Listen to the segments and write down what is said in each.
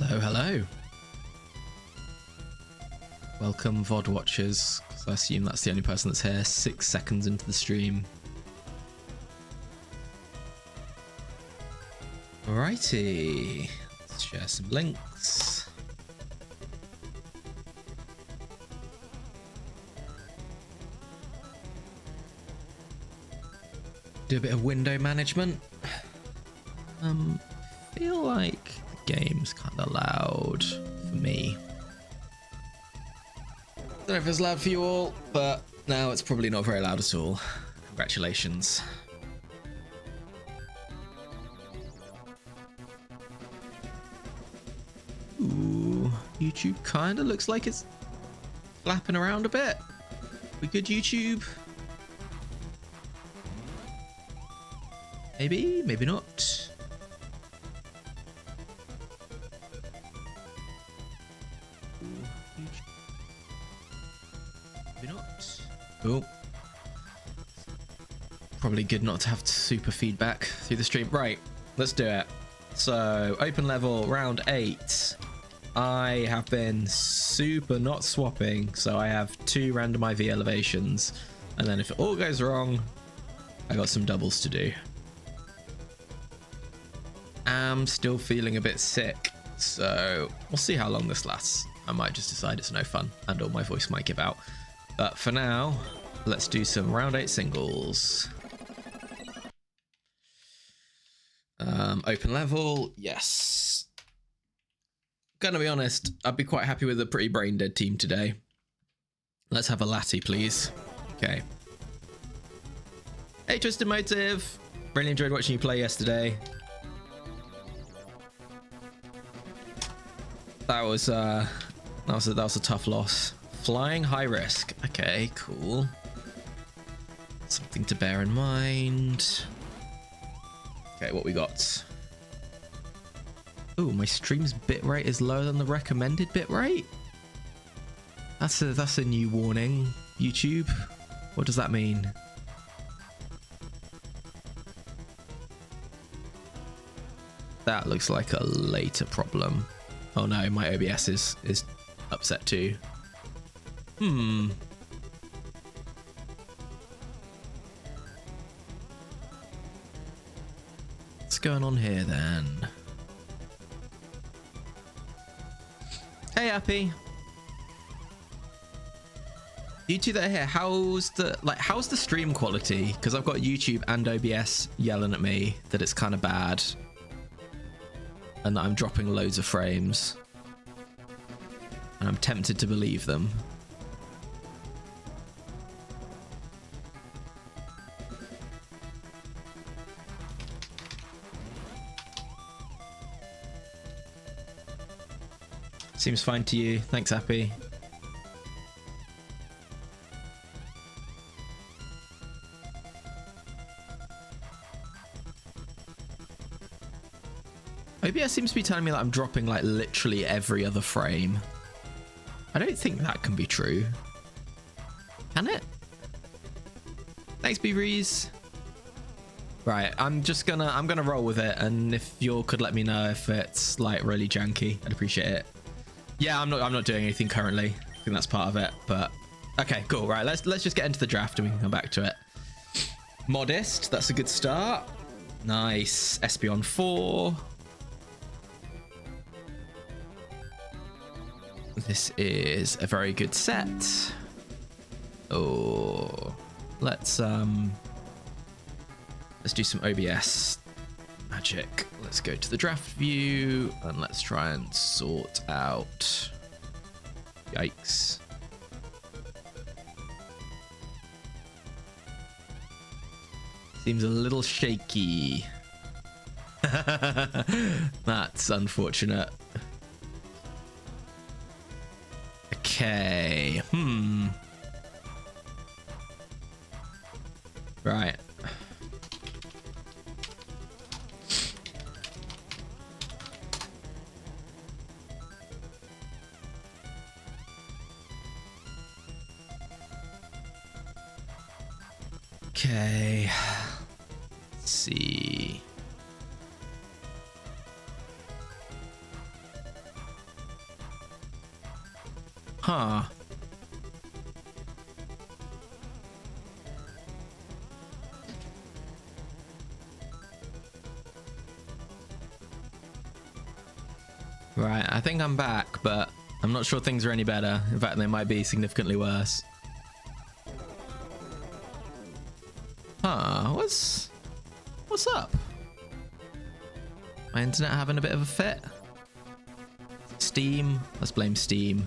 Hello, hello. Welcome, VOD watchers, because I assume that's the only person that's here 6 seconds into the stream. Alrighty, let's share some links. Do a bit of window management. Feel like the game's kind of loud for me. Don't know if it's loud for you all, but now it's probably not very loud at all. Congratulations. Ooh, YouTube kind of looks like it's flapping around a bit. We good, YouTube? Maybe, maybe not. Maybe not. Oh. Probably good not to have super feedback through the stream. Right, let's do it. So, open level, round 8. I have been super not swapping, so I have 2 random IV elevations. And then if it all goes wrong, I got some doubles to do. I'm still feeling a bit sick, so we'll see how long this lasts. I might just decide it's no fun and all my voice might give out. But for now, let's do some round 8 singles. Open level, yes. Gonna be honest, I'd be quite happy with a pretty brain dead team today. Let's have a Latty, please. Okay. Hey, Twisted Motive. Really enjoyed watching you play yesterday. That was a tough loss. Flying high risk. Okay, cool. Something to bear in mind. Okay, what we got? Oh, my stream's bitrate is lower than the recommended bitrate. That's a new warning, YouTube. What does that mean? That looks like a later problem. Oh no, my OBS is upset too. What's going on here then? Hey, Appy. You two that are here, how's the stream quality? Because I've got YouTube and OBS yelling at me that it's kind of bad. And that I'm dropping loads of frames. And I'm tempted to believe them. Seems fine to you. Thanks, Happy. OBS seems to be telling me that I'm dropping like literally every other frame. I don't think that can be true. Can it? Thanks, Beaveries. Right, I'm gonna roll with it, and if you all could let me know if it's like really janky, I'd appreciate it. Yeah, I'm not doing anything currently. I think that's part of it, but okay, cool. Right, let's just get into the draft and we can come back to it. Modest, that's a good start. Nice. Espeon 4. This is a very good set. Oh, let's do some OBS magic. Let's go to the draft view and let's try and sort out. Yikes. Seems a little shaky. That's unfortunate. Okay. Right. Okay. Let's see. Huh. Right, I think I'm back, but I'm not sure things are any better. In fact, they might be significantly worse. Huh, what's up? My internet having a bit of a fit? Steam? Let's blame Steam.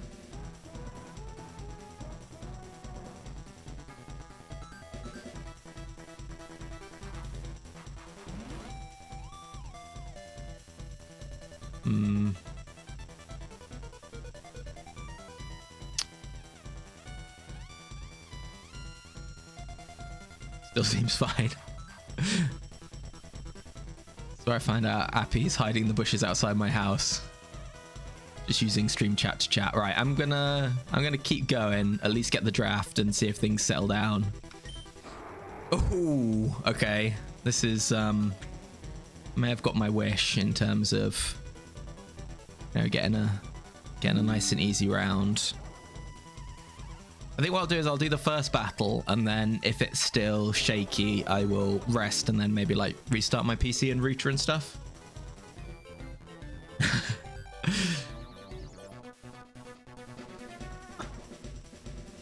Still seems fine. So I find out Appy's hiding in the bushes outside my house. Just using stream chat to chat. Right, I'm gonna keep going, at least get the draft and see if things settle down. Oh, okay. This is may have got my wish in terms of, you know, getting a nice and easy round. I think what I'll do is I'll do the first battle, and then if it's still shaky, I will rest and then maybe like restart my PC and router and stuff.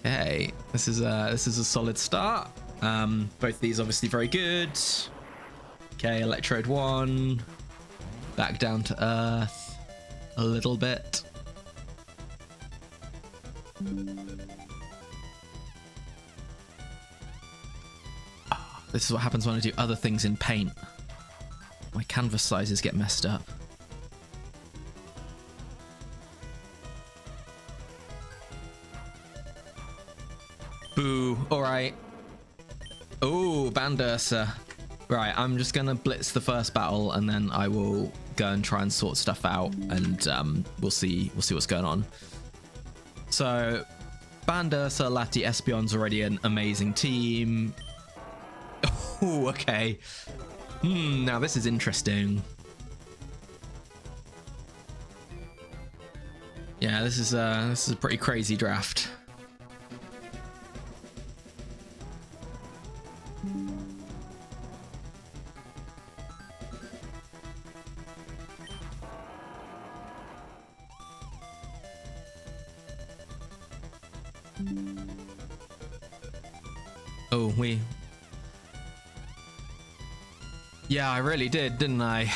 Okay, this is a solid start. Both these obviously very good. Okay, Electrode 1, back down to Earth a little bit. This is what happens when I do other things in paint. My canvas sizes get messed up. Boo. Alright. Oh, Bandursa. Right, I'm just gonna blitz the first battle and then I will go and try and sort stuff out, and we'll see what's going on. So Bandursa, Lati, Espion's already an amazing team. Oh, okay. Now this is interesting. Yeah, this is a pretty crazy draft. Oh, yeah, I really did, didn't I?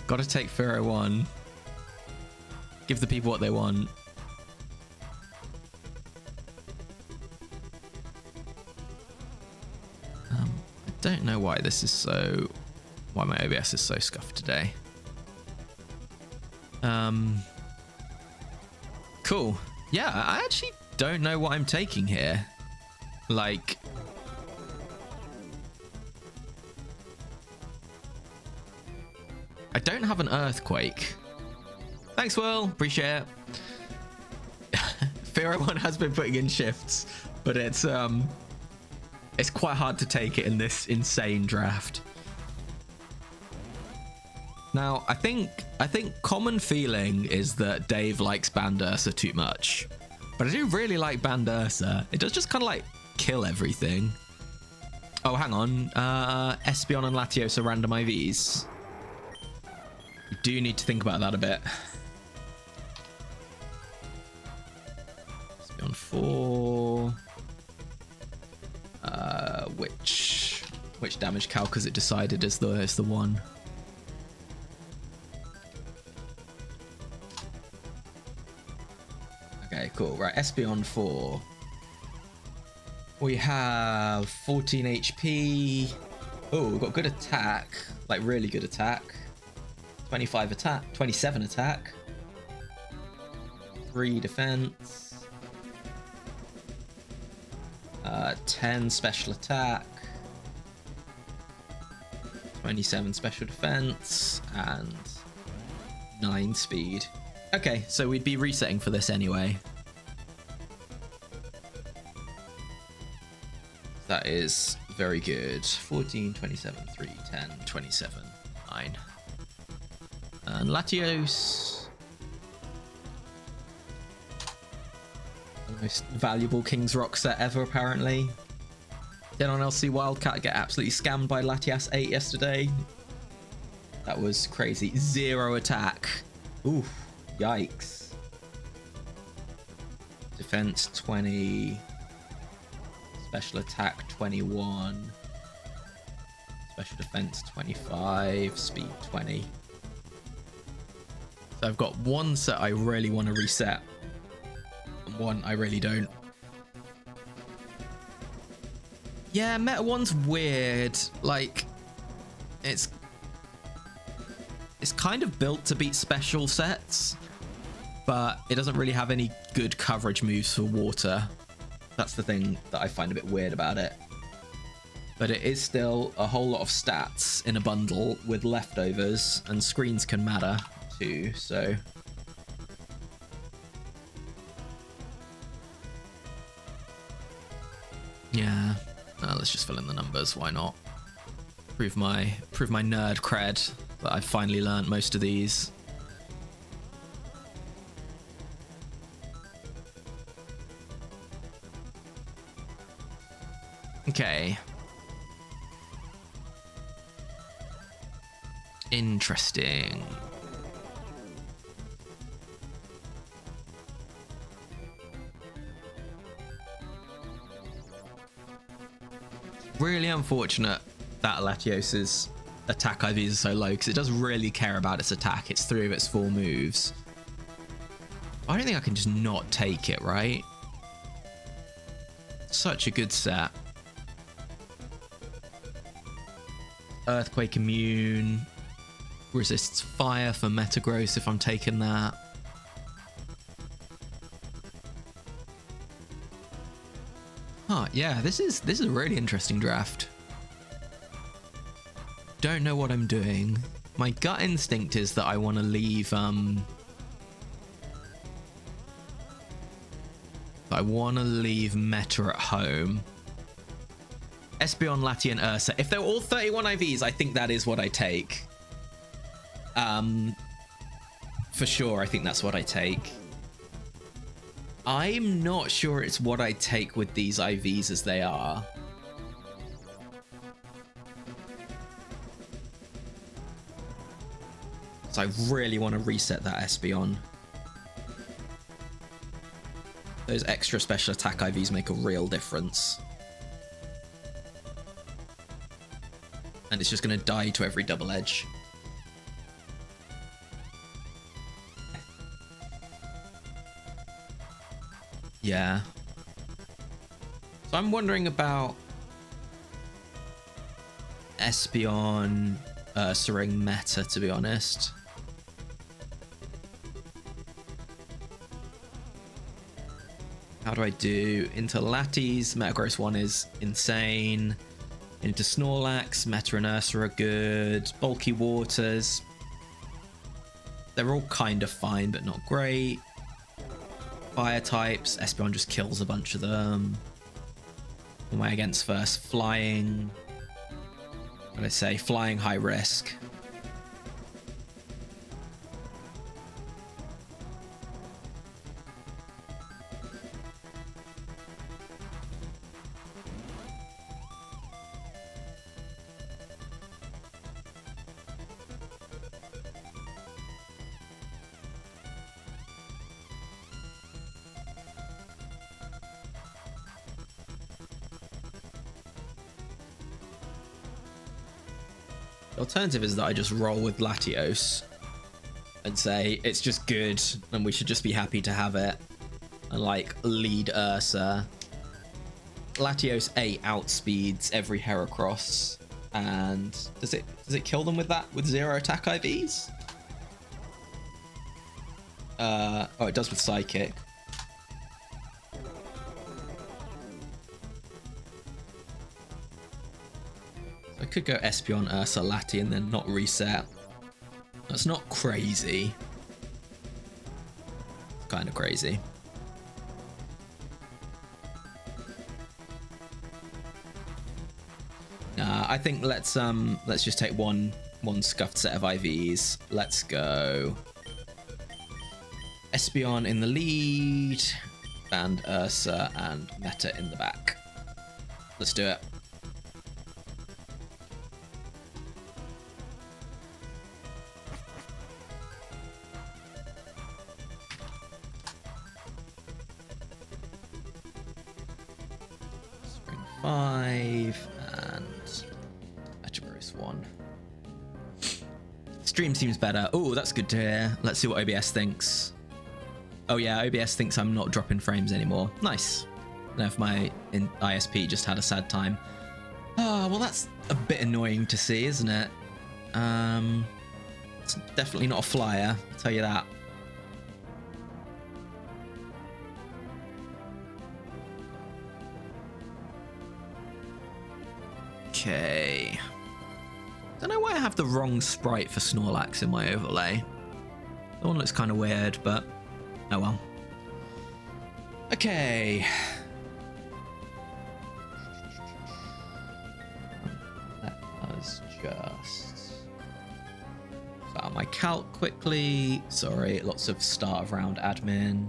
Gotta take Pharaoh 1. Give the people what they want. I don't know why this is so... why my OBS is so scuffed today. Cool. Yeah, I actually don't know what I'm taking here. Like... I don't have an earthquake. Thanks, Will. Appreciate it. Pharaoh 1 has been putting in shifts, but it's quite hard to take it in this insane draft. Now, I think common feeling is that Dave likes Bandursa too much. But I do really like Bandursa. It does just kind of like kill everything. Oh, hang on. Espion and Latios are random IVs. You do need to think about that a bit. Espion 4. Which damage calc has it decided is the one? Okay, cool. Right, Espion 4. We have 14 HP. Oh, we've got good attack. Like, really good attack. 25 attack. 27 attack. 3 defense. 10 special attack. 27 special defense. And 9 speed. Okay, so we'd be resetting for this anyway. That is very good. 14, 27, 3, 10, 27, 9. And Latios. The most valuable King's Rock set ever, apparently. Did on LC Wildcat get absolutely scammed by Latias 8 yesterday? That was crazy. 0 attack. Oof. Yikes. Defense 20. Special attack 21. Special defense 25. Speed 20. So I've got one set I really want to reset. And one I really don't. Yeah, Meta 1's weird. Like, it's kind of built to beat special sets, but it doesn't really have any good coverage moves for water. That's the thing that I find a bit weird about it. But it is still a whole lot of stats in a bundle with leftovers, and screens can matter too, so... yeah. Let's just fill in the numbers, why not? Prove my nerd cred that I've finally learned most of these. Okay. Interesting. Really unfortunate that Latios's attack IVs are so low, because it does really care about its attack. It's 3 of its 4 moves. I don't think I can just not take it, right? Such a good set. Earthquake immune. Resists fire for Metagross if I'm taking that. Huh, yeah, this is a really interesting draft. Don't know what I'm doing. My gut instinct is that I want to leave Meta at home. Espeon, Lati, and Ursa. If they're all 31 IVs, I think that is what I take. For sure, I think that's what I take. I'm not sure it's what I take with these IVs as they are. So I really want to reset that Espeon. Those extra special attack IVs make a real difference. And it's just going to die to every double edge. Yeah. So I'm wondering about Espeon, Ursaring Meta, to be honest. How do I do? Into Latis, Metagross 1 is insane. Into Snorlax, Meta and Ursa are good. Bulky Waters. They're all kind of fine, but not great. Fire types, Espeon just kills a bunch of them. What am I against first? Flying. What did I say? Flying, high risk. The alternative is that I just roll with Latios and say it's just good and we should just be happy to have it, and like lead Ursa. Latios 8 outspeeds every Heracross, and does it kill them with that with 0 attack IVs? Oh, it does with Psychic. I could go Espeon, Ursa, Lati, and then not reset. That's not crazy. It's kind of crazy. Nah, I think let's just take one one scuffed set of IVs. Let's go. Espeon in the lead, and Ursa and Meta in the back. Let's do it. Spring 5 and Metagross 1. Stream seems better. Oh, that's good to hear. Let's see what OBS thinks. Oh yeah, OBS thinks I'm not dropping frames anymore. Nice. I don't know if my ISP just had a sad time. Oh, well that's a bit annoying to see, isn't it? It's definitely not a flyer, I'll tell you that. Okay. Don't know why I have the wrong sprite for Snorlax in my overlay. That one looks kind of weird, but oh well. Okay. Let us just start my calc quickly. Sorry, lots of start of round admin.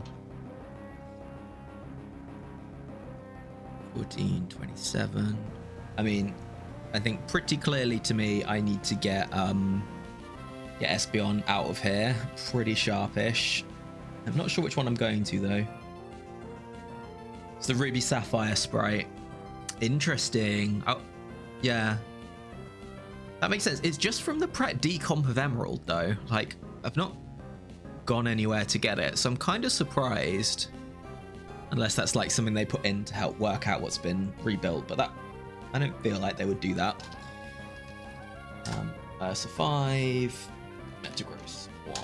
14, 27. I mean, I think pretty clearly to me I need to get Espeon out of here. Pretty sharpish. I'm not sure which one I'm going to though. It's the Ruby Sapphire sprite. Interesting. Oh, yeah. That makes sense. It's just from the decomp of Emerald though. Like, I've not gone anywhere to get it, so I'm kind of surprised. Unless that's like something they put in to help work out what's been rebuilt, but that I don't feel like they would do that. Ursa 5, Metagross 1.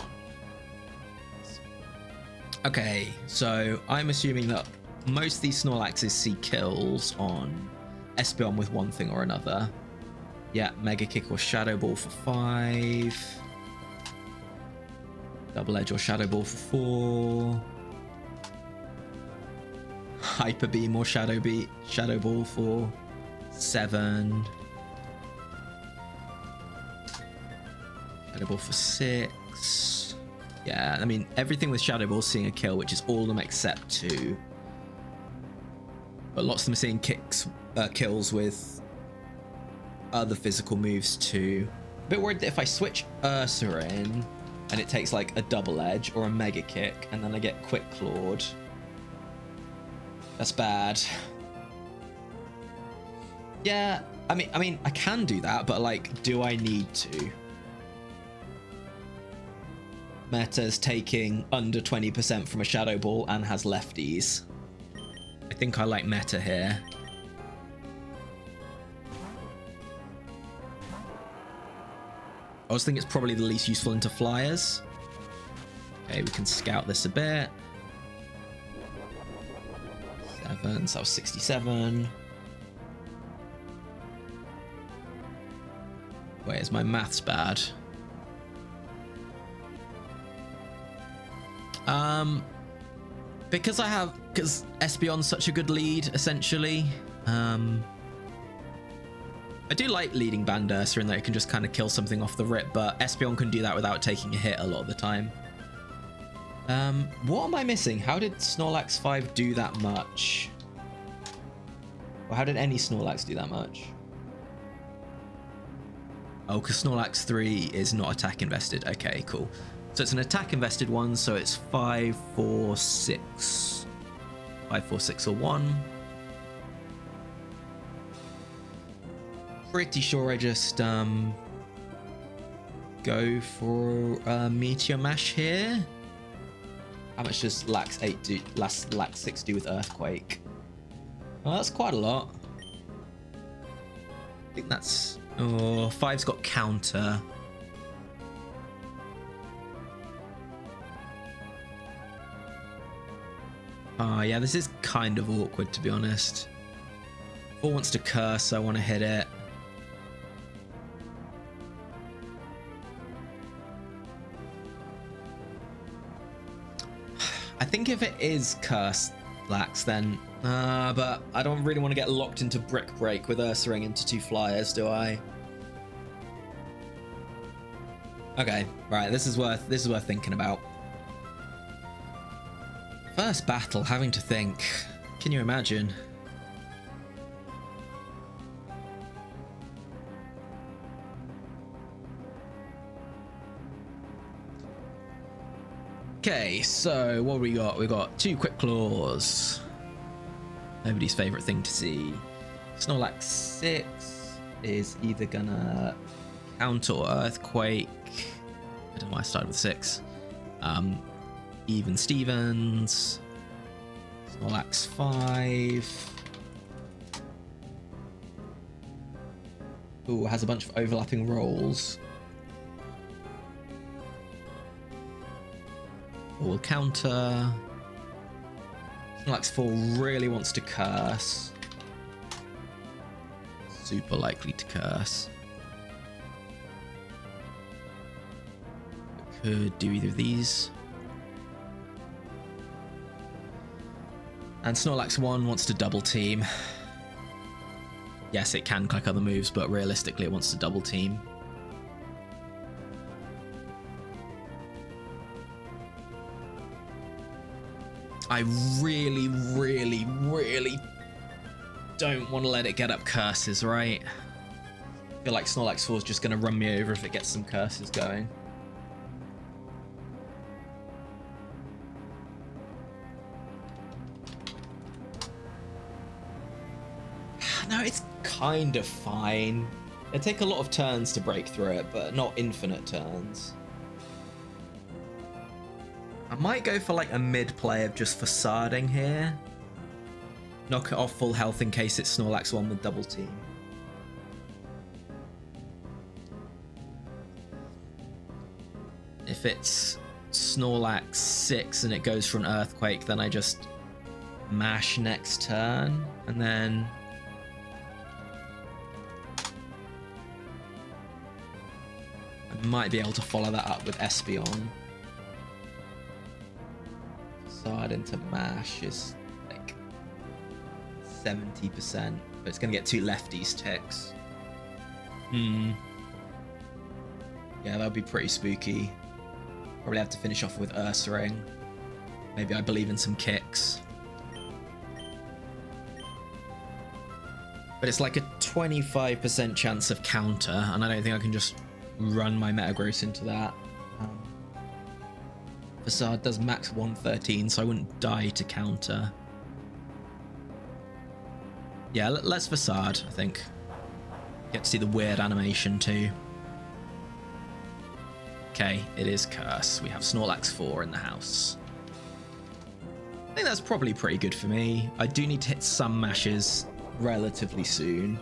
Okay, so I'm assuming that most of these Snorlaxes see kills on Espeon with one thing or another. Yeah, Mega Kick or Shadow Ball for 5. Double Edge or Shadow Ball for 4. Hyper Beam or Shadow Ball for 7. Shadow Ball for 6. Yeah, I mean, everything with Shadow Ball seeing a kill, which is all of them except 2. But lots of them are seeing kills with other physical moves too. A bit worried that if I switch Ursa in, and it takes like a Double Edge or a Mega Kick, and then I get Quick Clawed. That's bad. Yeah, I mean, I can do that, but like, do I need to? Meta's taking under 20% from a Shadow Ball and has lefties. I think I like Meta here. I also think it's probably the least useful into flyers. Okay, we can scout this a bit. 7, so that was 67. Wait, is my maths bad? Because Espeon's such a good lead, essentially. I do like leading Bandursa in that it can just kind of kill something off the rip, but Espeon can do that without taking a hit a lot of the time. What am I missing? How did Snorlax 5 do that much? Or how did any Snorlax do that much? Oh, because Snorlax 3 is not attack invested. Okay, cool. So it's an attack invested one, so it's 5, 4, 6. 5, 4, 6, or 1. Pretty sure I just go for Meteor Mash here. How much does Lax 6 do with Earthquake? Well, that's quite a lot. I think that's... Oh, 5's got counter. Oh, yeah, this is kind of awkward, to be honest. 4 wants to curse, so I want to hit it. I think if it is curse Lax, then... but I don't really want to get locked into Brick Break with Ursaring into 2 flyers, do I? Okay, right. This is worth thinking about. First battle, having to think. Can you imagine? Okay, so what we got? We got 2 quick claws. Nobody's favorite thing to see. Snorlax 6 is either gonna counter or earthquake. I don't know why I started with 6. Even Stevens. Snorlax 5. Ooh, has a bunch of overlapping rolls. Will counter. Snorlax 4 really wants to curse. Super likely to curse. Could do either of these. And Snorlax 1 wants to double team. Yes, it can click other moves, but realistically it wants to double team. I really, really, really don't want to let it get up curses, right? I feel like Snorlax 4 is just going to run me over if it gets some curses going. No, it's kind of fine. It'd take a lot of turns to break through it, but not infinite turns. I might go for like a mid play of just facading here. Knock it off full health in case it's Snorlax 1 with double team. If it's Snorlax 6 and it goes for an earthquake, then I just mash next turn and then I might be able to follow that up with Espeon. Facade into mash is like 70%, but it's gonna get 2 lefties ticks. Yeah, that would be pretty spooky. Probably have to finish off with Ursaring. Maybe I believe in some kicks. But it's like a 25% chance of counter, and I don't think I can just run my Metagross into that. Facade does max 113, so I wouldn't die to counter. Yeah, let's Facade, I think. Get to see the weird animation too. Okay, it is Curse. We have Snorlax 4 in the house. I think that's probably pretty good for me. I do need to hit some mashes relatively soon.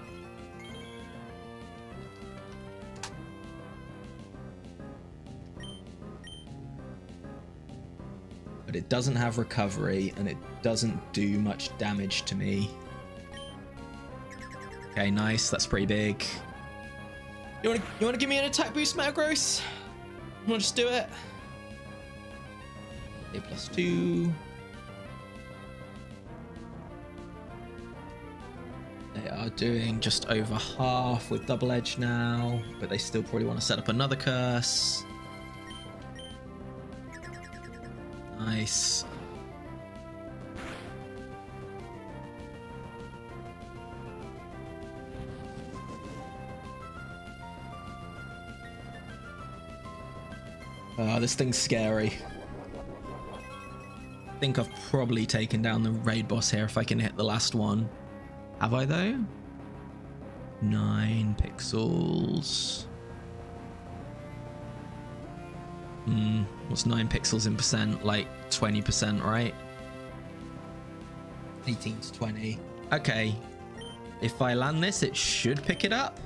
But it doesn't have recovery and it doesn't do much damage to me. Okay, nice. That's pretty big. You wanna give me an attack boost, Metagross? You wanna just do it? A+2. They are doing just over half with double edge now, but they still probably want to set up another curse. Nice. This thing's scary. I think I've probably taken down the raid boss here if I can hit the last one. Have I though? 9 pixels. What's 9 pixels in percent? Like 20%, right? 18 to 20. Okay. If I land this, it should pick it up.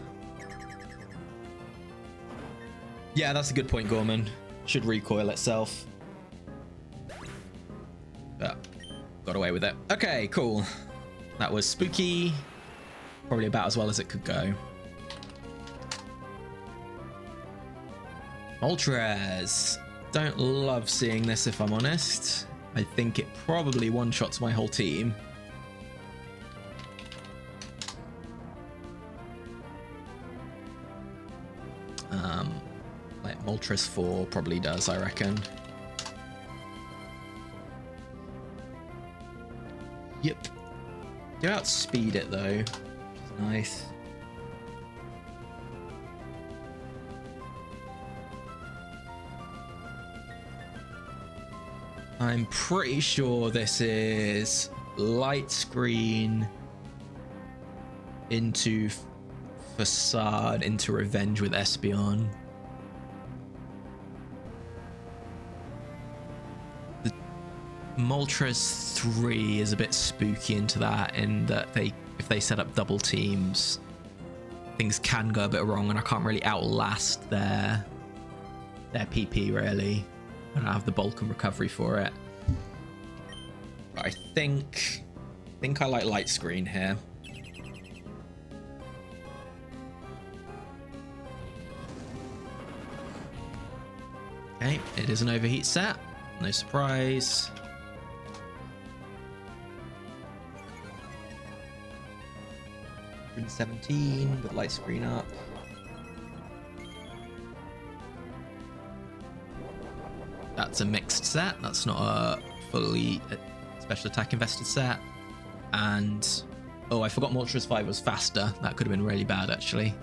Yeah, that's a good point, Gorman. Should recoil itself. Got away with it. Okay, cool. That was spooky. Probably about as well as it could go. Moltres. Don't love seeing this, if I'm honest. I think it probably one-shots my whole team. Let Moltres 4 probably does, I reckon. Yep. Do outspeed it though. Nice. I'm pretty sure this is light screen into facade into revenge with Espeon. The Moltres 3 is a bit spooky into that, in that if they set up double teams, things can go a bit wrong, and I can't really outlast their PP really. I don't have the bulk and recovery for it. But I think I like light screen here. Okay, it is an overheat set. No surprise. $117 with light screen up. That's a mixed set. That's not a fully special attack invested set. And oh, I forgot Moltres 5 was faster. That could have been really bad actually.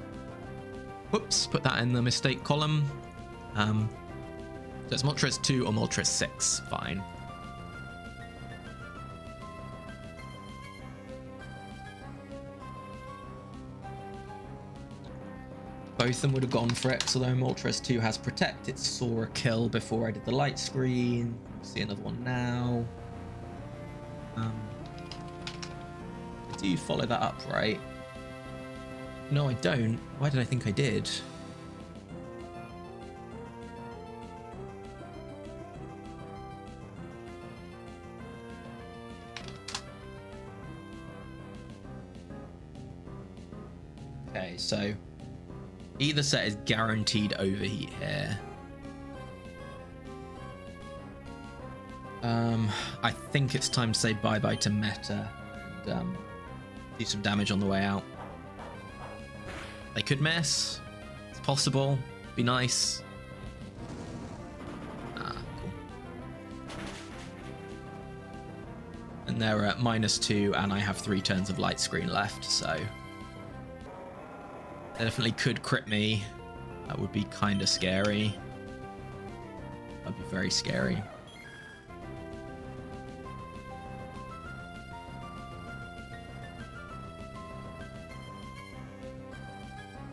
Whoops, put that in the mistake column. So it's Moltres 2 or Moltres 6. Fine. Both of them would have gone for it, so though Moltres 2 has Protect, it saw a kill before I did the light screen. See another one now. Do you follow that up, right? No, I don't. Why did I think I did? Okay, so either set is guaranteed overheat here. I think it's time to say bye-bye to meta and do some damage on the way out. They could miss. It's possible. Be nice. Ah, cool. And they're at -2, and I have 3 turns of light screen left, so they definitely could crit me. That would be kind of scary. That'd be very scary.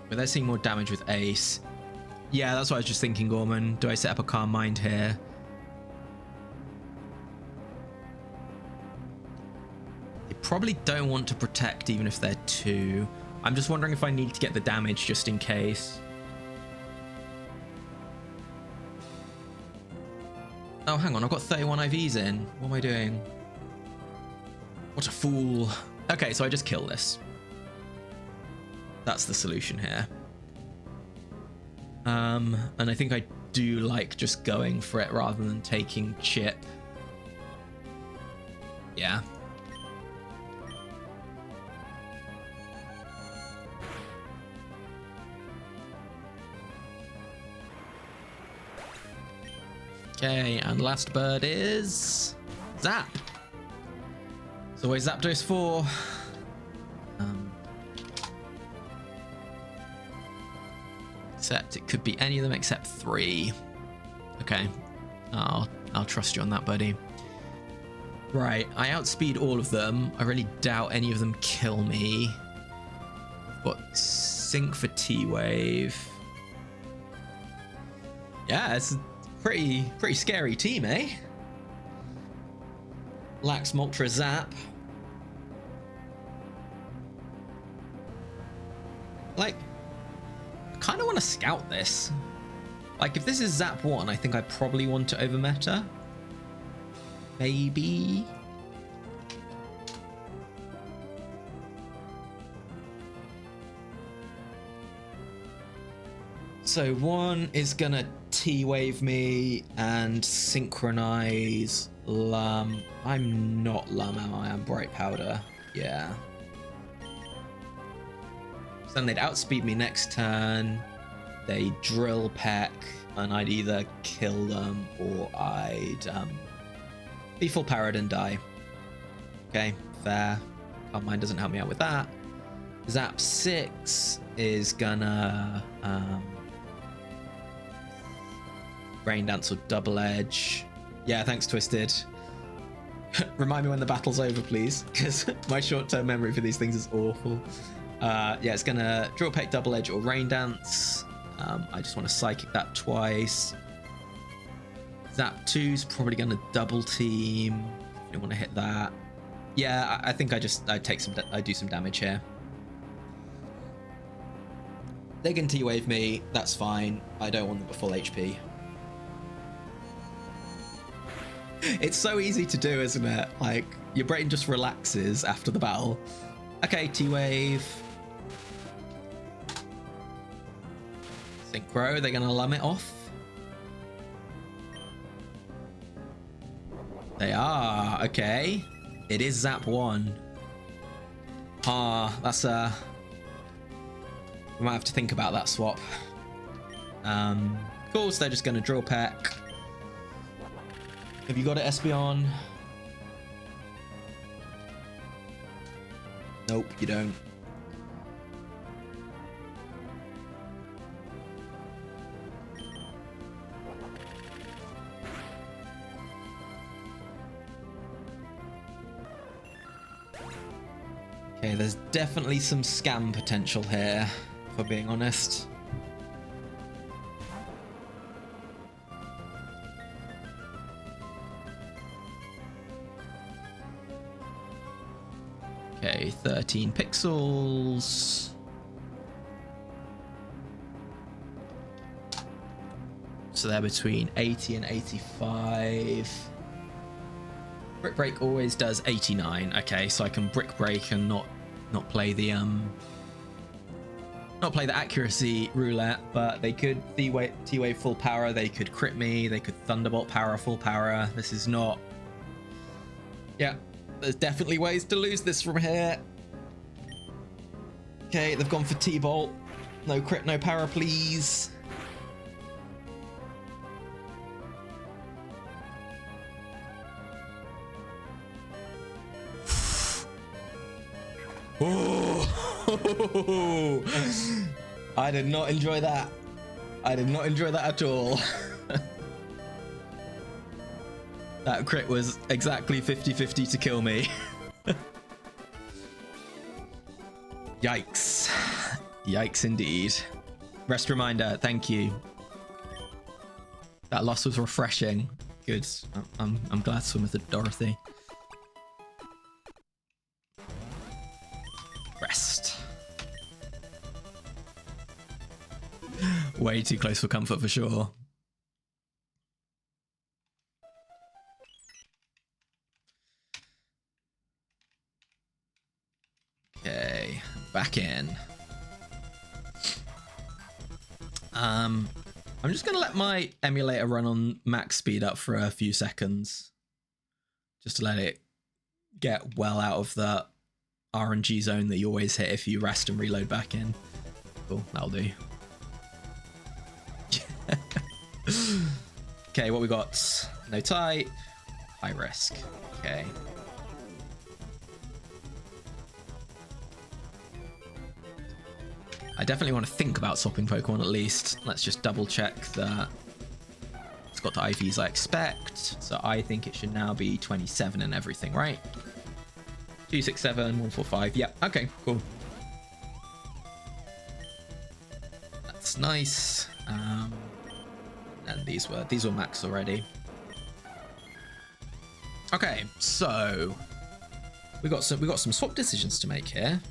But they're seeing more damage with Ace. Yeah, that's what I was just thinking, Gorman. Do I set up a Calm Mind here? They probably don't want to Protect even if they're 2. I'm just wondering if I need to get the damage just in case. Oh, hang on. I've got 31 IVs in. What am I doing? What a fool. Okay, so I just kill this. That's the solution here. And I think I do like just going for it rather than taking chip. Yeah. Okay, and last bird is Zap. It's always Zapdos 4. Except it could be any of them except 3. Okay, I'll trust you on that, buddy. Right, I outspeed all of them. I really doubt any of them kill me. I've got Sync for T-Wave. Yeah, it's a pretty scary team, eh? Lacks Moltres Zap. Like, I kind of want to scout this. Like, if this is Zap 1, I think I probably want to over meta. Maybe. So one is gonna T-Wave me and synchronize Lum. I'm not Lum, am I? I'm Bright Powder. Yeah. So then they'd outspeed me next turn. They Drill Peck. and I'd either kill them or I'd be full powered and die. Okay, fair. Calm Mind doesn't help me out with that. Zap 6 is gonna Rain Dance or Double Edge. Yeah, thanks, Twisted. Remind me when the battle's over, please, because my short-term memory for these things is awful. Yeah, it's gonna Drill Peck, Double Edge, or Rain Dance. I just want to Psychic that twice. Zap 2's probably gonna double team. I don't want to hit that. Yeah, I think I do some damage here. They can T-Wave me, that's fine. I don't want them at full HP. It's so easy to do, isn't it? Like, your brain just relaxes after the battle. Okay, T-Wave. Synchro, they're gonna lum it off. They are, okay. It is Zap 1. That's we might have to think about that swap. Of course, they're just gonna Drill Peck. Have you got it, Espeon? Nope, you don't. Okay, there's definitely some scam potential here, if we're being honest. Okay, 13 pixels. So they're between 80 and 85. Brick Break always does 89. Okay, so I can Brick Break and not play the accuracy roulette, but they could T-Wave full power, they could crit me, they could Thunderbolt power full power. This is not. Yeah. There's definitely ways to lose this from here. Okay, they've gone for T-Bolt. No crit, no power, please. Oh! I did not enjoy that. I did not enjoy that at all. That crit was exactly 50-50 to kill me. Yikes. Yikes indeed. Rest reminder, thank you. That loss was refreshing. Good. I'm glad to swim with Dorothy. Rest. Way too close for comfort for sure. Okay, back in. I'm just gonna let my emulator run on max speed up for a few seconds, just to let it get well out of the RNG zone that you always hit if you rest and reload back in. Cool, that'll do. Okay, what we got? No tight, high risk. Okay. I definitely want to think about swapping Pokemon at least. Let's just double check that it's got the IVs I expect. So I think it should now be 27 and everything, right? 267, 145. Yep. Yeah, okay, cool. That's nice. And these were max already. Okay, so we got some swap decisions to make here.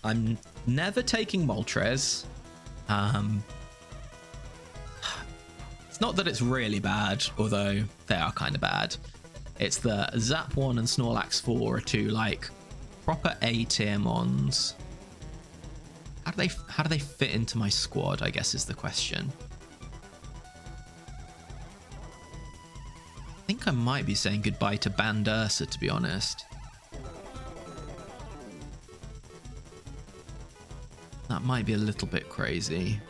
I'm never taking Moltres. It's not that it's really bad, although they are kind of bad. It's the Zap 1 and Snorlax 4 are two like proper A tier mons. How do they fit into my squad, I guess is the question. I think I might be saying goodbye to Bandursa, to be honest. That might be a little bit crazy.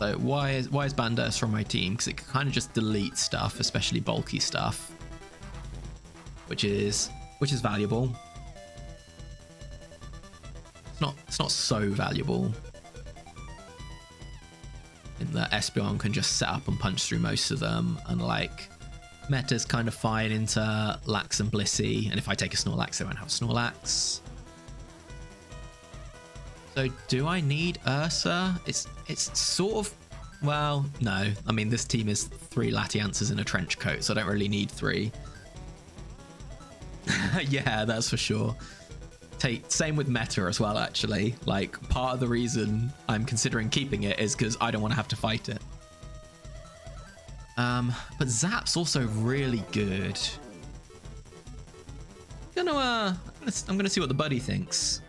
So why is Banderas from my team? Because it can kind of just delete stuff, especially bulky stuff, which is valuable. It's not so valuable in that Espeon can just set up and punch through most of them, and like Meta's kind of fine into Lax and Blissey, and if I take a Snorlax, I won't have Snorlax. So do I need Ursa? It's sort of, well, no. I mean, this team is 3 Latiances in a trench coat, so I don't really need 3. Yeah, that's for sure. Same with Meta as well, actually. Like, part of the reason I'm considering keeping it is because I don't want to have to fight it. But Zap's also really good. I'm gonna see what the buddy thinks.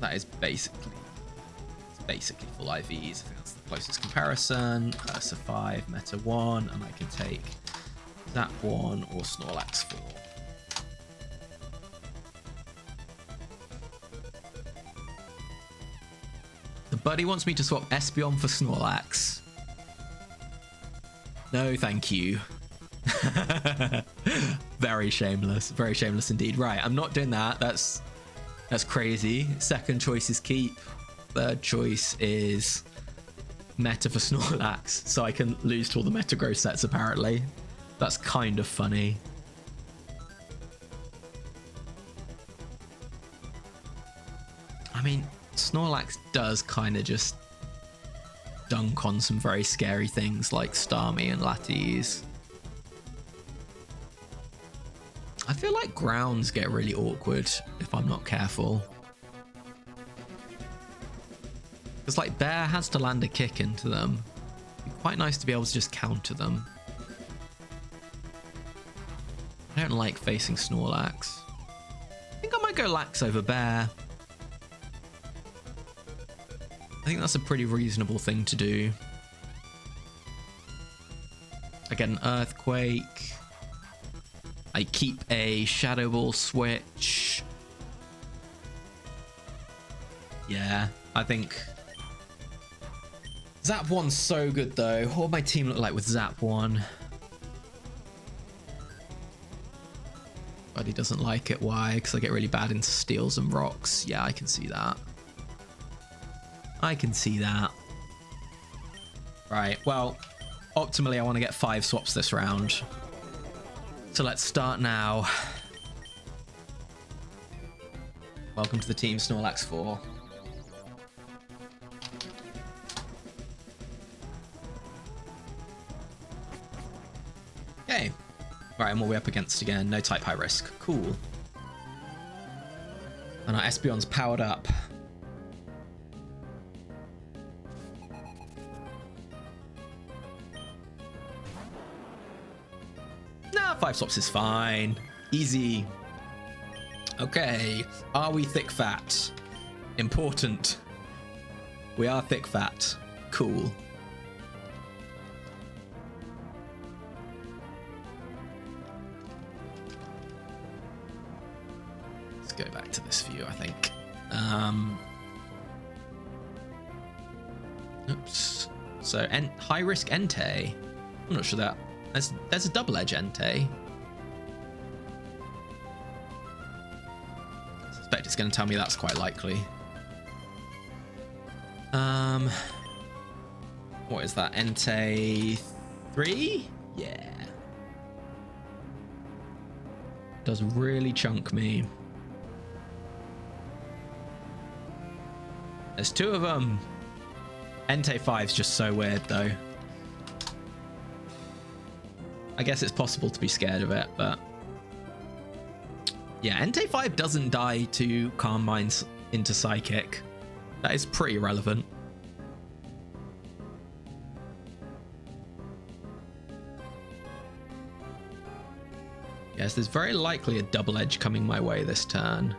That is basically full IVs. I think that's the closest comparison. Ursa 5, Meta 1, and I can take Zap 1 or Snorlax 4. The buddy wants me to swap Espeon for Snorlax. No, thank you. Very shameless indeed. Right, I'm not doing that. That's crazy. Second choice is keep. Third choice is Meta for Snorlax, so I can lose to all the Metagross sets apparently. That's kind of funny. I mean, Snorlax does kind of just dunk on some very scary things like Starmie and Latias. I feel like grounds get really awkward if I'm not careful. Because like Bear has to land a kick into them. It'd be quite nice to be able to just counter them. I don't like facing Snorlax. I think I might go Lax over Bear. I think that's a pretty reasonable thing to do. I get an Earthquake. I keep a Shadow Ball switch. Yeah, I think Zap 1's so good though. What would my team look like with Zap 1? Buddy doesn't like it. Why? Because I get really bad into steals and rocks. Yeah, I can see that. I can see that. Right, well, optimally I want to get 5 swaps this round. So let's start now. Welcome to the team, Snorlax 4. Okay. Right, and what are we up against again? No type high risk. Cool. And our Espeon's powered up. Nah, 5 swaps is fine. Easy. Okay. Are we thick fat? Important. We are thick fat. Cool. Let's go back to this view, I think. Oops. So, high risk Entei. I'm not sure that. There's a double edge Entei. I suspect it's going to tell me that's quite likely. What is that? Entei 3? Yeah. Does really chunk me. There's 2 of them. Entei 5's just so weird though. I guess it's possible to be scared of it, but yeah, Entei 5 doesn't die to Calm Minds into Psychic. That is pretty relevant. Yes, there's very likely a double edge coming my way this turn.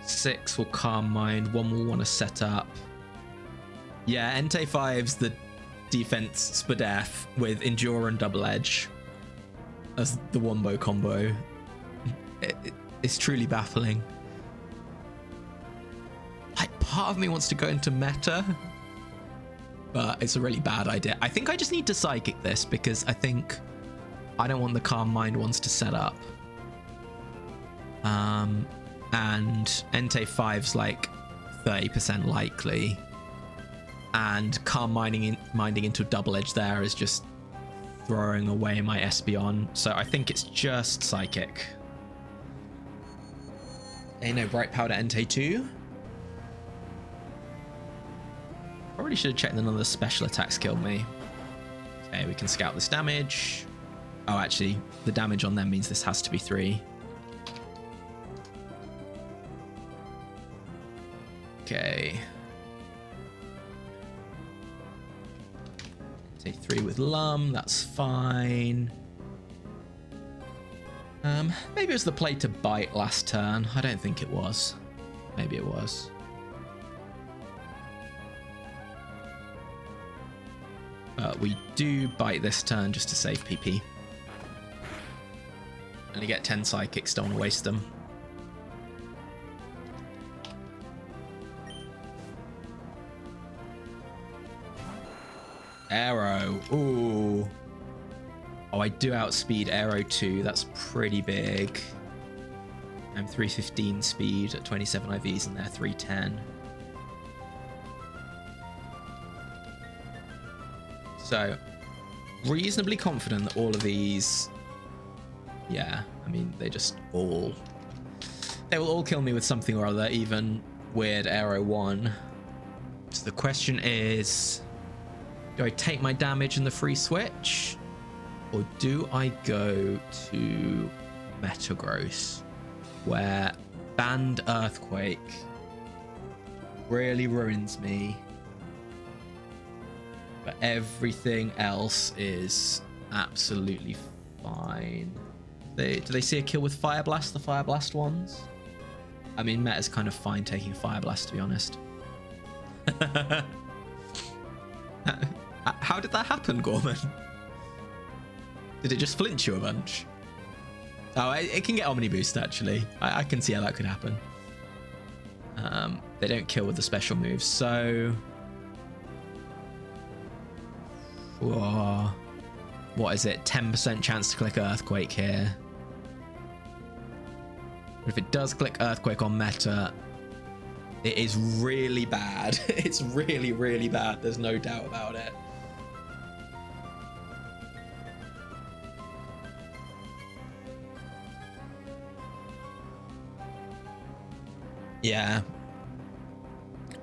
6 will Calm Mind, 1 will want to set up. Yeah, Entei 5's the defense Spadef with Endure and double edge as the wombo combo. It's truly baffling. part of me wants to go into meta, but it's a really bad idea. I think I just need to psychic this because I think I don't want the Calm Mind ones to set up. And Entei 5's like 30% likely. And Calm Minding into a double edge there is just throwing away my Espeon. So I think it's just psychic. Ain't no Bright Powder Entei 2. Probably should have checked that none of the special attacks killed me. Okay, we can scout this damage. Oh, actually, the damage on them means this has to be 3. Okay. Take 3 with Lum, that's fine. Maybe it was the play to bite last turn. I don't think it was. Maybe it was. But we do bite this turn just to save PP. And you get 10 psychics, don't want to waste them. Arrow. Ooh. Oh, I do outspeed Arrow 2. That's pretty big. I'm 315 speed at 27 IVs and they're 310. So, reasonably confident that all of these... Yeah, I mean, they will all kill me with something or other, even weird Arrow 1. So the question is... Do I take my damage in the free switch? Or do I go to Metagross, where Banned Earthquake really ruins me, but everything else is absolutely fine. Do they see a kill with Fire Blast, the Fire Blast ones? I mean, Meta's kind of fine taking Fire Blast, to be honest. How did that happen, Gorman? Did it just flinch you a bunch? Oh, it can get Omni Boost, actually. I can see how that could happen. They don't kill with the special moves, so... Whoa. What is it? 10% chance to click Earthquake here. But if it does click Earthquake on meta, it is really bad. It's really, really bad. There's no doubt about it. Yeah.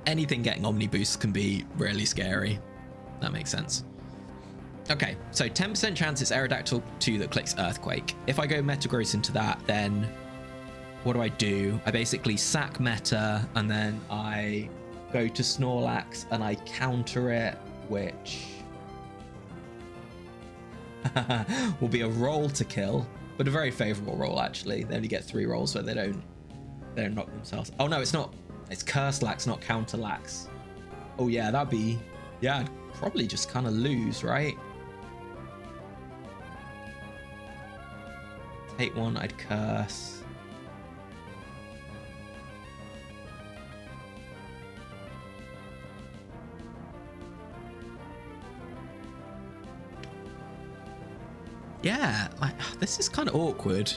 Anything getting Omni Boost can be really scary. That makes sense. Okay, so 10% chance it's Aerodactyl 2 that clicks Earthquake. If I go Metagross into that, then what do? I basically sack Meta, and then I go to Snorlax, and I counter it, which will be a roll to kill, but a very favourable roll, actually. They only get 3 rolls, so they don't knock themselves. Oh, no, it's not. It's Curse Lax, not Counter Lax. Oh, yeah, that'd be... Yeah, I'd probably just kind of lose, right? Take 1, I'd Curse. Yeah, like, this is kind of awkward.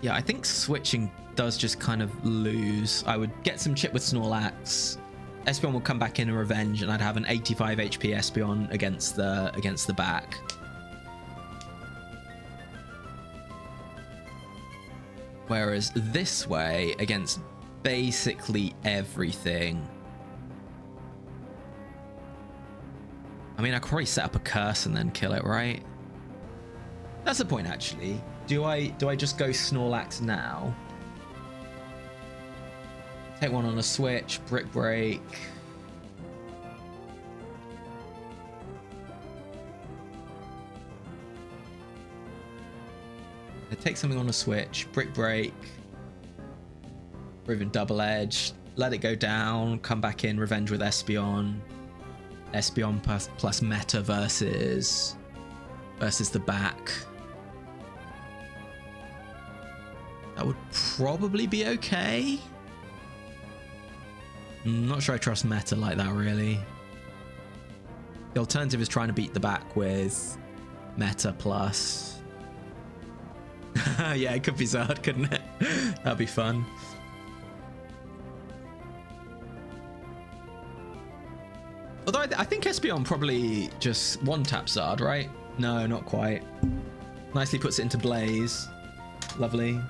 Yeah, I think switching does just kind of lose. I would get some chip with Snorlax. Espeon will come back in and revenge, and I'd have an 85 HP Espeon against the back. Whereas this way, against basically everything, I mean, I could probably set up a curse and then kill it, right? That's the point, actually. Do I just go Snorlax now? Take 1 on a switch, Brick Break. I take something on a switch, Brick Break, or even Double Edge. Let it go down, come back in, revenge with Espeon. Espeon plus Meta versus the back. That would probably be okay. I'm not sure I trust meta like that, really. The alternative is trying to beat the back with meta plus. Yeah, it could be Zard, couldn't it? That'd be fun. Although I think Espeon probably just one-tap Zard, right? No, not quite. Nicely puts it into Blaze. Lovely.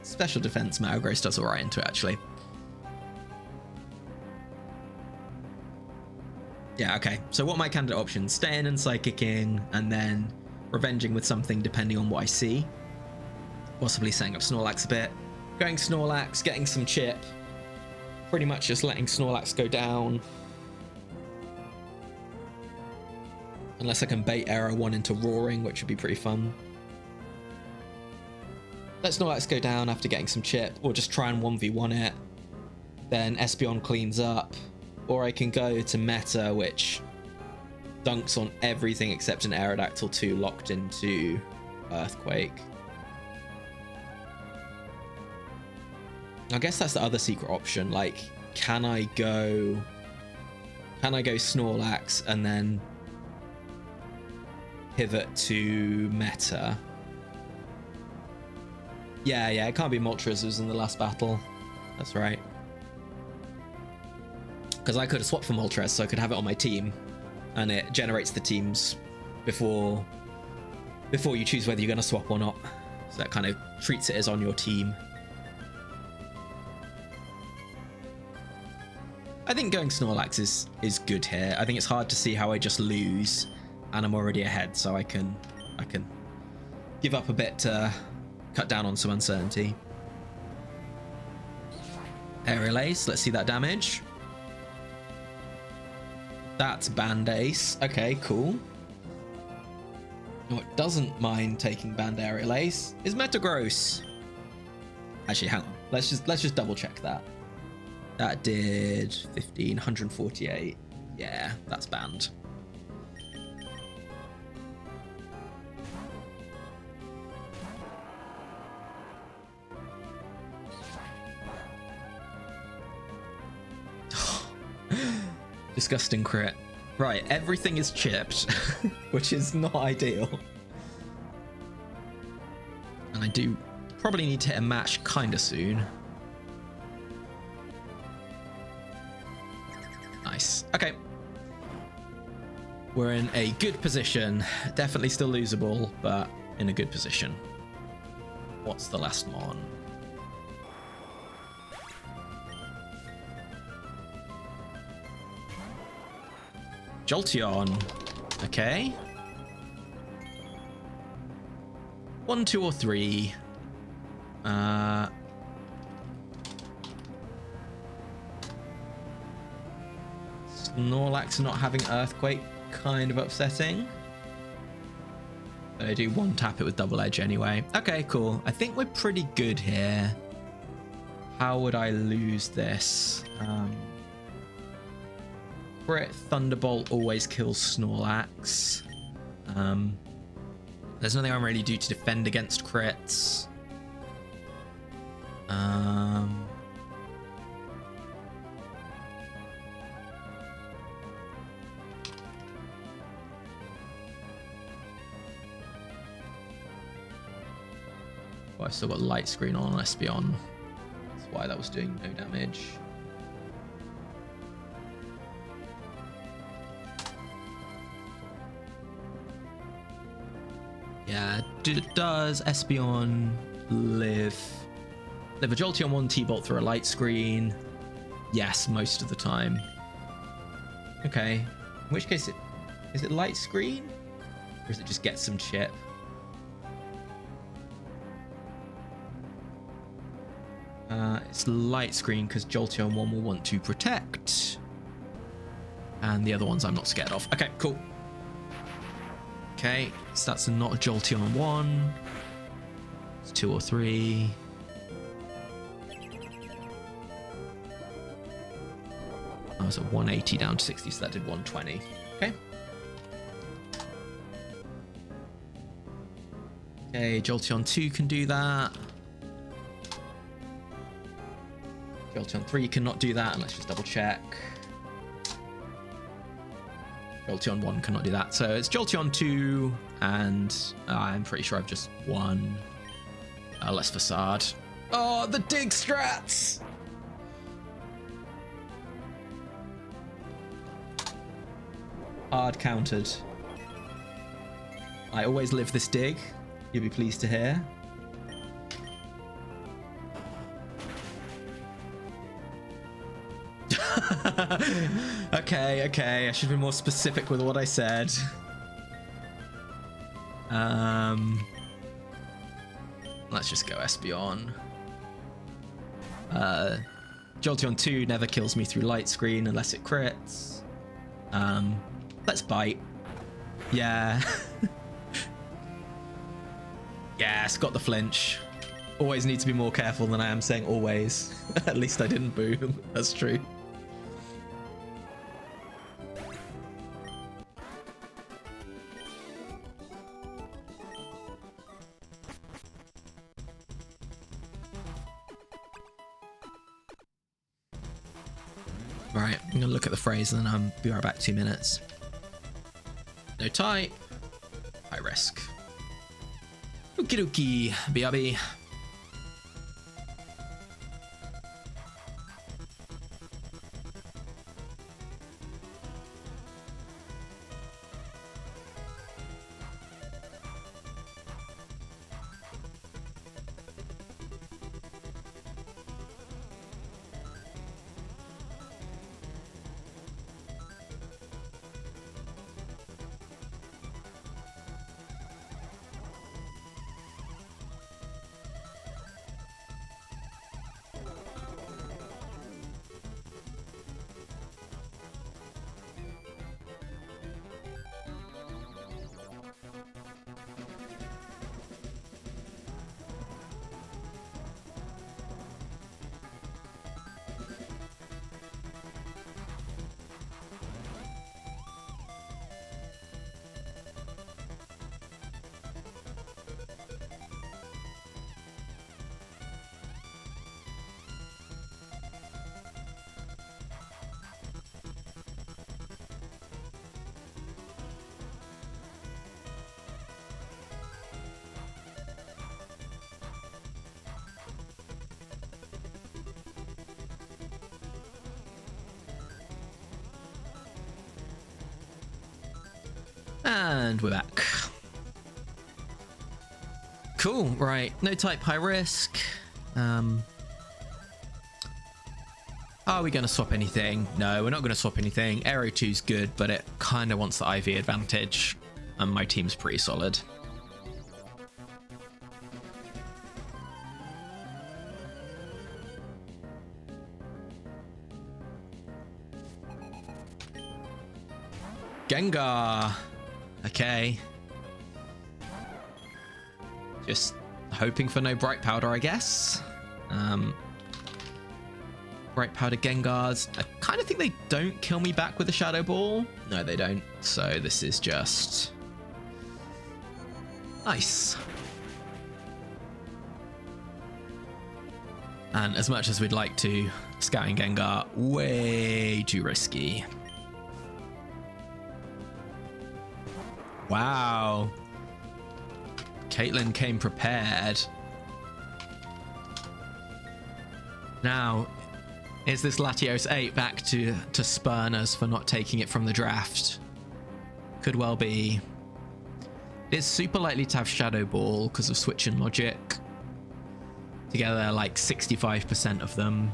Special defense Metagross does alright into it, actually. Yeah, okay. So what are my candidate options? Staying and Psychicking, and then revenging with something depending on what I see. Possibly setting up Snorlax a bit. Going Snorlax, getting some chip. Pretty much just letting Snorlax go down. Unless I can bait Arrow 1 into Roaring, which would be pretty fun. Let Snorlax go down after getting some chip, or just try and 1v1 it. Then Espeon cleans up. Or I can go to meta, which dunks on everything except an Aerodactyl 2 locked into Earthquake. I guess that's the other secret option. Like, can I go Snorlax and then pivot to meta? Yeah, it can't be Moltres, it was in the last battle. That's right. Because I could have swapped for Moltres, so I could have it on my team, and it generates the teams before you choose whether you're going to swap or not. So that kind of treats it as on your team. I think going Snorlax is good here. I think it's hard to see how I just lose, and I'm already ahead, so I can give up a bit to cut down on some uncertainty. Aerial Ace, let's see that damage. That's Band Ace. Okay, cool. What doesn't mind taking Band Aerial Ace is Metagross. Actually, hang on. Let's just double check that. That did 15, 148. Yeah, that's banned. Disgusting crit. Right, everything is chipped, which is not ideal. And I do probably need to hit a match kinda soon. Nice. Okay. We're in a good position. Definitely still losable, but in a good position. What's the last mon? Jolteon. Okay. 1, 2, or 3. Snorlax not having Earthquake, kind of upsetting. But I do one tap it with Double Edge anyway. Okay, cool. I think we're pretty good here. How would I lose this? Crit Thunderbolt always kills Snorlax. There's nothing I can really do to defend against crits. Oh, I've still got Light Screen on Espeon. That's why that was doing no damage. Yeah, does Espeon live a Jolteon 1 T-Bolt through a Light Screen? Yes, most of the time. Okay, in which case is it Light Screen? Or is it just get some chip? It's Light Screen because Jolteon 1 will want to protect. And the other ones I'm not scared of. Okay, cool. Okay, so that's not a Jolteon 1. It's 2 or 3. I was at 180 down to 60, so that did 120. Okay. Okay, Jolteon 2 can do that. Jolteon 3 cannot do that. And let's just double check. Jolteon 1 cannot do that. So it's Jolteon 2, and I'm pretty sure I've just won. Less Facade. Oh, the dig strats! Hard countered. I always live this dig. You'll be pleased to hear. Okay. I should be more specific with what I said. Let's just go Espeon. Jolteon 2 never kills me through light screen unless it crits. Let's bite. Yeah. Yes, got the flinch. Always need to be more careful than I am saying always. At least I didn't boom. That's true. Right, I'm gonna look at the phrase and then I'll be right back. 2 minutes. No type. High risk. Okie dokie, BRB. And we're back. Cool, right. No type, high risk. Are we going to swap anything? No, we're not going to swap anything. Aero 2's good, but it kind of wants the IV advantage. And my team's pretty solid. Gengar. Okay. Just hoping for no Bright Powder, I guess. Bright Powder Gengars. I kind of think they don't kill me back with a Shadow Ball. No, they don't. So this is just nice. And as much as we'd like to, Scouting Gengar, way too risky. Wow. Caitlin came prepared. Now, is this Latios 8 back to spurn us for not taking it from the draft? Could well be. It's super likely to have Shadow Ball because of Switch and Logic. Together, like 65% of them.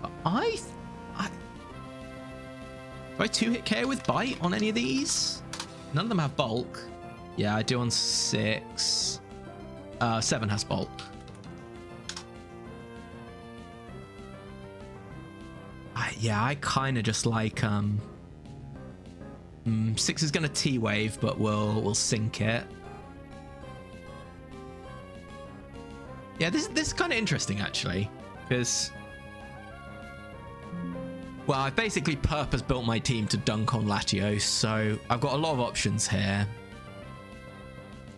But do I 2-hit KO with Bite on any of these? None of them have bulk. Yeah, I do on 6. 7 has bulk. I kind of just like 6 is gonna T-wave, but we'll sink it. Yeah, this is kind of interesting actually, because well, I've basically purpose-built my team to dunk on Latios, so I've got a lot of options here.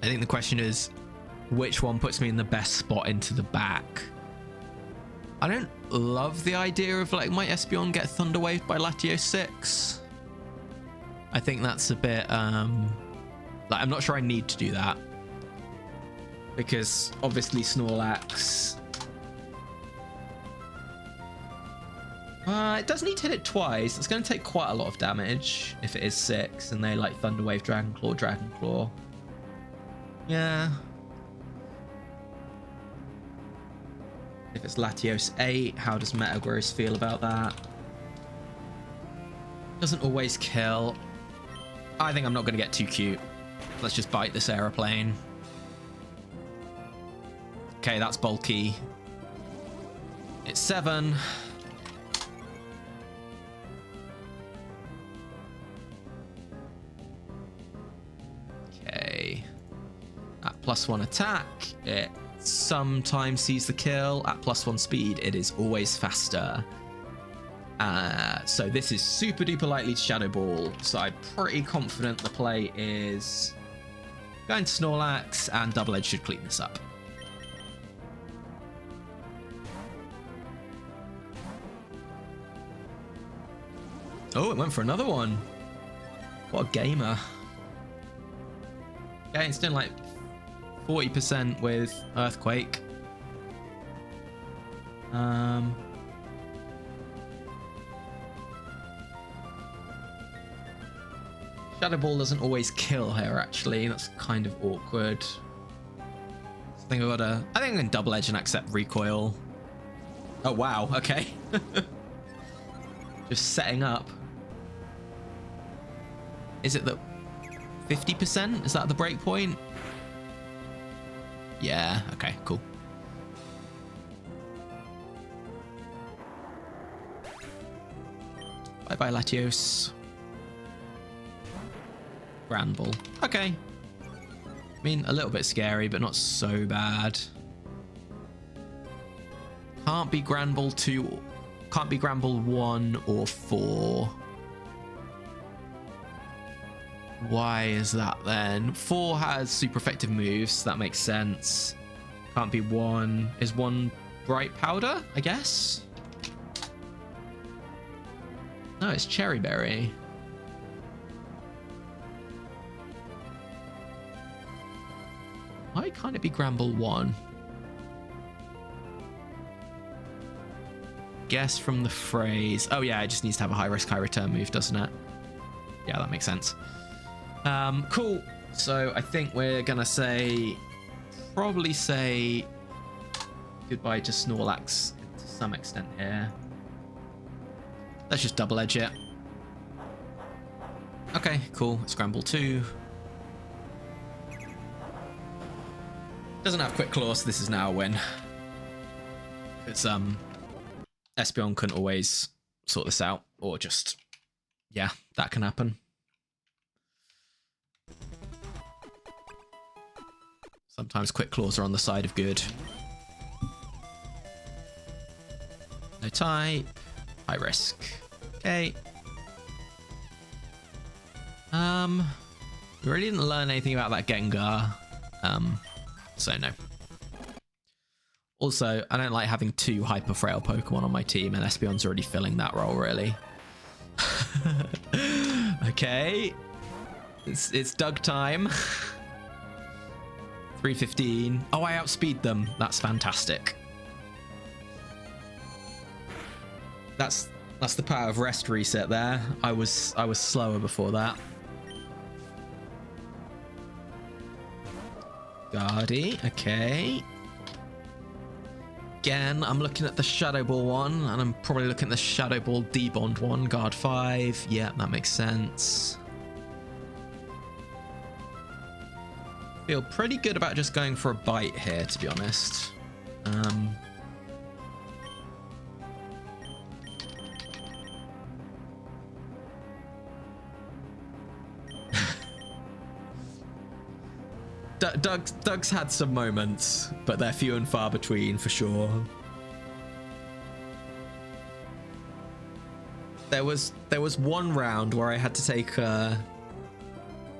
I think the question is, which one puts me in the best spot into the back? I don't love the idea of letting my Espeon get Thunder Waved by Latios 6. I think that's a bit, like, I'm not sure I need to do that. Because, obviously, Snorlax... it does need to hit it twice. It's going to take quite a lot of damage if it is 6 and they, like, Thunder Wave, Dragon Claw. Yeah. If it's Latios 8, how does Metagross feel about that? Doesn't always kill. I think I'm not going to get too cute. Let's just bite this aeroplane. Okay, that's bulky. It's 7. Okay. At +1 attack, it sometimes sees the kill. At +1 speed, it is always faster. So this is super duper likely to Shadow Ball. So I'm pretty confident the play is going to Snorlax, and Double Edge should clean this up. Oh, it went for another one. What a gamer. Okay, it's doing like 40% with Earthquake. Shadow Ball doesn't always kill her, actually. That's kind of awkward. I think I can Double Edge and accept Recoil. Oh, wow. Okay. Just setting up. Is it the 50%? Is that the break point? Yeah, okay, cool. Bye-bye, Latios. Granbull. Okay. I mean, a little bit scary, but not so bad. Can't be Granbull 2. Can't be Granbull 1 or 4. Why is that then? 4 has super effective moves, so that makes sense. Can't be 1. Is 1 Bright Powder, I guess? No, it's Cherry Berry. Why can't it be Granbull 1? Guess from the phrase. Oh yeah, it just needs to have a high risk, high return move, doesn't it? Yeah, that makes sense. Cool. So I think we're gonna probably say goodbye to Snorlax to some extent here. Let's just Double Edge it. Okay, cool. It's Granbull 2. Doesn't have Quick Claw, so this is now a win. It's Espeon couldn't always sort this out, or just, yeah, that can happen. Sometimes Quick Claws are on the side of good. No type. High risk. Okay. We really didn't learn anything about that Gengar. So no. Also, I don't like having 2 hyper frail Pokemon on my team, and Espeon's already filling that role, really. Okay. It's Doug time. 315. Oh, I outspeed them. That's fantastic. That's the power of rest reset there. I was slower before that. Guardy, okay. Again, I'm looking at the Shadow Ball one, and I'm probably looking at the Shadow Ball D-Bond one, Guard 5. Yeah, that makes sense. Feel pretty good about just going for a bite here, to be honest. Doug's had some moments, but they're few and far between for sure. There was one round where I had to take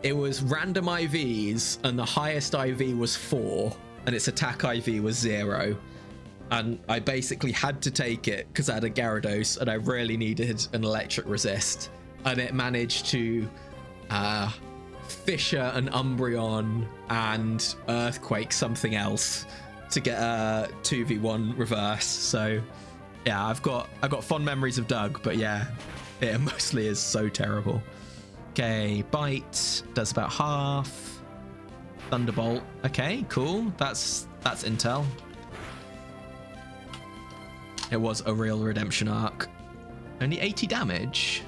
it was random IVs, and the highest IV was 4, and its attack IV was 0. And I basically had to take it because I had a Gyarados and I really needed an electric resist. And it managed to Fissure an Umbreon and Earthquake something else to get a 2v1 reverse. So yeah, I've got fond memories of Doug, but yeah, it mostly is so terrible. Okay, Bite does about half. Thunderbolt. Okay, cool. That's intel. It was a real redemption arc. Only 80 damage.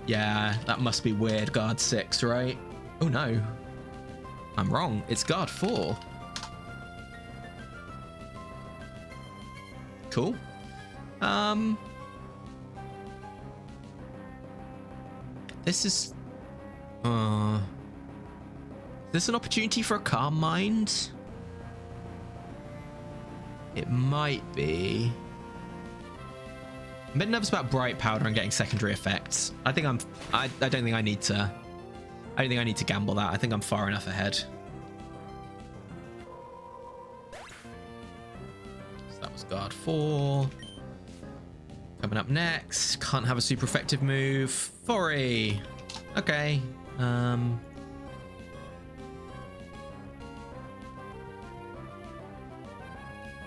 Yeah, that must be weird. Guard 6, right? Oh no. I'm wrong. It's guard 4. Cool. This is this an opportunity for a Calm Mind? It might be. I'm a bit nervous about Bright Powder and getting secondary effects. I don't think I need to gamble that. I think I'm far enough ahead. So that was guard 4. Coming up next, can't have a super effective move. Fori. Okay.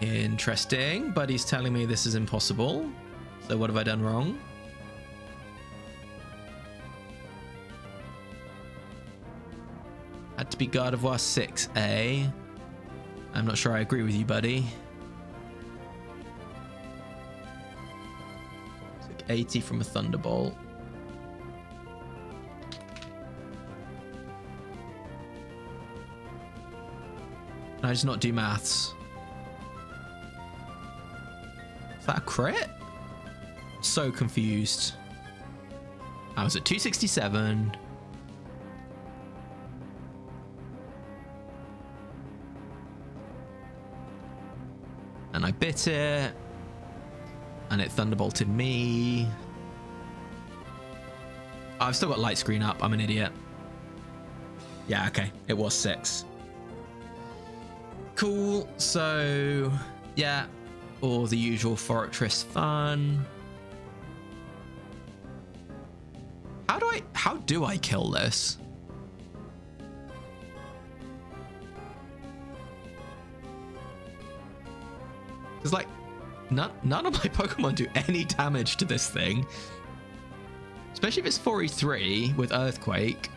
Interesting, but he's telling me this is impossible. So what have I done wrong? Had to be Gardevoir 6A. I'm not sure I agree with you, buddy. Took 80 from a Thunderbolt. Can I just not do maths? Is that a crit? So confused. I was at 267. And I bit it. And it thunderbolted me. I've still got light screen up. I'm an idiot. Yeah, okay. It was 6. Cool. So, yeah. All the usual Fortress fun. How do I kill this? It's like none of my Pokemon do any damage to this thing. Especially if it's 43 with Earthquake.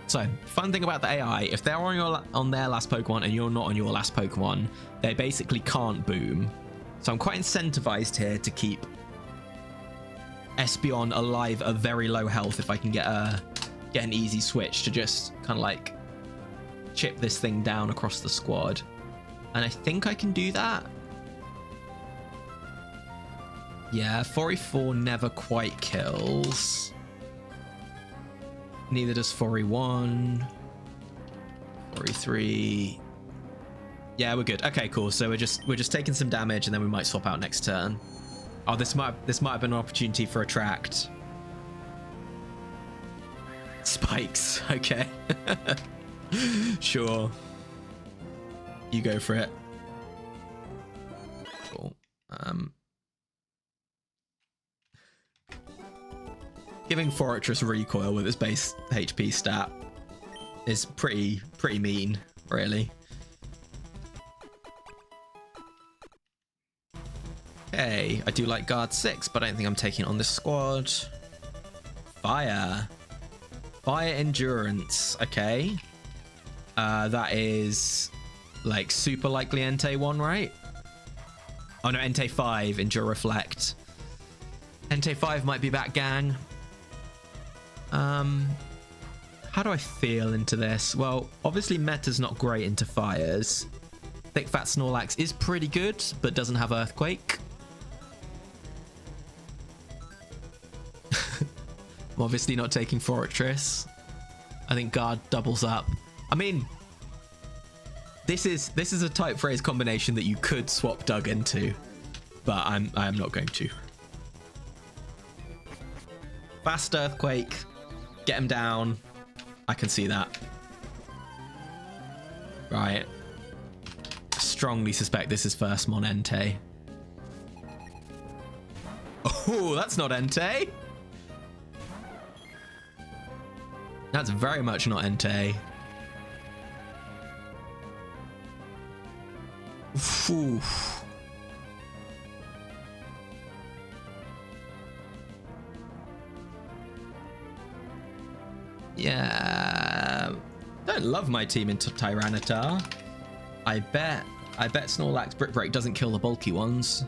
So, fun thing about the AI, if they're on their last Pokemon and you're not on your last Pokemon, they basically can't boom. So I'm quite incentivized here to keep Espeon alive at very low health if I can get an easy switch to just kind of like chip this thing down across the squad. And I think I can do that. Yeah, 44 never quite kills. Neither does 41. 43. Yeah, we're good. Okay, cool. So we're just taking some damage and then we might swap out next turn. Oh, this might have been an opportunity for Attract. Spikes. Okay. Sure. You go for it. Cool. Giving Fortress recoil with its base HP stat is pretty mean, really. Okay, I do like guard 6, but I don't think I'm taking it on this squad. Fire endurance. Okay. That is like super likely Entei 1, right? Oh no, Entei 5, Endure Reflect. Entei 5 might be back, gang. How do I feel into this? Well, obviously meta's not great into fires. Thick Fat Snorlax is pretty good, but doesn't have Earthquake. I'm obviously not taking Fortress. I think guard doubles up. I mean, this is a type phrase combination that you could swap Doug into, but I am not going to. Fast Earthquake, get him down. I can see that. Right. strongly suspect this is first Mon Entei. Oh, that's not Entei. That's very much not Entei. Oof. Yeah, don't love my team into Tyranitar. I bet Snorlax Brick Break doesn't kill the bulky ones.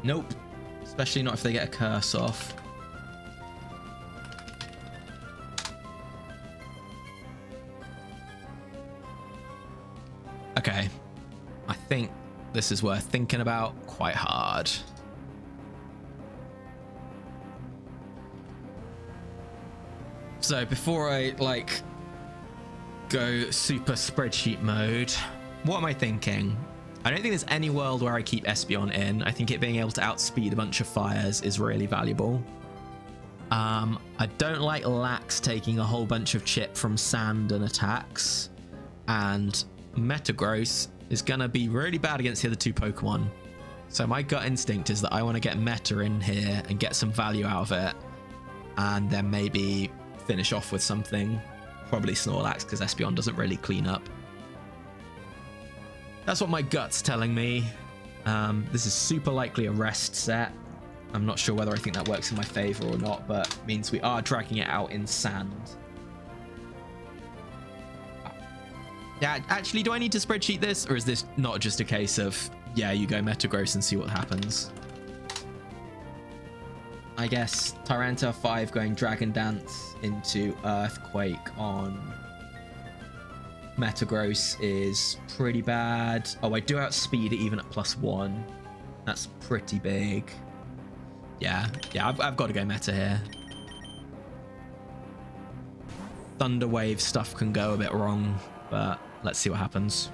Nope, especially not if they get a curse off. Okay, I think this is worth thinking about quite hard. So before I like go super spreadsheet mode, what am I thinking? I don't think there's any world where I keep Espeon in. I think it being able to outspeed a bunch of fires is really valuable. I don't like Lax taking a whole bunch of chip from sand and attacks, and Metagross is gonna be really bad against the other two Pokemon. So my gut instinct is that I want to get Meta in here and get some value out of it, and then maybe finish off with something, probably Snorlax, because Espeon doesn't really clean up. That's what my gut's telling me. This is super likely a rest set. I'm not sure whether I think that works in my favor or not, but it means we are dragging it out in sand. Yeah, actually, do I need to spreadsheet this, or is this not just a case of, yeah, you go Metagross and see what happens? I guess Tyranitar 5 going Dragon Dance into Earthquake on Metagross is pretty bad. Oh, I do outspeed it even at +1. That's pretty big. Yeah, I've got to go Meta here. Thunder Wave stuff can go a bit wrong, but let's see what happens.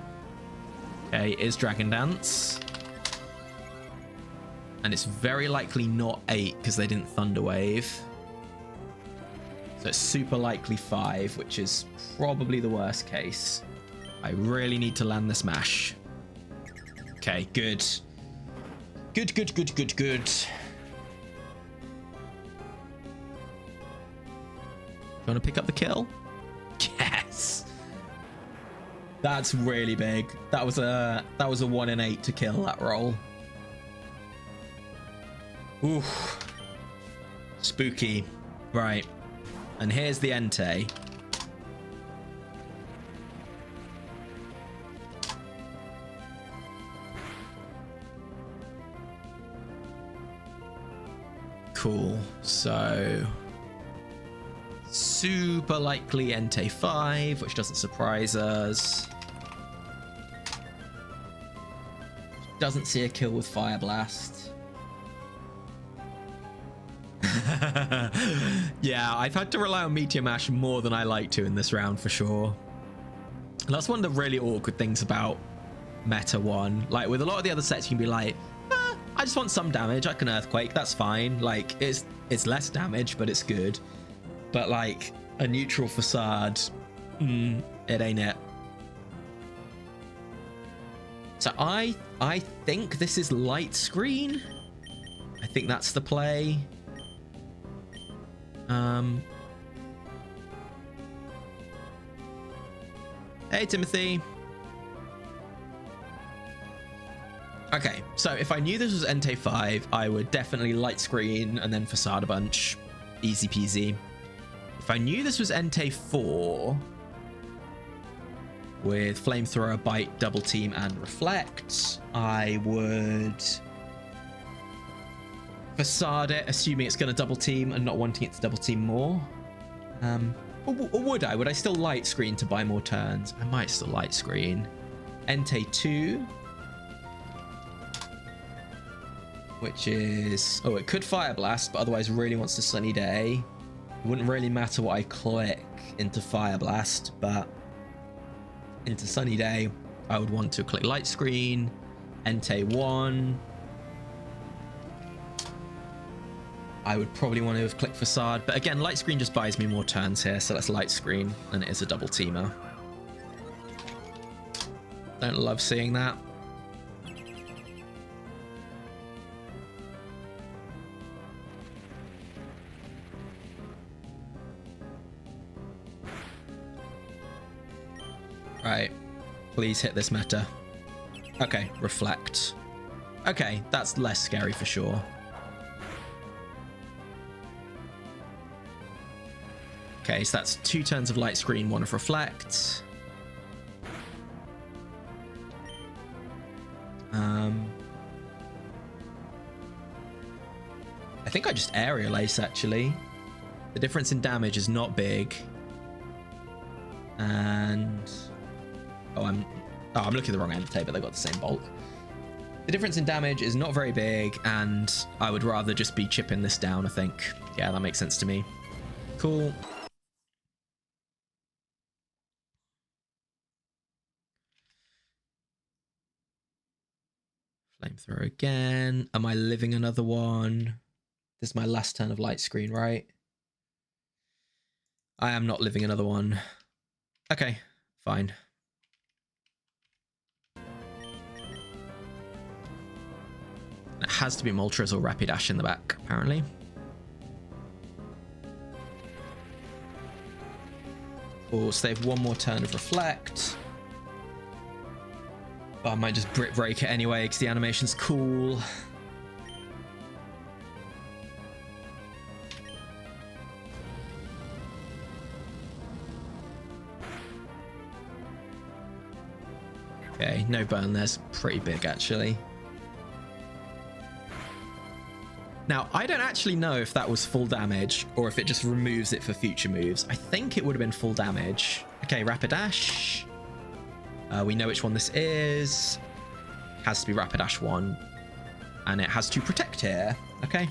Okay, is Dragon Dance. And it's very likely not 8 because they didn't Thunder Wave. So it's super likely 5, which is probably the worst case. I really need to land this mash. Okay, good. Good. You want to pick up the kill? Yes. That's really big. That was a 1 in 8 to kill that roll. Oof. Spooky. Right. And here's the Entei. Cool. So super likely Entei 5, which doesn't surprise us. Doesn't see a kill with Fire Blast. Yeah, I've had to rely on Meteor Mash more than I like to in this round for sure. And that's one of the really awkward things about Meta 1. Like with a lot of the other sets, you can be like, I just want some damage. I can Earthquake. That's fine. Like it's less damage, but it's good. But like a neutral facade, it ain't it. So I think this is Light Screen. I think that's the play. Hey, Timothy. Okay, so if I knew this was Entei 5, I would definitely Light Screen and then Facade a bunch. Easy peasy. If I knew this was Entei 4, with Flamethrower, Bite, Double Team, and Reflect, I would Facade it, assuming it's going to Double Team and not wanting it to Double Team more. Or would I? Would I still Light Screen to buy more turns? I might still Light Screen. Entei 2. Which is... Oh, it could Fire Blast, but otherwise really wants to Sunny Day. It wouldn't really matter what I click into Fire Blast, but into Sunny Day, I would want to click Light Screen, Entei 1. I would probably want to have clicked Facade. But again, Light Screen just buys me more turns here, so let's Light Screen, and it is a double teamer. Don't love seeing that. Right. Please hit this meta. Okay, Reflect. Okay, that's less scary for sure. Okay, so that's 2 turns of Light Screen, 1 of Reflect. I think I just Aerial Ace, actually. The difference in damage is not big. And... Oh, I'm looking at the wrong Entei, but they've got the same bulk. The difference in damage is not very big, and I would rather just be chipping this down, I think. Yeah, that makes sense to me. Cool. Flamethrower again. Am I living another one? This is my last turn of Light Screen, right? I am not living another one. Okay, fine. It has to be Moltres or Rapidash in the back, apparently. Cool, so they have 1 more turn of Reflect. But I might just Brit Break it anyway, because the animation's cool. Okay, no burn there's pretty big, actually. Now, I don't actually know if that was full damage or if it just removes it for future moves. I think it would have been full damage. Okay, Rapidash. We know which one this is. Has to be Rapidash 1. And it has to protect here. Okay.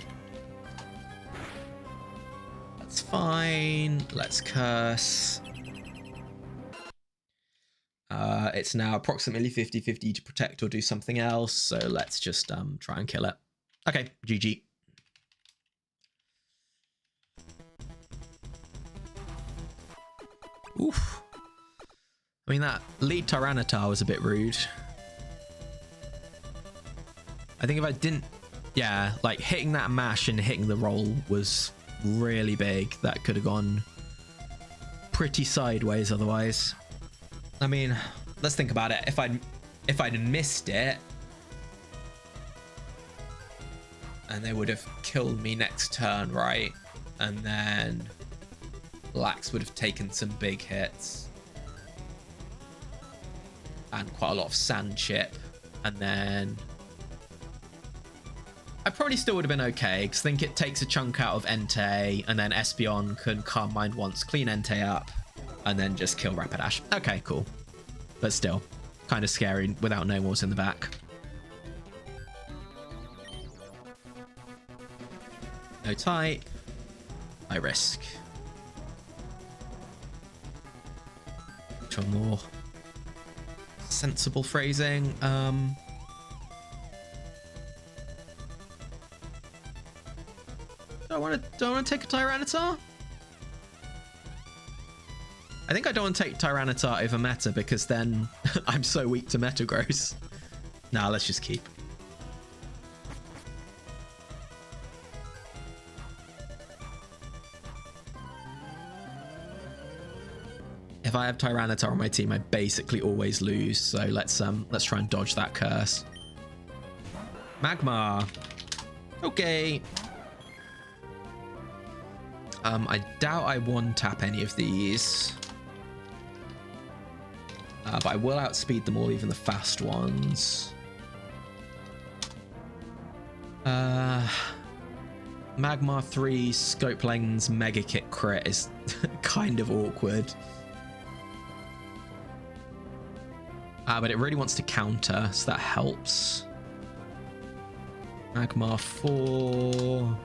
That's fine. Let's curse. It's now approximately 50-50 to protect or do something else. So let's just try and kill it. Okay, GG. Oof. I mean, that lead Tyranitar was a bit rude. I think if I didn't... Yeah, like hitting that mash and hitting the roll was really big. That could have gone pretty sideways otherwise. I mean, let's think about it. If I'd missed it, and they would have killed me next turn, right? And then Lax would have taken some big hits. And quite a lot of sand chip. And then I probably still would have been okay, because I think it takes a chunk out of Entei, and then Espeon can Calm Mind once, clean Entei up, and then just kill Rapidash. Okay, cool. But still, kind of scary without knowing what was in the back. No type. I risk. Which one more? Sensible phrasing. Do I want to take a Tyranitar? I think I don't want to take Tyranitar over Meta, because then I'm so weak to Metagross. Nah, let's just keep. If I have Tyranitar on my team, I basically always lose. So let's try and dodge that curse. Magmar. Okay. I doubt I one-tap any of these. But I will outspeed them all, even the fast ones. Magmar 3 Scope Lens Mega Kit crit is kind of awkward. But it really wants to counter, so that helps. Magmar 4.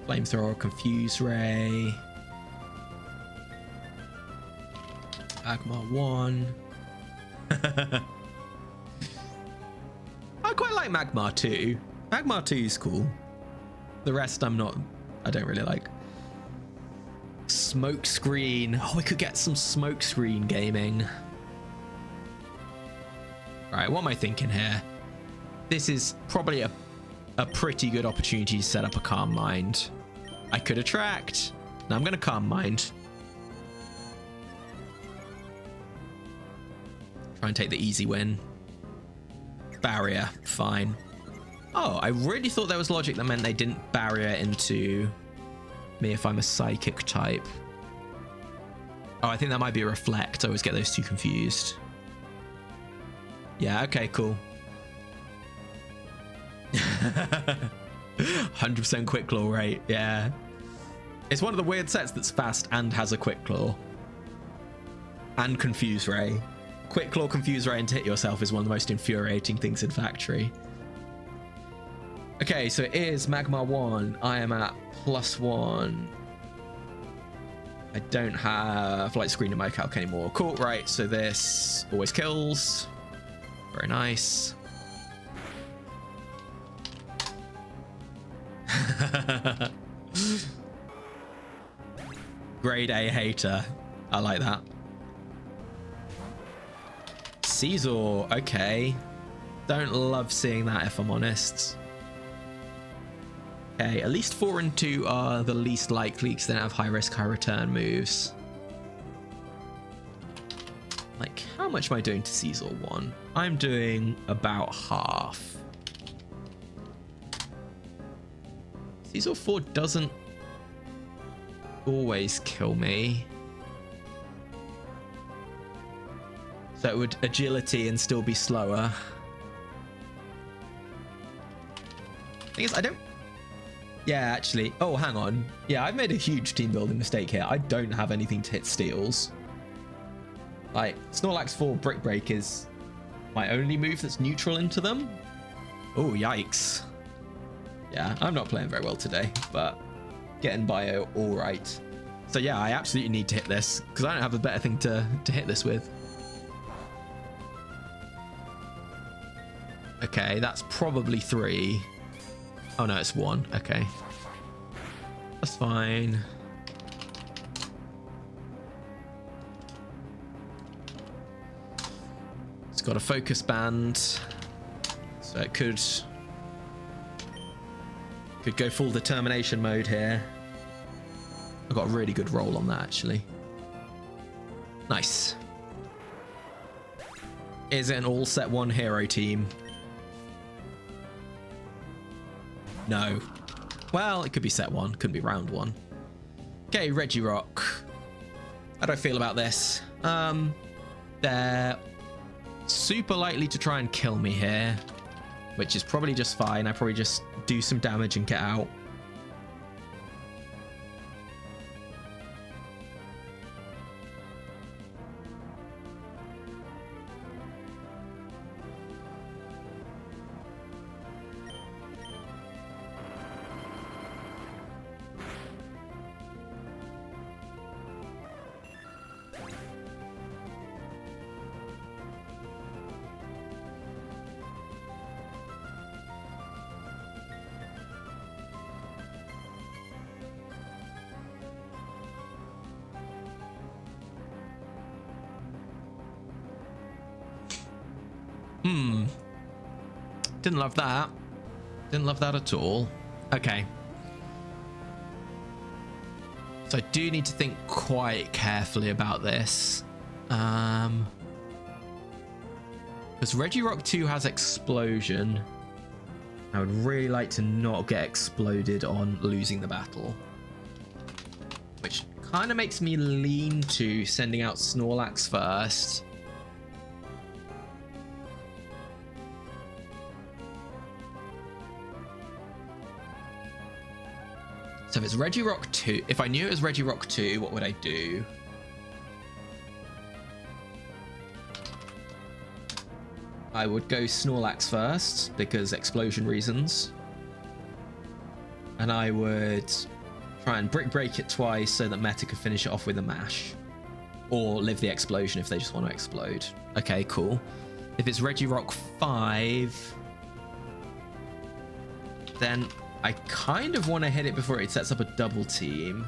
Flamethrower, Confuse Ray. Magmar 1. I quite like Magmar 2. Magmar 2 is cool. The rest I don't really like. Smoke screen. Oh, we could get some smoke screen gaming. All right, what am I thinking here? This is probably a pretty good opportunity to set up a Calm Mind. I could attract. Now I'm going to Calm Mind. Try and take the easy win. Barrier, fine. Oh, I really thought there was logic that meant they didn't barrier into me if I'm a psychic type. Oh, I think that might be a reflect. I always get those two confused. Yeah, okay, cool. 100% quick claw rate, yeah. It's one of the weird sets that's fast and has a quick claw. And confuse ray. Quick claw, confuse ray, and hit yourself is one of the most infuriating things in Factory. Okay, so it is Magmar 1. I am at +1. I don't have light screen in my calc anymore. Cool, right, so this always kills. Very nice. Grade A hater. I like that. Caesar, okay. Don't love seeing that, if I'm honest. Okay, at least 4 and 2 are the least likely because they don't have high risk, high return moves. Like, how much am I doing to Caesar 1? I'm doing about half. Caesar 4 doesn't always kill me. So it would agility and still be slower. Thing is, I don't... Yeah, actually. Oh, hang on. Yeah, I've made a huge team building mistake here. I don't have anything to hit steals. Like, Snorlax 4 Brick Break is my only move that's neutral into them. Oh, yikes. Yeah, I'm not playing very well today, but getting by all right. So yeah, I absolutely need to hit this because I don't have a better thing to hit this with. Okay, that's probably 3. Oh no, it's 1. Okay. That's fine. It's got a focus band. So it could go full determination mode here. I've got a really good roll on that, actually. Nice. Is it an all set 1 hero team? No. Well, it could be set 1. Could be round 1. Okay, Regirock. How do I feel about this? They're super likely to try and kill me here, which is probably just fine. I probably just do some damage and get out. Didn't love that. Didn't love that at all. Okay. So I do need to think quite carefully about this. Because Regirock 2 has explosion. I would really like to not get exploded on losing the battle. Which kind of makes me lean to sending out Snorlax first. So if it's Regirock 2, if I knew it was Regirock 2, what would I do? I would go Snorlax first, because explosion reasons. And I would try and Brick Break it twice so that Meta could finish it off with a mash. Or live the explosion if they just want to explode. Okay, cool. If it's Regirock 5, then I kind of want to hit it before it sets up a double team.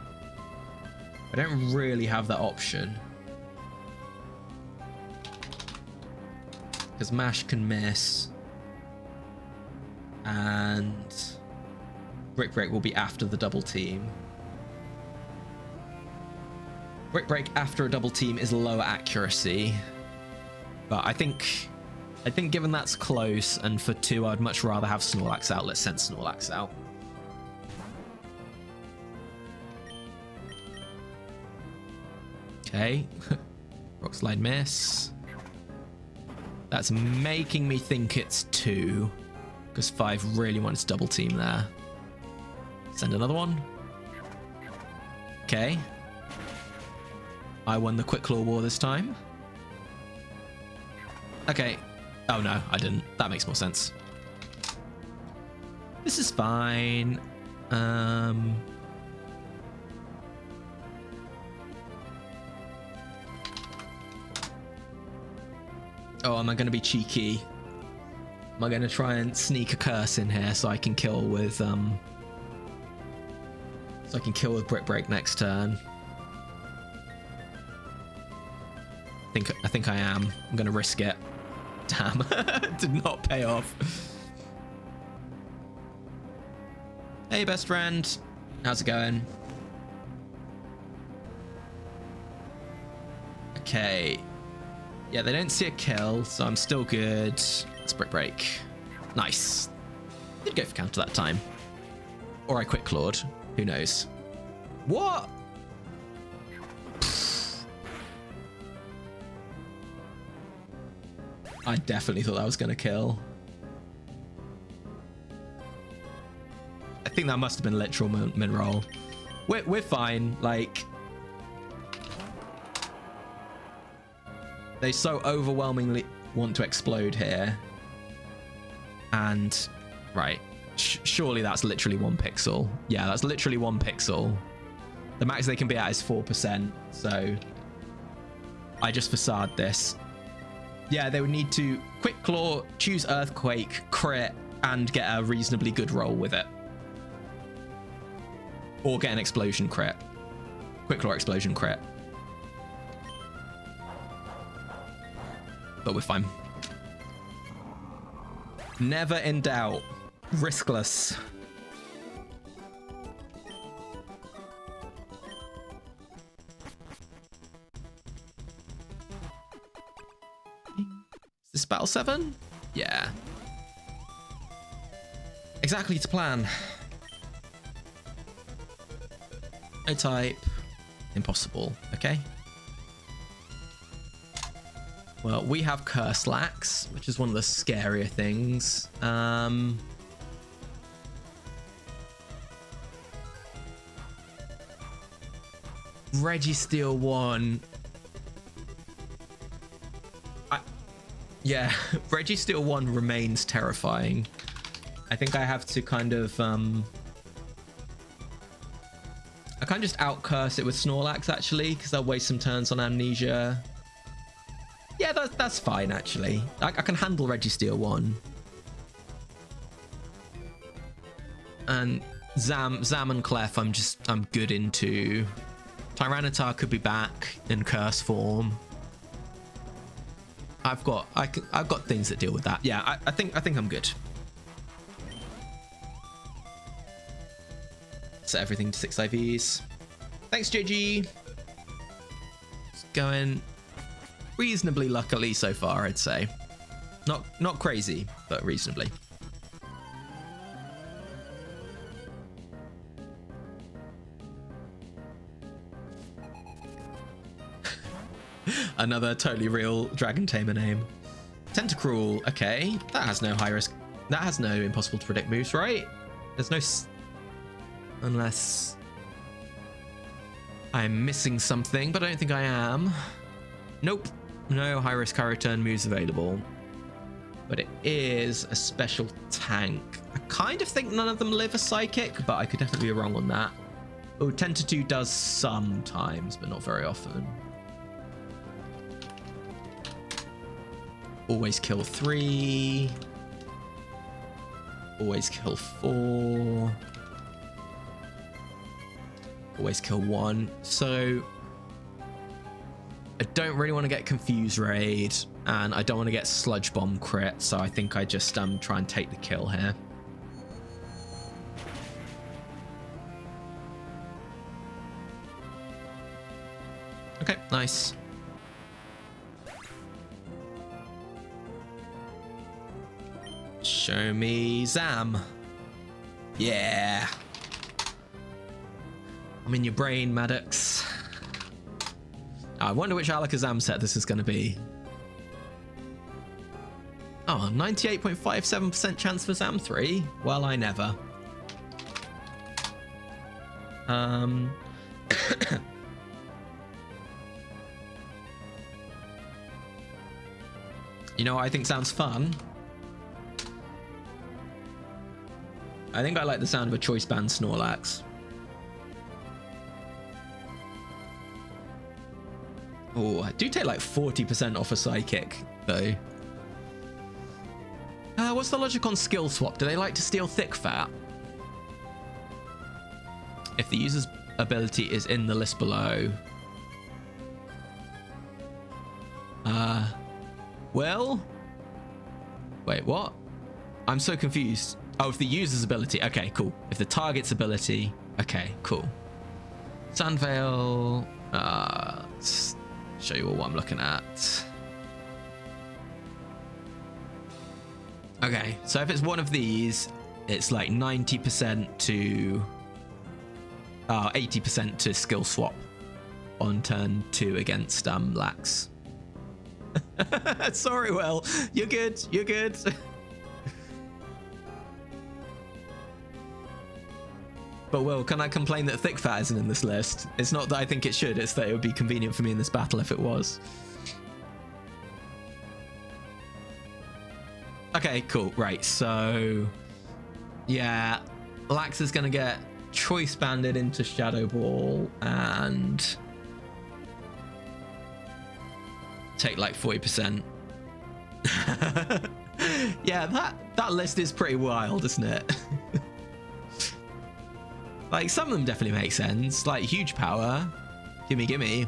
I don't really have that option. Because Mash can miss. And Brick Break will be after the double team. Brick Break after a double team is lower accuracy. But I think given that's close, and for 2 I'd much rather have Snorlax out. Let's send Snorlax out. Okay. Rock Slide miss. That's making me think it's 2. Because 5 really wants double team there. Send another one. Okay. I won the Quick Claw war this time. Okay. Oh no, I didn't. That makes more sense. This is fine. Oh, am I going to be cheeky? Am I going to try and sneak a curse in here so I can kill with Brick Break next turn? I think I am. I'm going to risk it. Damn. Did not pay off. Hey, best friend. How's it going? Okay. Yeah, they don't see a kill, so I'm still good. Let's Brick Break. Nice. Did go for counter that time. Or I Quick Clawed. Who knows? What? I definitely thought that was going to kill. I think that must have been literal min roll. We're fine. Like, they so overwhelmingly want to explode here. And, right. Surely that's literally 1 pixel. Yeah, that's literally 1 pixel. The max they can be at is 4%. So I just facade this. Yeah, they would need to Quick Claw, choose Earthquake, crit, and get a reasonably good roll with it. Or get an Explosion crit. Quick Claw, Explosion crit. But we're fine. Never in doubt. Riskless. Is this battle 7? Yeah. Exactly to plan. No type. Impossible. Okay. Well, we have Curslax, which is one of the scarier things. Registeel 1. Yeah, Registeel 1 remains terrifying. I think I have to kind of I can't just out-curse it with Snorlax, actually, because I'll waste some turns on Amnesia. Yeah, that's fine, actually. I can handle Registeel 1. And Zam and Clef, I'm good into. Tyranitar could be back in curse form. I've got things that deal with that. Yeah, I think I'm good. Set everything to 6 IVs. Thanks, JG. It's going reasonably luckily so far, I'd say. Not crazy, but reasonably. Another totally real Dragon Tamer name. Tentacruel, okay. That has no high risk. That has no impossible to predict moves, right? There's no... Unless I'm missing something, but I don't think I am. Nope. No high risk, high return moves available. But it is a special tank. I kind of think none of them live a psychic, but I could definitely be wrong on that. Oh, Tentacruel does sometimes, but not very often. Always kill 3. Always kill 4. Always kill 1. So I don't really want to get Confuse Raid, and I don't want to get Sludge Bomb crit, so I think I just try and take the kill here. Okay, nice. Show me Zam. Yeah. I'm in your brain, Maddox. I wonder which Alakazam set this is going to be. Oh, 98.57% chance for Zam 3? Well, I never. You know what I think sounds fun? I think I like the sound of a choice band Snorlax. Oh, I do take like 40% off a Psychic, though. What's the logic on skill swap? Do they like to steal Thick Fat? If the user's ability is in the list below. Well? Wait, what? I'm so confused. Oh, if the user's ability. Okay, cool. If the target's ability. Okay, cool. Sandvale. Let's show you all what I'm looking at. Okay, so if it's one of these, it's like 90% to 80% to skill swap on turn 2 against Lax. Sorry, Will. You're good. You're good. But Will, can I complain that Thick Fat isn't in this list? It's not that I think it should, it's that it would be convenient for me in this battle if it was. Okay, cool. Right, so yeah, Lax is gonna get choice banded into Shadow Ball and take like 40%. Yeah, that list is pretty wild, isn't it? Like, some of them definitely make sense. Like, huge power. Gimme.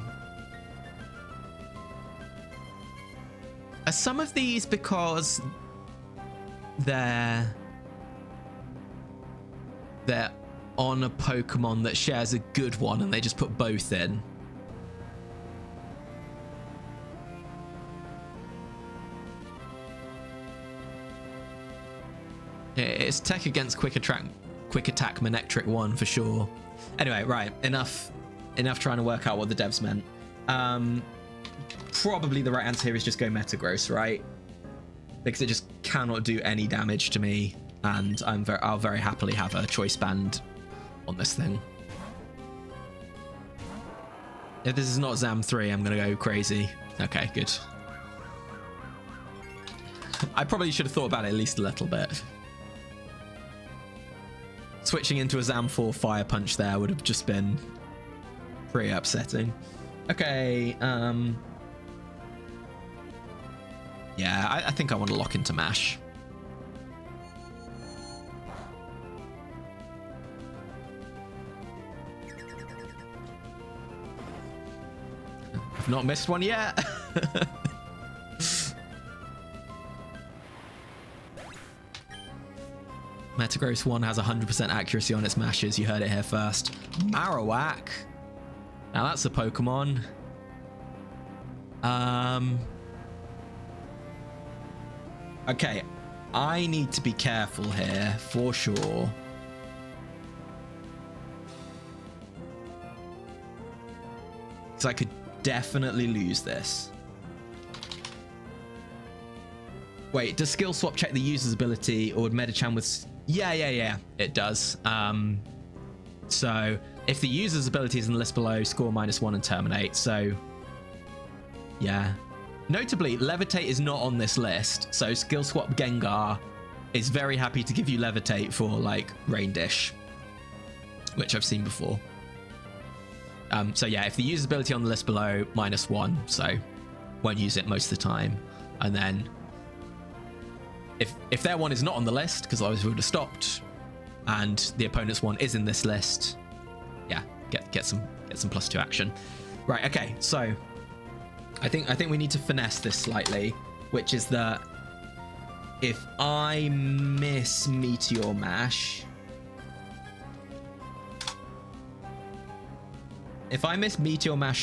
Are some of these because they're on a Pokemon that shares a good one and they just put both in? It's tech against quick attack Manectric 1 for sure. Anyway, right, enough trying to work out what the devs meant. Probably the right answer here is just go Metagross, right? Because it just cannot do any damage to me, and I'll very happily have a choice band on this thing. If this is not Zam 3, I'm gonna go crazy. Okay, good. I probably should have thought about it at least a little bit. Switching into a Zam 4 Fire Punch there would have just been pretty upsetting. Okay, yeah, I think I want to lock into Mash. I've not missed one yet. Metagross 1 has 100% accuracy on its mashes. You heard it here first. Marowak. Now that's a Pokemon. Okay, I need to be careful here for sure. Because I could definitely lose this. Wait, does skill swap check the user's ability, or would Medicham with... Yeah, it does. So if the user's ability is in the list below, score -1 and terminate. So yeah. Notably, Levitate is not on this list. So skill swap Gengar is very happy to give you Levitate for like Rain Dish, which I've seen before. So yeah, if the user's ability on the list below, -1, so won't use it most of the time. And then if their one is not on the list, because otherwise we would have stopped, and the opponent's one is in this list, yeah, get some +2 action. Right, okay, so I think we need to finesse this slightly, which is that if I miss Meteor Mash,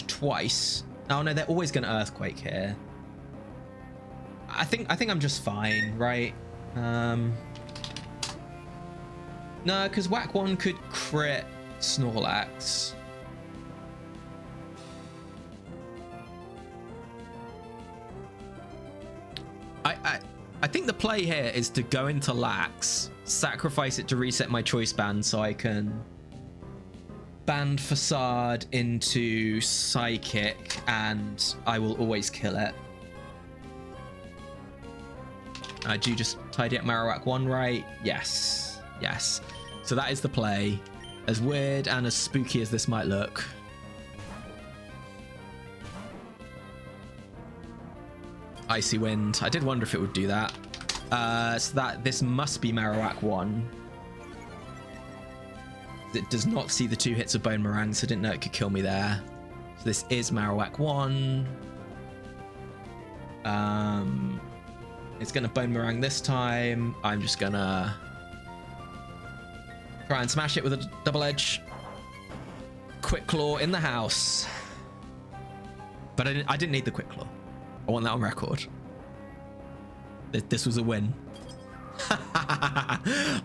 twice, oh no, they're always going to Earthquake here. I think I'm just fine, right? No, because Whack 1 could crit Snorlax. I think the play here is to go into Lax, sacrifice it to reset my choice band so I can band Facade into Psychic, and I will always kill it. I do just tidy up Marowak 1, right? Yes. Yes. So that is the play. As weird and as spooky as this might look. Icy Wind. I did wonder if it would do that. So that this must be Marowak 1. It does not see the 2 hits of Bone Meringue, so I didn't know it could kill me there. So this is Marowak 1. It's going to Bone Meringue this time. I'm just going to try and smash it with a double edge. Quick Claw in the house. But I didn't need the Quick Claw. I want that on record. This was a win.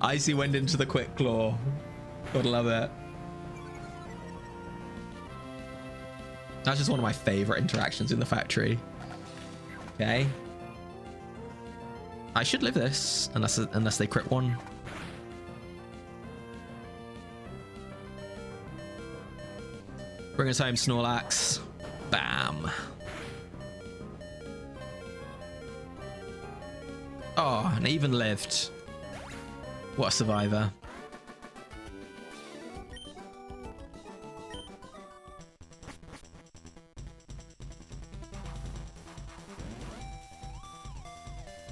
Icy Wind into the Quick Claw. Gotta love it. That's just one of my favorite interactions in the factory. Okay. I should live this, unless they crit 1. Bring us home, Snorlax. Bam. Oh, and even lived. What a survivor.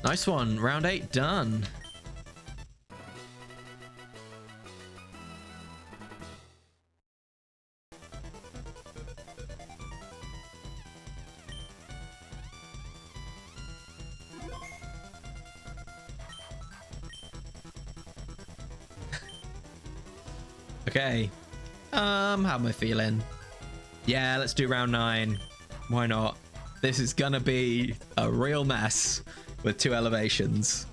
Nice one. Round 8 done. Okay. How am I feeling? Yeah, let's do round 9. Why not? This is gonna be a real mess with 2 elevations.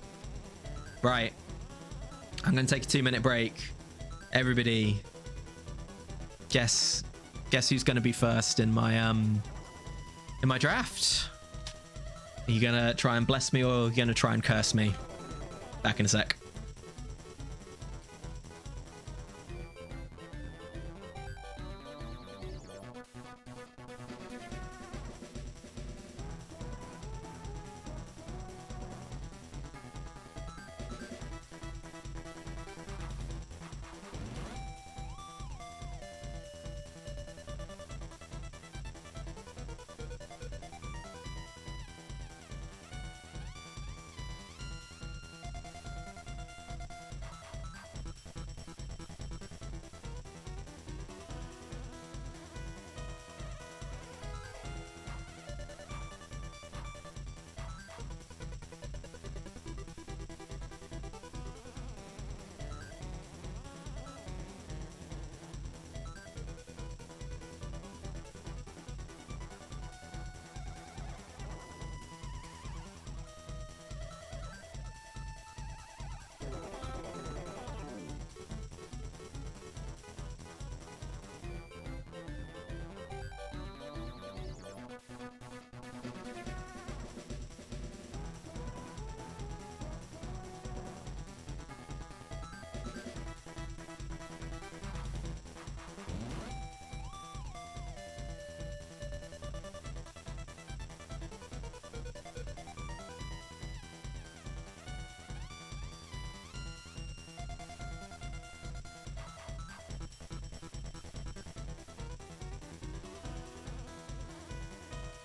Right. I'm gonna take a 2-minute break. Everybody, guess who's gonna be first in my draft? Are you gonna try and bless me, or are you gonna try and curse me? Back in a sec.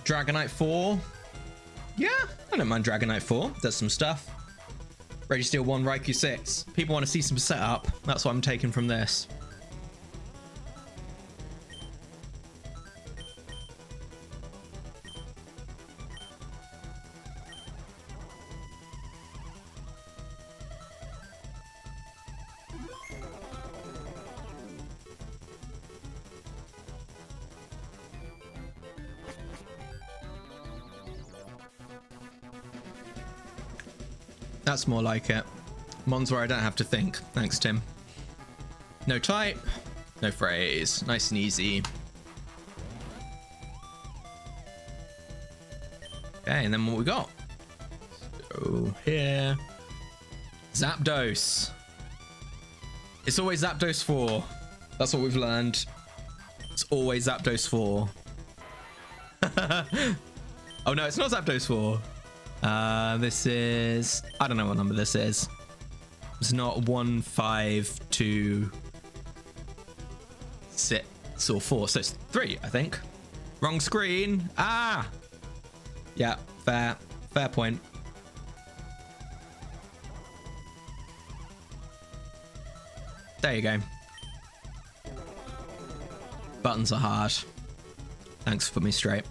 Dragonite 4. Yeah, I don't mind Dragonite 4. Does some stuff. Registeel 1, Raikou 6. People want to see some setup. That's what I'm taking from this. That's more like it. Mons where I don't have to think. Thanks, Tim. No type, no phrase. Nice and easy. Okay, and then what we got? So here. Zapdos. It's always Zapdos 4. That's what we've learned. It's always Zapdos 4. Oh no, it's not Zapdos 4. This is... I don't know what number this is. It's not 1, 5, 2, 6 or 4. So it's 3, I think. Wrong screen. Ah! Yeah, fair. Fair point. There you go. Buttons are hard. Thanks for putting me straight.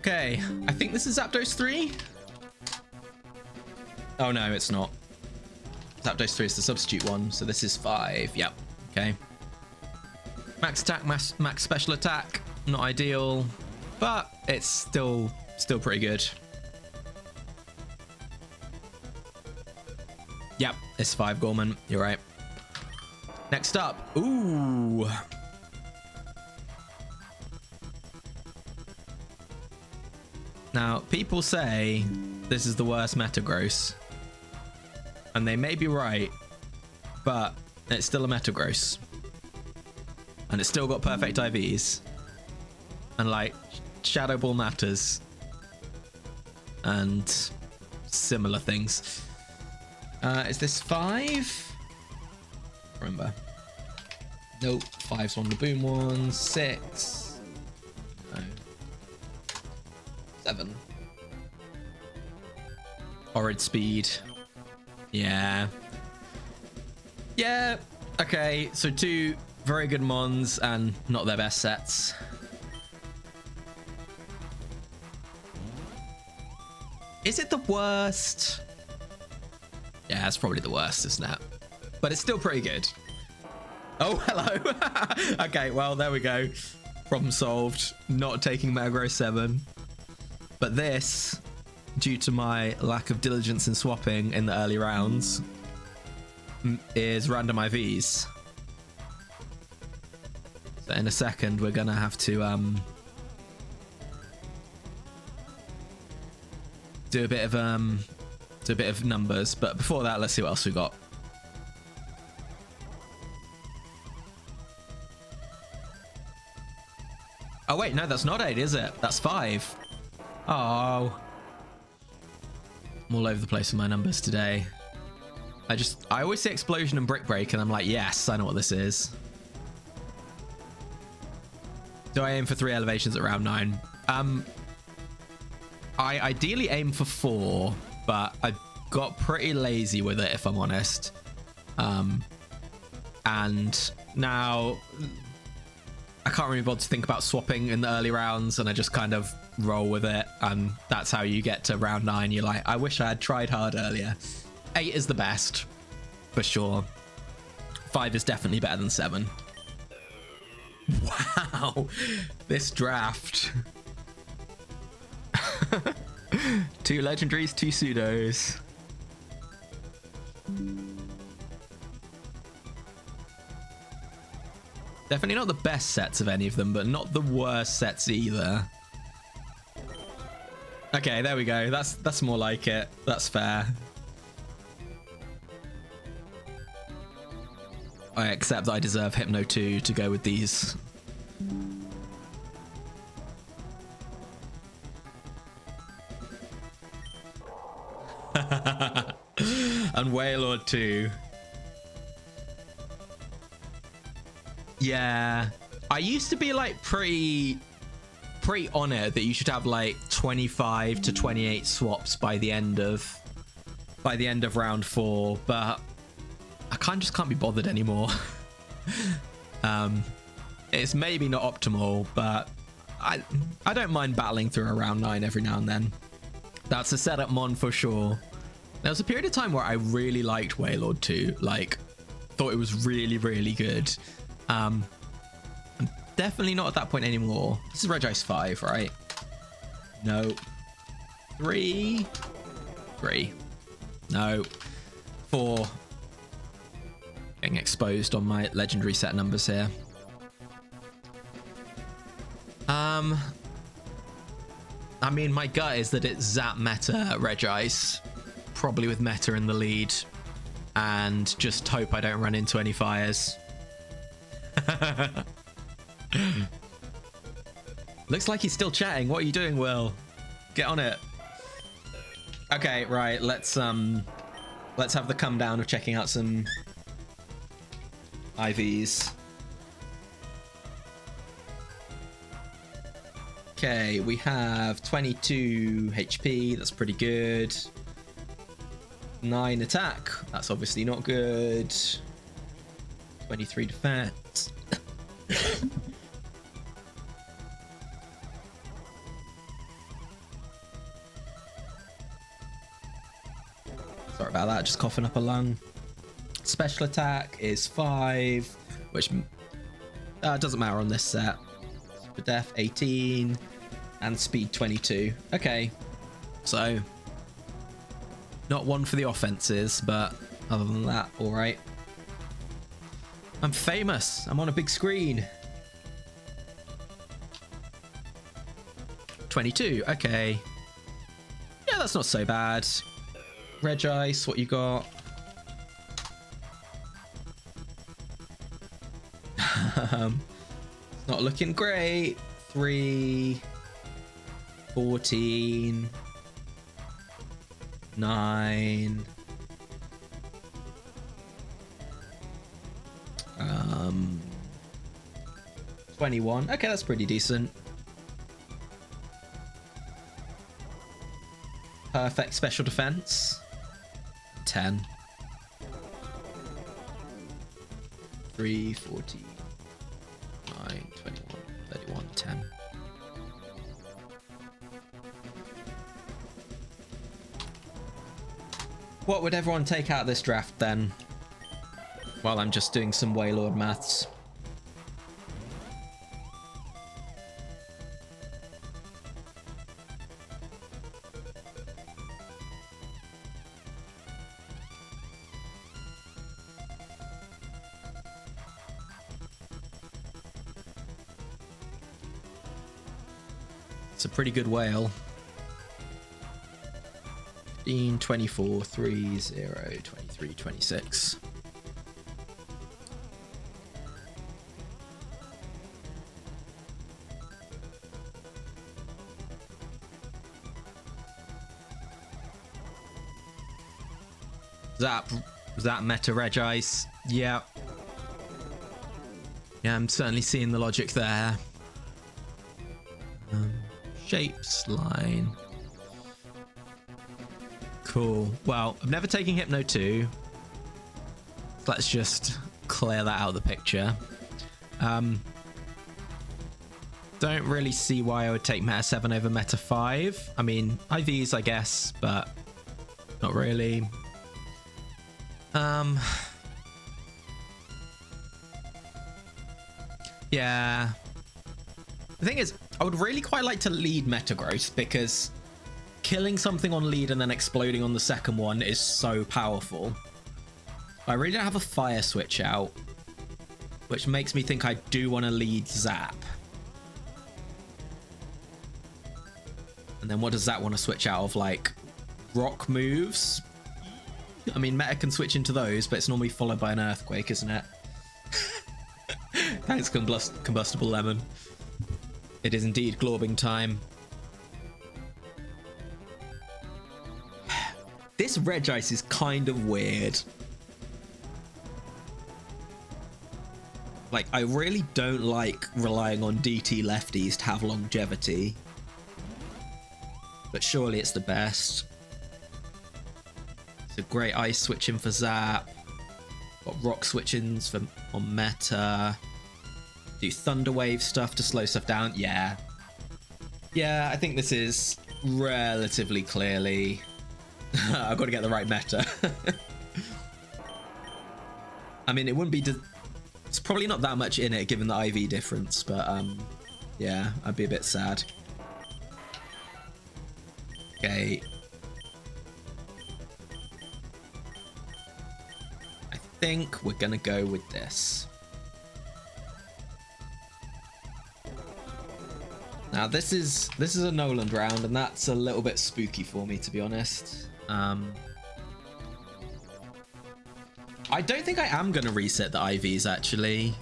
Okay, I think this is Zapdos 3. Oh no, it's not. Zapdos 3 is the substitute one, so this is 5. Yep. Okay. Max attack, max special attack. Not ideal, but it's still pretty good. Yep, it's 5 Gorman. You're right. Next up, ooh. Now, people say this is the worst Metagross. And they may be right, but it's still a Metagross. And it's still got perfect IVs. And like, Shadow Ball matters. And similar things. Is this 5? Remember. Nope, 5's one of the boom ones. 6. No. 7. Horrid speed. Yeah. Yeah. Okay, so 2 very good mons and not their best sets. Is it the worst? Yeah, it's probably the worst, isn't it? But it's still pretty good. Oh, hello. Okay, well, there we go. Problem solved. Not taking Metagross 7. But this, due to my lack of diligence in swapping in the early rounds, is random IVs. So in a second, we're gonna have to do a bit of numbers. But before that, let's see what else we got. Oh wait, no, that's not 8, is it? That's 5. Oh. I'm all over the place with my numbers today. I always say explosion and brick break and I'm like, yes, I know what this is. Do I aim for 3 elevations at round 9? I ideally aim for 4, but I got pretty lazy with it, if I'm honest. And now I can't really bother to think about swapping in the early rounds, and I just kind of roll with it, and that's how you get to round 9. You're like, I wish I had tried hard earlier. 8 is the best, for sure. 5 is definitely better than 7. Wow, this draft. 2 legendaries, 2 pseudos. Definitely not the best sets of any of them, but not the worst sets either. Okay, there we go. That's more like it. That's fair. I accept I deserve Hypno 2 to go with these. And Wailord 2. Yeah, I used to be like pretty on it that you should have like 25 to 28 swaps by the end of by the end of round 4, but I just can't be bothered anymore. It's maybe not optimal, but I don't mind battling through a round 9 every now and then. That's a setup mon for sure. There was a period of time where I really liked Wailord 2, like thought it was really, really good. I'm definitely not at that point anymore. This is Regice 5, right? No. 3. No. 4. Getting exposed on my legendary set numbers here. I mean, my gut is that it's Zap Meta Regice, probably with Meta in the lead, and just hope I don't run into any fires. Looks like he's still chatting. What are you doing, Will? Get on it. Okay, right. Let's have the come down of checking out some IVs. Okay, we have 22 HP. That's pretty good. 9 attack. That's obviously not good. 23 defense. Sorry about that, just coughing up a lung. Special attack is 5, which doesn't matter on this set. Super def 18 and speed 22. Okay, so not one for the offenses, but other than that, all right. I'm famous. I'm on a big screen. 22. Okay. Yeah, that's not so bad. Regice, what you got? Not looking great. 3, 14, 9. 21. Okay, that's pretty decent. Perfect special defense. 10. 3, 14, 9, 21, 31, 10. What would everyone take out of this draft then? While I'm just doing some Wailord maths. It's a pretty good whale. 15, 24, 3, 0, 23, 26. Zap Meta Regice. Yeah. Yeah, I'm certainly seeing the logic there. Shapes, line. Cool. Well, I'm never taking Hypno 2. Let's just clear that out of the picture. Don't really see why I would take Meta 7 over Meta 5. I mean, IVs, I guess, but not really. Yeah. The thing is, I would really quite like to lead Metagross because killing something on lead and then exploding on the second one is so powerful. I really don't have a fire switch out, which makes me think I do want to lead Zap. And then what does that want to switch out of? Like rock moves? I mean, Meta can switch into those, but it's normally followed by an earthquake, isn't it? Thanks, Combustible Lemon. It is indeed glorbing time. This Regice is kind of weird. Like, I really don't like relying on DT lefties to have longevity. But surely it's the best. The great ice switching for Zap. Got rock switchings for on meta. Do thunder wave stuff to slow stuff down. Yeah. Yeah, I think this is relatively clearly. I've got to get the right meta. I mean, it wouldn't be. It's probably not that much in it given the IV difference, but yeah, I'd be a bit sad. Okay. I think we're gonna go with this. Now this is a Noland round, and that's a little bit spooky for me, to be honest. I don't think I am going to reset the IVs, actually.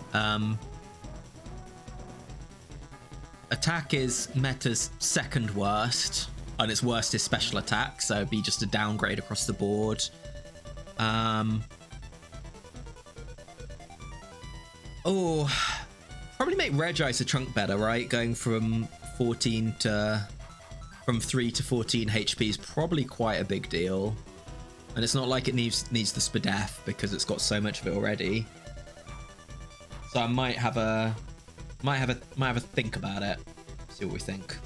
Attack is meta's second worst, and its worst is special attack, so it'd be just a downgrade across the board. Oh, probably make Regice a chunk better, right? Going from 3 to 14 HP is probably quite a big deal. And it's not like it needs the Spadef because it's got so much of it already. So I might have a think about it. See what we think.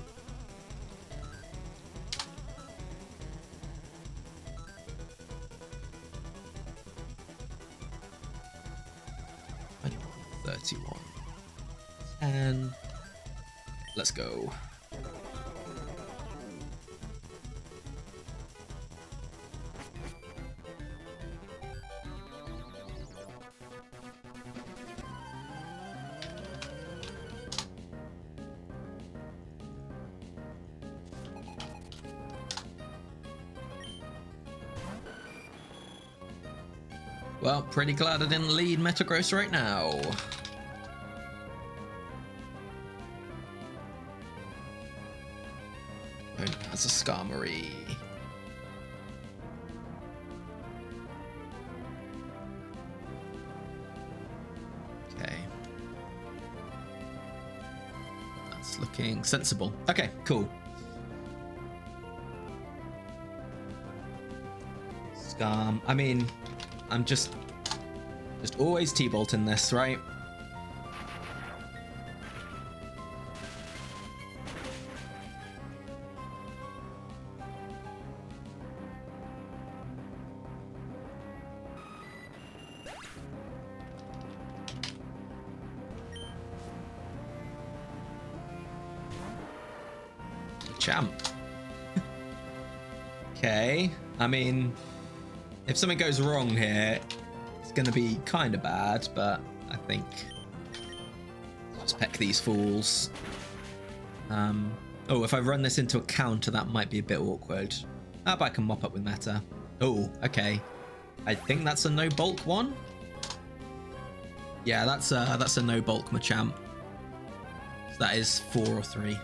$31. 10. Let's go. Well, pretty glad I didn't lead Metagross right now. That's a Skarmory. Okay. That's looking sensible. Okay, cool. Skarm. I mean, I'm just always T-bolting this, right? Champ. Okay, I mean, if something goes wrong here, it's going to be kind of bad, but I think let's peck these fools. Oh, if I run this into a counter, that might be a bit awkward. How about I can mop up with meta? Oh, okay. I think that's a no bulk one. Yeah, that's a no bulk Machamp. So that is 4 or 3.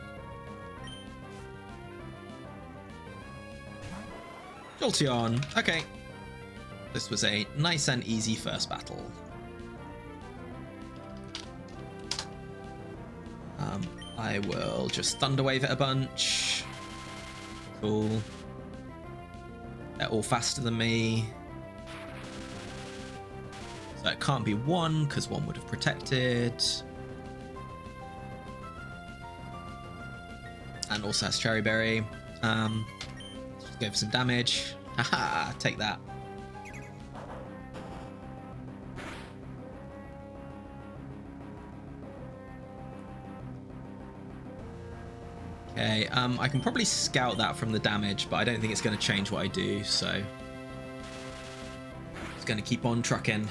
Jolteon. Okay. This was a nice and easy first battle. I will just Thunder Wave it a bunch. Cool. They're all faster than me. So it can't be 1 because 1 would have protected. And also has Cherry Berry. Just go for some damage. Haha, take that. Okay, I can probably scout that from the damage, but I don't think it's going to change what I do, so it's going to keep on trucking.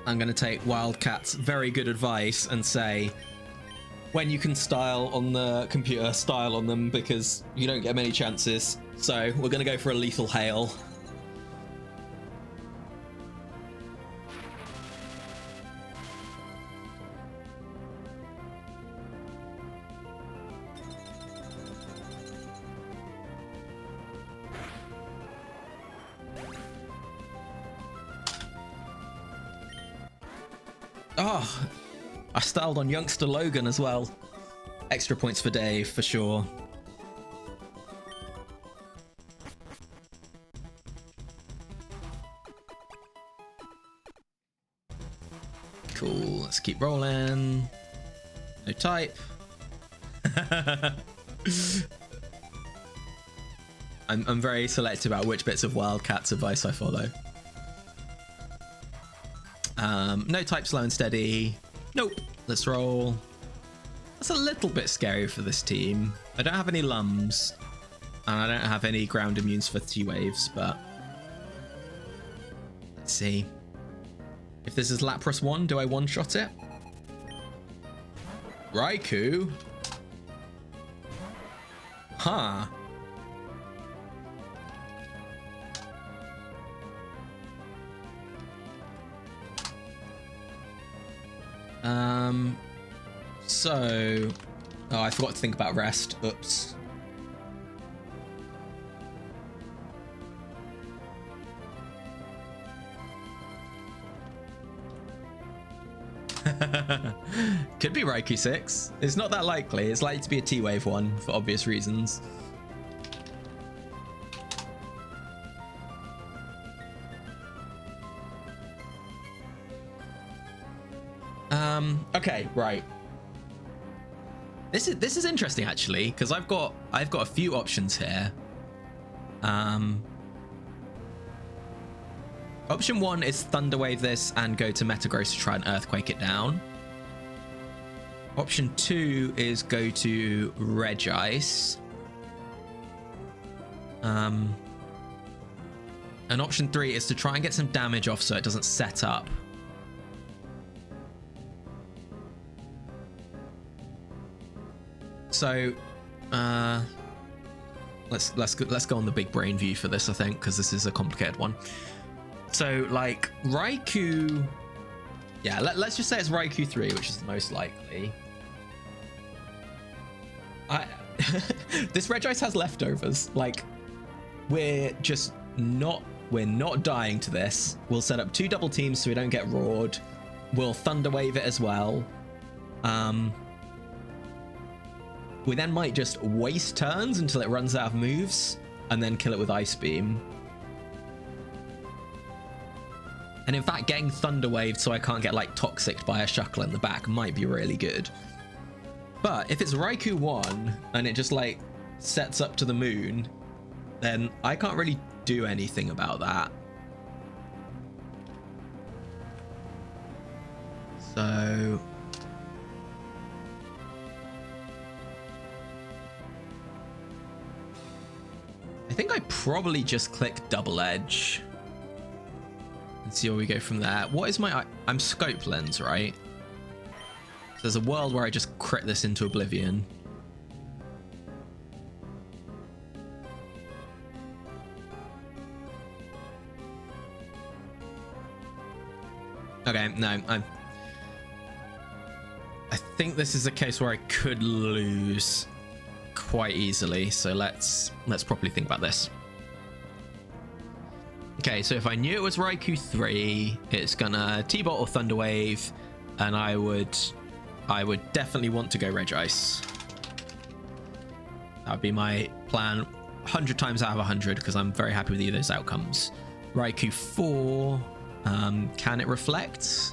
I'm going to take Wildcat's very good advice and say, when you can style on the computer, style on them, because you don't get many chances. So we're going to go for a Lethal Hail. Oh, I styled on youngster Logan as well. Extra points for Dave, for sure. Cool, let's keep rolling. No type. I'm very selective about which bits of Wildcat's advice I follow. No type, slow and steady. Nope. Let's roll. That's a little bit scary for this team. I don't have any lums. And I don't have any ground immunes for T-Waves, but... Let's see. If this is Lapras 1, do I one-shot it? Raikou? Huh. So... Oh, I forgot to think about rest. Oops. Could be Raikou 6. It's not that likely. It's likely to be a T-Wave one for obvious reasons. Okay, right. This is interesting actually, because I've got a few options here. Option 1 is Thunderwave this and go to Metagross to try and Earthquake it down. Option 2 is go to Regice. And option 3 is to try and get some damage off so it doesn't set up. So, let's go on the big brain view for this, I think, because this is a complicated one. So, like, Raikou... Yeah, let's just say it's Raikou 3, which is the most likely. This Regice has leftovers. Like, we're not dying to this. We'll set up 2 double teams so we don't get roared. We'll Thunderwave it as well. We then might just waste turns until it runs out of moves and then kill it with Ice Beam. And in fact, getting Thunder Waved so I can't get like Toxiced by a Shuckle in the back might be really good. But if it's Raikou 1 and it just like sets up to the moon, then I can't really do anything about that. So... I think I probably just click Double Edge and see where we go from there. What is my... I'm Scope Lens, right? So there's a world where I just crit this into oblivion. Okay, no, I think this is a case where I could lose quite easily, so let's properly think about this. Okay, so if I knew it was Raikou 3, it's gonna T-Bot or Thunder Wave, and I would definitely want to go Regice. That would be my plan 100 times out of 100, because I'm very happy with either of those outcomes. Raikou 4, can it reflect?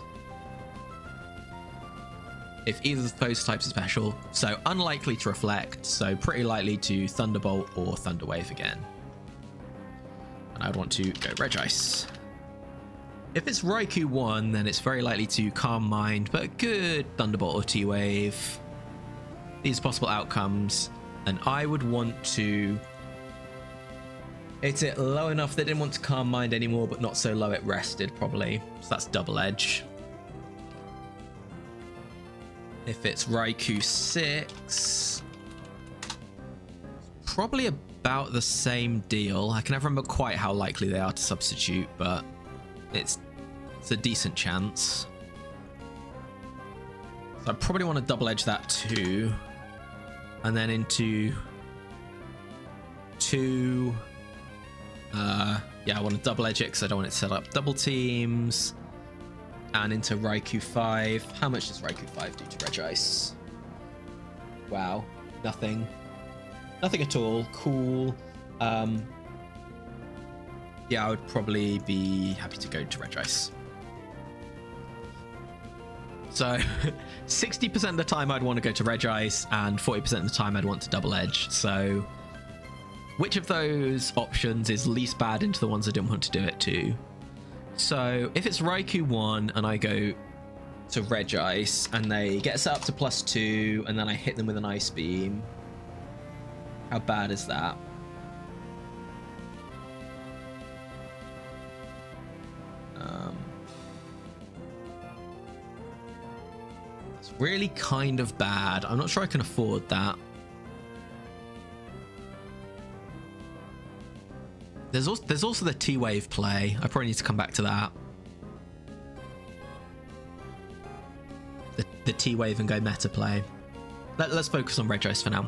If either of those types are special, so unlikely to reflect, so pretty likely to Thunderbolt or Thunderwave again. And I would want to go Regice. If it's Raikou 1, then it's very likely to Calm Mind, but good Thunderbolt or T-Wave. These are possible outcomes, and I would want to hit it low enough that it didn't want to Calm Mind anymore, but not so low it rested, probably. So that's Double Edge. If it's Raikou 6, probably about the same deal. I can never remember quite how likely they are to substitute, but it's a decent chance. So I probably want to double edge that too. And then into 2. Yeah, I want to double edge it because I don't want it to set up double teams. and into Raikou 5. How much does Raikou 5 do to Regice? Wow, nothing. Nothing at all. Cool. Yeah, I would probably be happy to go to Regice. So 60% of the time I'd want to go to Regice, and 40% of the time I'd want to double edge. So which of those options is least bad into the ones I didn't want to do it to? So if it's Raikou 1 and I go to Regice and they get set up to +2 and then I hit them with an Ice Beam, how bad is that? It's really kind of bad. I'm not sure I can afford that. There's also the T-Wave play. I probably need to come back to that. The T-Wave and go meta play. Let's focus on Regice for now.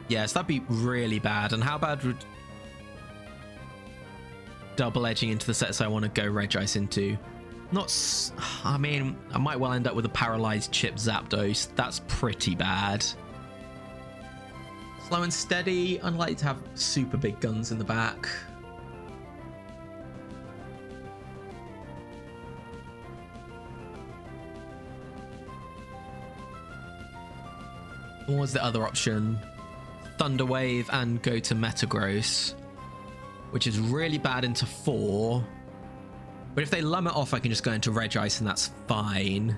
Yes, that'd be really bad. And how bad would double edging into the sets I want to go Regice into? I mean, I might well end up with a paralyzed Chip Zapdos. That's pretty bad. Slow and steady, unlikely to have super big guns in the back. What was the other option? Thunder Wave and go to Metagross, which is really bad into 4. But if they lum it off, I can just go into Regice and that's fine.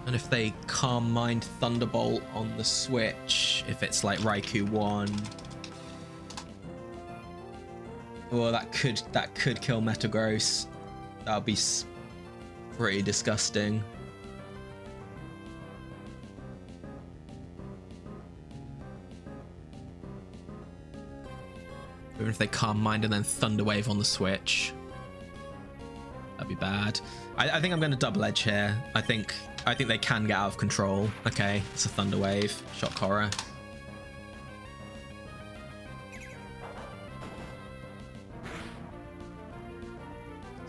And if they Calm Mind Thunderbolt on the Switch, if it's like Raikou 1, well, that could kill Metagross. That would be pretty disgusting. Even if they Calm Mind and then Thunder Wave on the Switch, that'd be bad. I think I'm going to double edge here. I think they can get out of control. Okay, it's a Thunder Wave. Shock Horror.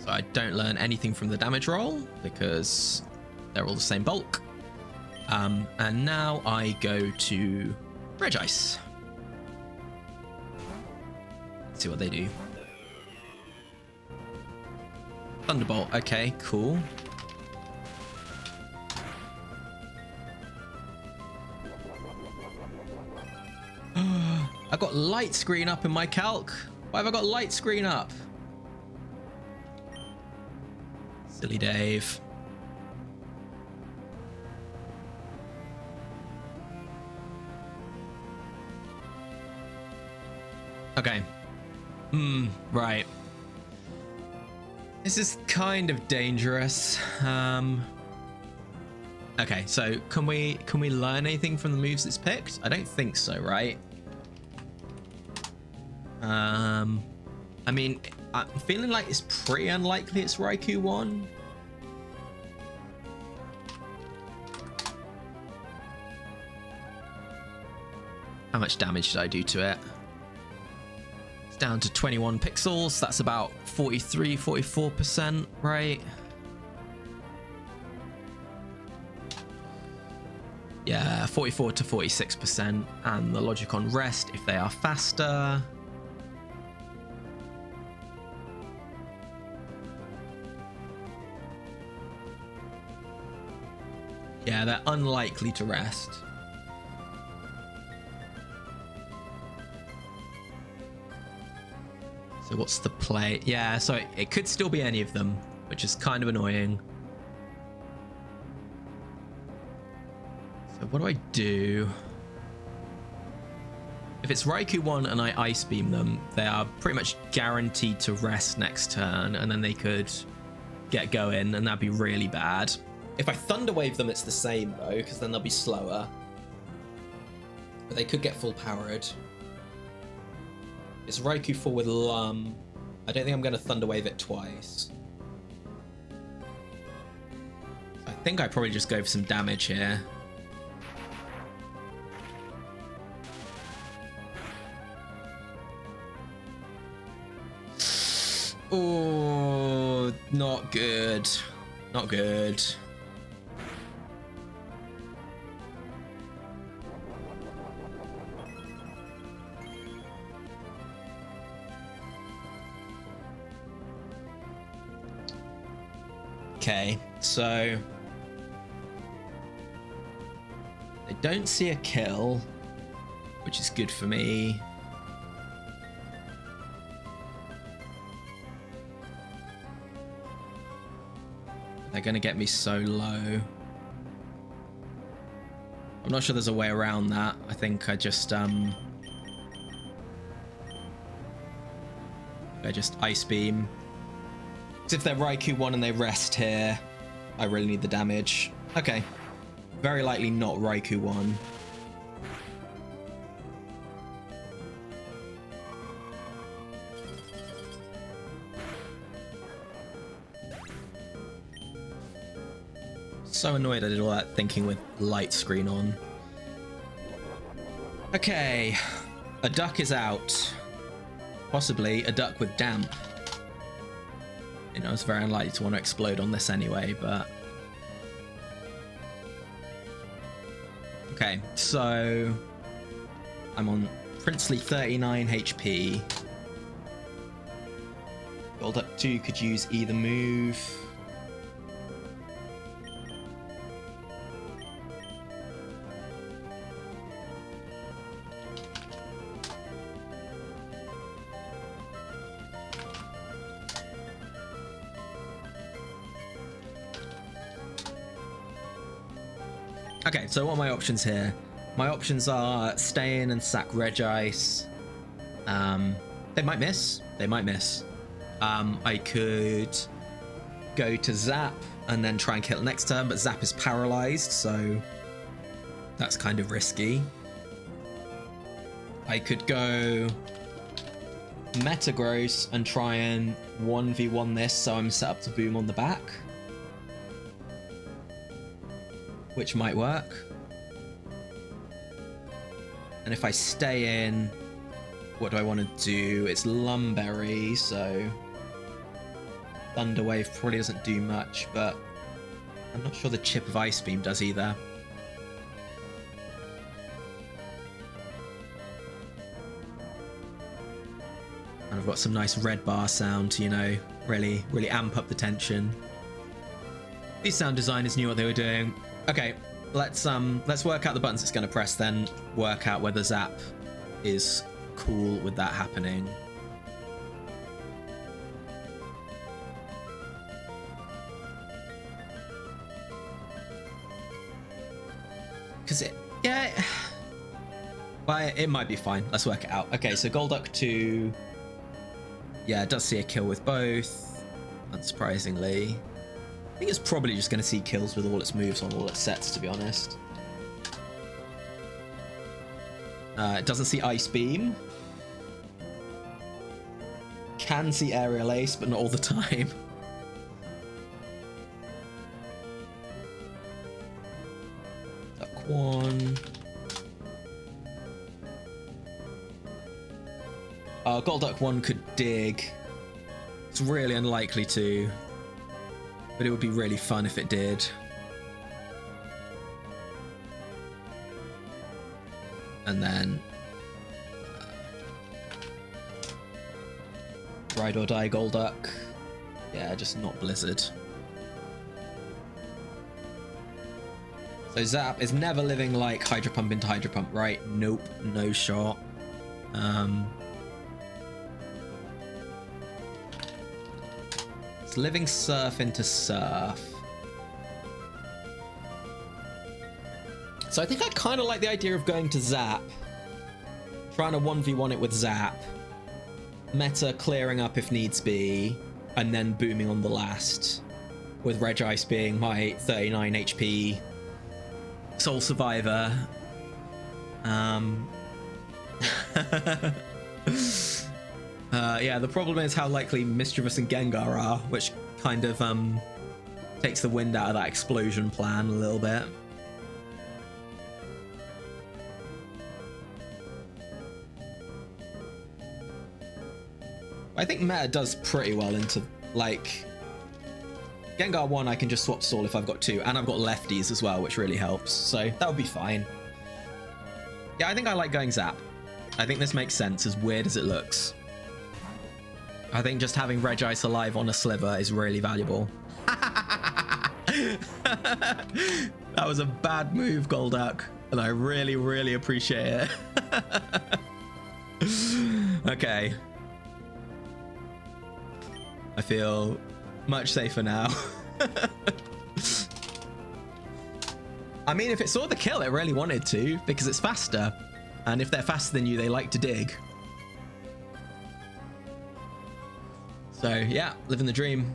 So I don't learn anything from the damage roll because they're all the same bulk. And now I go to Regice. Let's see what they do. Thunderbolt. Okay, cool. I got light screen up in my calc. Why have I got light screen up? Silly Dave. Okay. Right. This is kind of dangerous. Okay, so can we learn anything from the moves it's picked? I don't think so, right? I mean, I'm feeling like it's pretty unlikely it's Raikou 1. How much damage did I do to it? It's down to 21 pixels. That's about 44%, right? Yeah, 44 to 46%. And the logic on rest if they are faster. Yeah, they're unlikely to rest. So what's the play? Yeah, so it could still be any of them, which is kind of annoying. So what do I do? If it's Raikou 1 and I Ice Beam them, they are pretty much guaranteed to rest next turn, and then they could get going, and that'd be really bad. If I Thunder Wave them, it's the same though, because then they'll be slower. But they could get full powered. It's Raikou 4 with Lum. I don't think I'm going to Thunder Wave it twice. I think I probably just go for some damage here. Oh, not good. Not good. Okay, so they don't see a kill, which is good for me. They're gonna get me so low. I'm not sure there's a way around that. I think I just Ice Beam. Because if they're Raikou 1 and they rest here, I really need the damage. Okay. Very likely not Raikou 1. So annoyed I did all that thinking with light screen on. Okay. A duck is out. Possibly a duck with damp. You know, it's very unlikely to want to explode on this anyway, but... Okay, so... I'm on princely 39 HP. Golduck 2 could use either move. Okay, so what are my options here? My options are stay in and sack Regice. They might miss. They might miss. I could go to Zap and then try and kill it next turn, but Zap is paralyzed, so that's kind of risky. I could go Metagross and try and 1v1 this, so I'm set up to boom on the back, which might work. And if I stay in, what do I want to do? It's Lumberry, so Thunder Wave probably doesn't do much, but I'm not sure the Chip of Ice Beam does either. And I've got some nice red bar sound to, you know, really amp up the tension. These sound designers knew what they were doing. Okay, let's work out the buttons it's going to press, then work out whether Zap is cool with that happening. Because it might be fine. Let's work it out. Okay, so Golduck 2, yeah, it does see a kill with both, unsurprisingly. I think it's probably just going to see kills with all its moves on all its sets, to be honest. It doesn't see Ice Beam. Can see Aerial Ace, but not all the time. Duck 1. Golduck 1 could dig. It's really unlikely to, but it would be really fun if it did. And then Ride or Die Golduck. Yeah, just not Blizzard. So Zap is never living like Hydro Pump into Hydro Pump, right? Nope, no shot. It's living Surf into Surf. So I think I kind of like the idea of going to Zap, trying to 1v1 it with Zap, meta clearing up if needs be, and then booming on the last, with Regice being my 39 HP sole survivor. Yeah, the problem is how likely Mischievous and Gengar are, which kind of takes the wind out of that explosion plan a little bit. I think meta does pretty well into, like, Gengar 1 I can just swap stall if I've got 2, and I've got lefties as well, which really helps, so that would be fine. Yeah, I think I like going Zap. I think this makes sense, as weird as it looks. I think just having Regice alive on a sliver is really valuable. That was a bad move, Golduck, and I really, really appreciate it. Okay. I feel much safer now. I mean, if it saw the kill, it really wanted to, because it's faster. And if they're faster than you, they like to dig. So yeah, living the dream.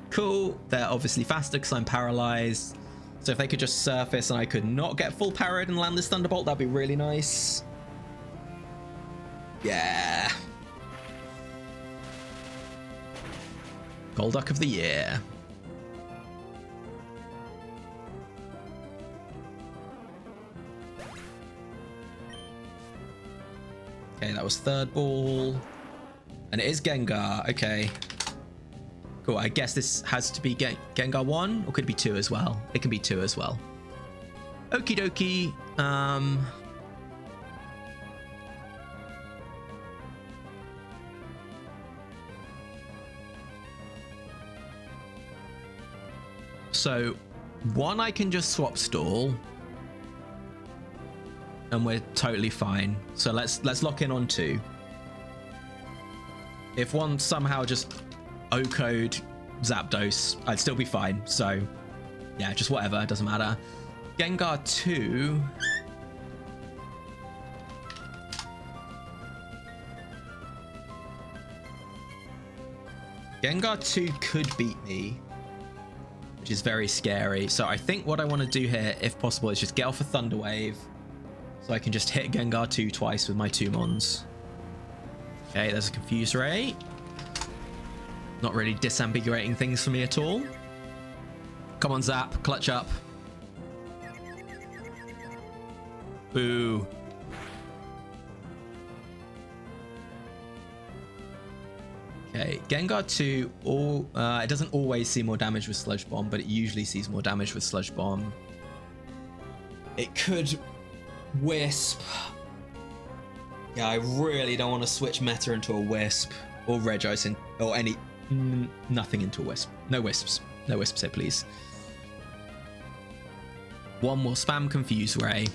Cool. They're obviously faster because I'm paralyzed. So if they could just surface and I could not get full parried and land this Thunderbolt, that'd be really nice. Yeah. Golduck of the year. Okay, that was third ball. And it is Gengar. Okay. Cool. I guess this has to be Gengar 1, or could it be 2 as well? It can be 2 as well. Okie dokie. So 1 I can just swap stall. And we're totally fine. So let's lock in on 2. If 1 somehow just O-code Zapdos, I'd still be fine. So yeah, just whatever, it doesn't matter. Gengar 2. Gengar 2 could beat me, which is very scary. So I think what I want to do here, if possible, is just get off a Thunder Wave. So I can just hit Gengar 2 twice with my 2 Mons. Okay, there's a Confuse Ray. Not really disambiguating things for me at all. Come on, Zap. Clutch up. Boo. Okay, Gengar 2, it doesn't always see more damage with Sludge Bomb, but it usually sees more damage with Sludge Bomb. It could Wisp. Yeah, I really don't want to switch meta into a Wisp or Regice or nothing into a Wisp. No Wisps. No Wisps here, please. 1 more spam Confuse Ray.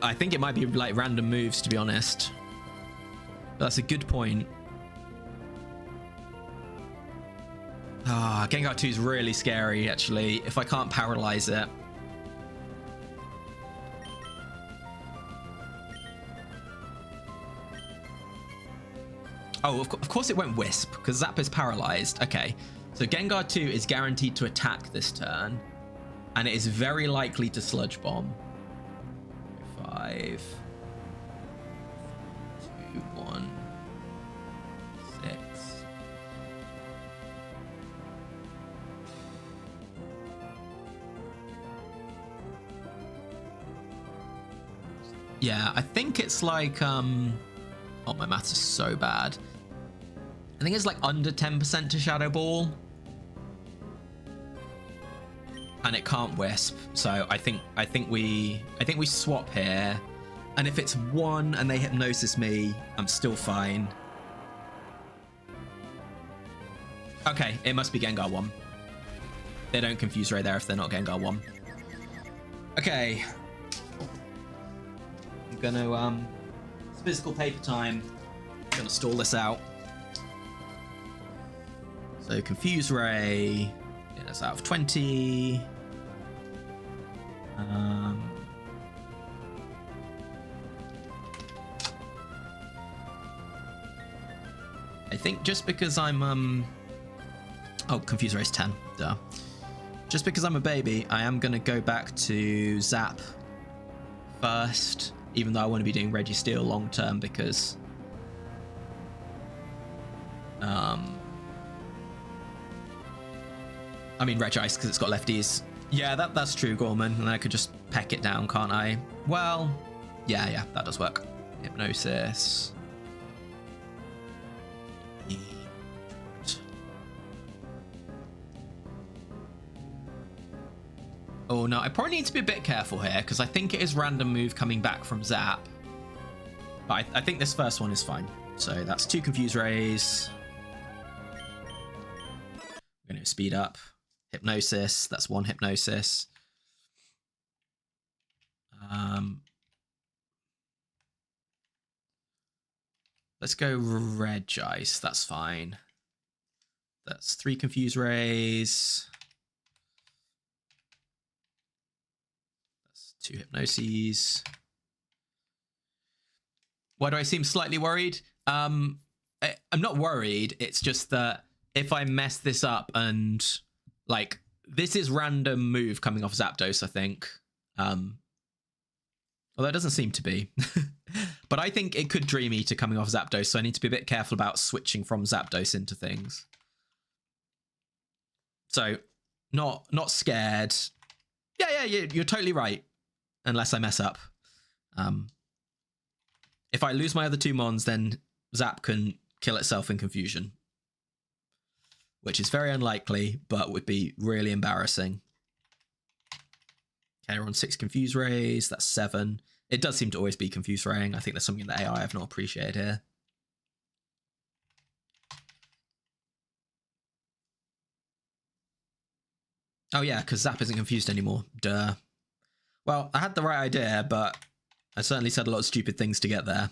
I think it might be like random moves, to be honest. That's a good point. Gengar 2 is really scary, actually, if I can't paralyze it. Oh, of course it went Wisp, because Zap is paralyzed. Okay, so Gengar 2 is guaranteed to attack this turn, and it is very likely to Sludge Bomb. 5, 2, 1, 6. Yeah, I think it's like, oh, my maths is so bad. I think it's like under 10% to Shadow Ball. And it can't Wisp, so I think we swap here. And if it's 1 and they Hypnosis me, I'm still fine. Okay, it must be Gengar 1. They don't Confuse Ray there if they're not Gengar 1. Okay. I'm gonna, it's physical paper time. I'm gonna stall this out. So Confuse Ray, yeah, that's out of 20. I think just because I'm oh, Confuse Ray's 10. Duh. Just because I'm a baby, I am gonna go back to Zap first, even though I want to be doing Registeel long term because I mean Regice because it's got lefties. Yeah, that's true, Gorman. And I could just peck it down, can't I? Well, yeah, that does work. Hypnosis. Oh no, I probably need to be a bit careful here because I think it is random move coming back from Zap. But I think this first one is fine. So that's 2 Confuse Rays. I'm going to speed up. Hypnosis, that's 1 Hypnosis. Let's go Regice, that's fine. That's 3 Confuse Rays. That's 2 Hypnoses. Why do I seem slightly worried? I'm not worried, it's just that if I mess this up and, like, this is random move coming off Zapdos, I think. Although it doesn't seem to be. But I think it could Dream Eater coming off Zapdos, so I need to be a bit careful about switching from Zapdos into things. So, not scared. Yeah, you're totally right. Unless I mess up. If I lose my other 2 Mons, then Zap can kill itself in confusion. Which is very unlikely, but would be really embarrassing. Okay, we're on 6 Confuse Rays. That's 7. It does seem to always be Confuse Raying. I think there's something in the AI I've not appreciated here. Oh yeah, because Zap isn't confused anymore. Duh. Well, I had the right idea, but I certainly said a lot of stupid things to get there.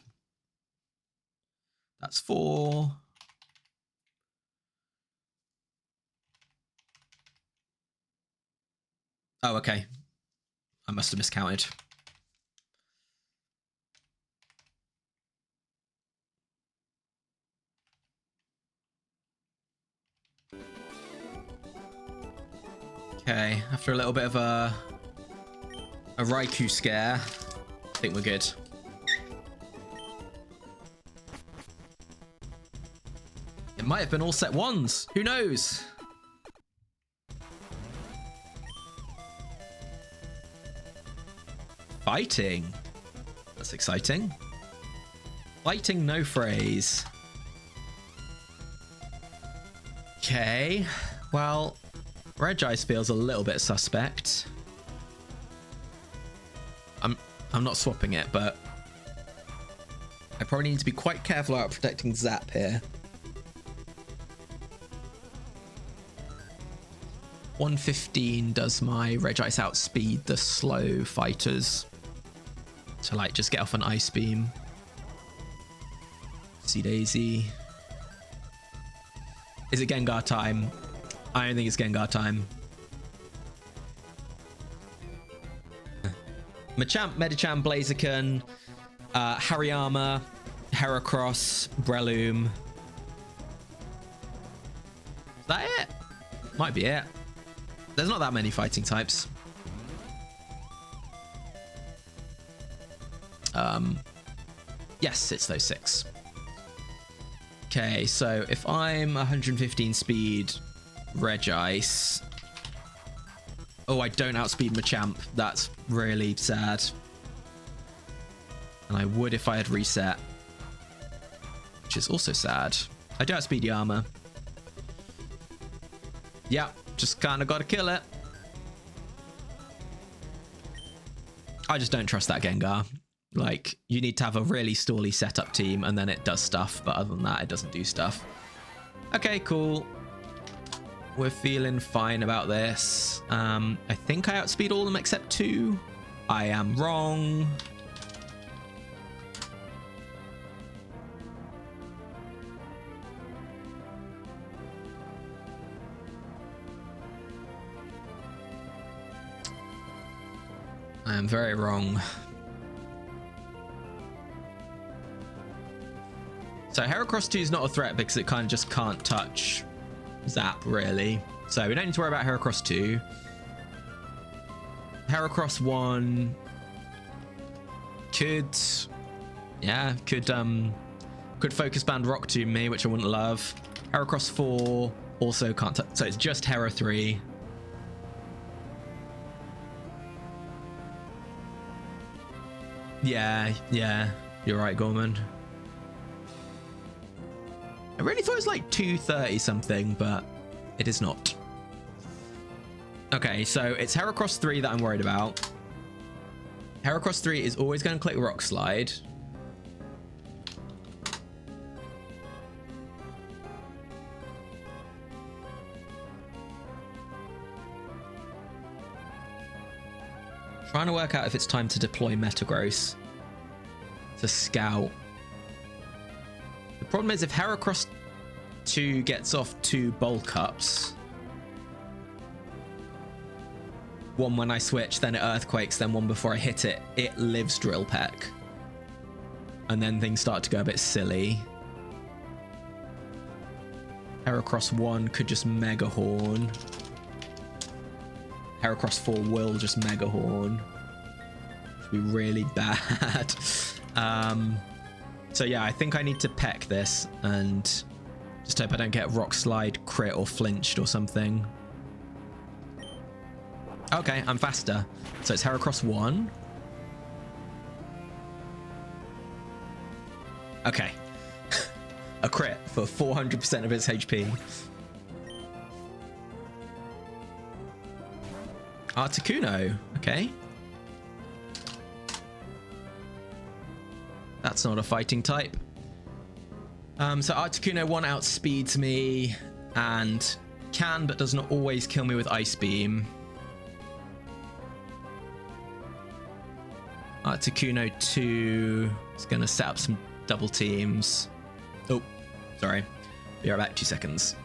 That's 4. Oh, okay. I must have miscounted. Okay, after a little bit of a Raikou scare, I think we're good. It might have been all set 1s. Who knows? Fighting. That's exciting. Fighting, no phrase. Okay. Well, Regice feels a little bit suspect. I'm not swapping it, but I probably need to be quite careful about protecting Zap here. 115 does my Regice outspeed the slow fighters to, like, just get off an Ice Beam. Sea Daisy. Is it Gengar time? I don't think it's Gengar time. Machamp, Medicham, Blaziken, Hariyama, Heracross, Breloom. Is that it? Might be it. There's not that many fighting types. Yes, it's those 6. Okay, so if I'm 115 speed Regice... Oh, I don't outspeed Machamp. That's really sad. And I would if I had reset. Which is also sad. I do outspeed Yama. Yeah, just kind of got to kill it. I just don't trust that Gengar. Like, you need to have a really stally setup team and then it does stuff. But other than that, it doesn't do stuff. Okay, cool. We're feeling fine about this. I think I outspeed all of them except 2. I am wrong. I am very wrong. So Heracross 2 is not a threat because it kind of just can't touch Zap, really. So we don't need to worry about Heracross 2. Heracross 1 could Focus Band Rock to me, which I wouldn't love. Heracross 4 also can't touch, so it's just Hera 3. Yeah, you're right, Gorman. I really thought it was like 230 something, but it is not. Okay, so it's Heracross 3 that I'm worried about. Heracross 3 is always going to click Rock Slide. Trying to work out if it's time to deploy Metagross to scout. The problem is if Heracross 2 gets off 2 Bulk Ups, one when I switch, then it Earthquakes, then one before I hit it, it lives Drill Peck. And then things start to go a bit silly. Heracross 1 could just Mega Horn. Heracross 4 will just Mega Horn. Which would be really bad. So yeah, I think I need to peck this and just hope I don't get Rock Slide, crit, or flinched or something. Okay, I'm faster. So it's Heracross 1. Okay. A crit for 400% of its HP. Articuno, okay. That's not a fighting type. So Articuno 1 outspeeds me and can but does not always kill me with Ice Beam. Articuno 2 is going to set up some double teams. Oh, sorry. Be right back, 2 seconds.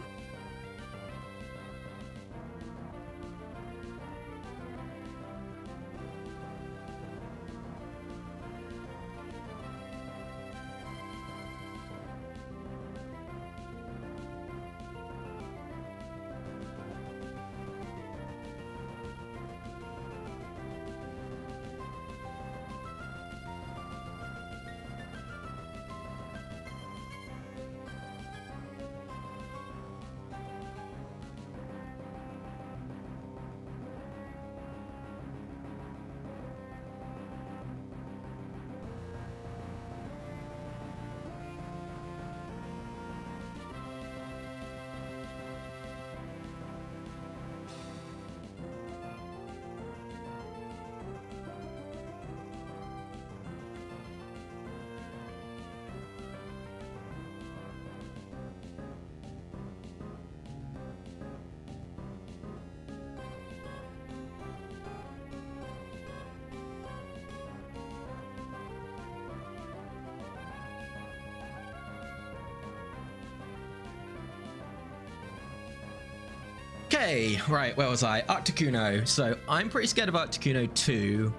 Okay, right, where was I? Articuno. So I'm pretty scared of Articuno 2,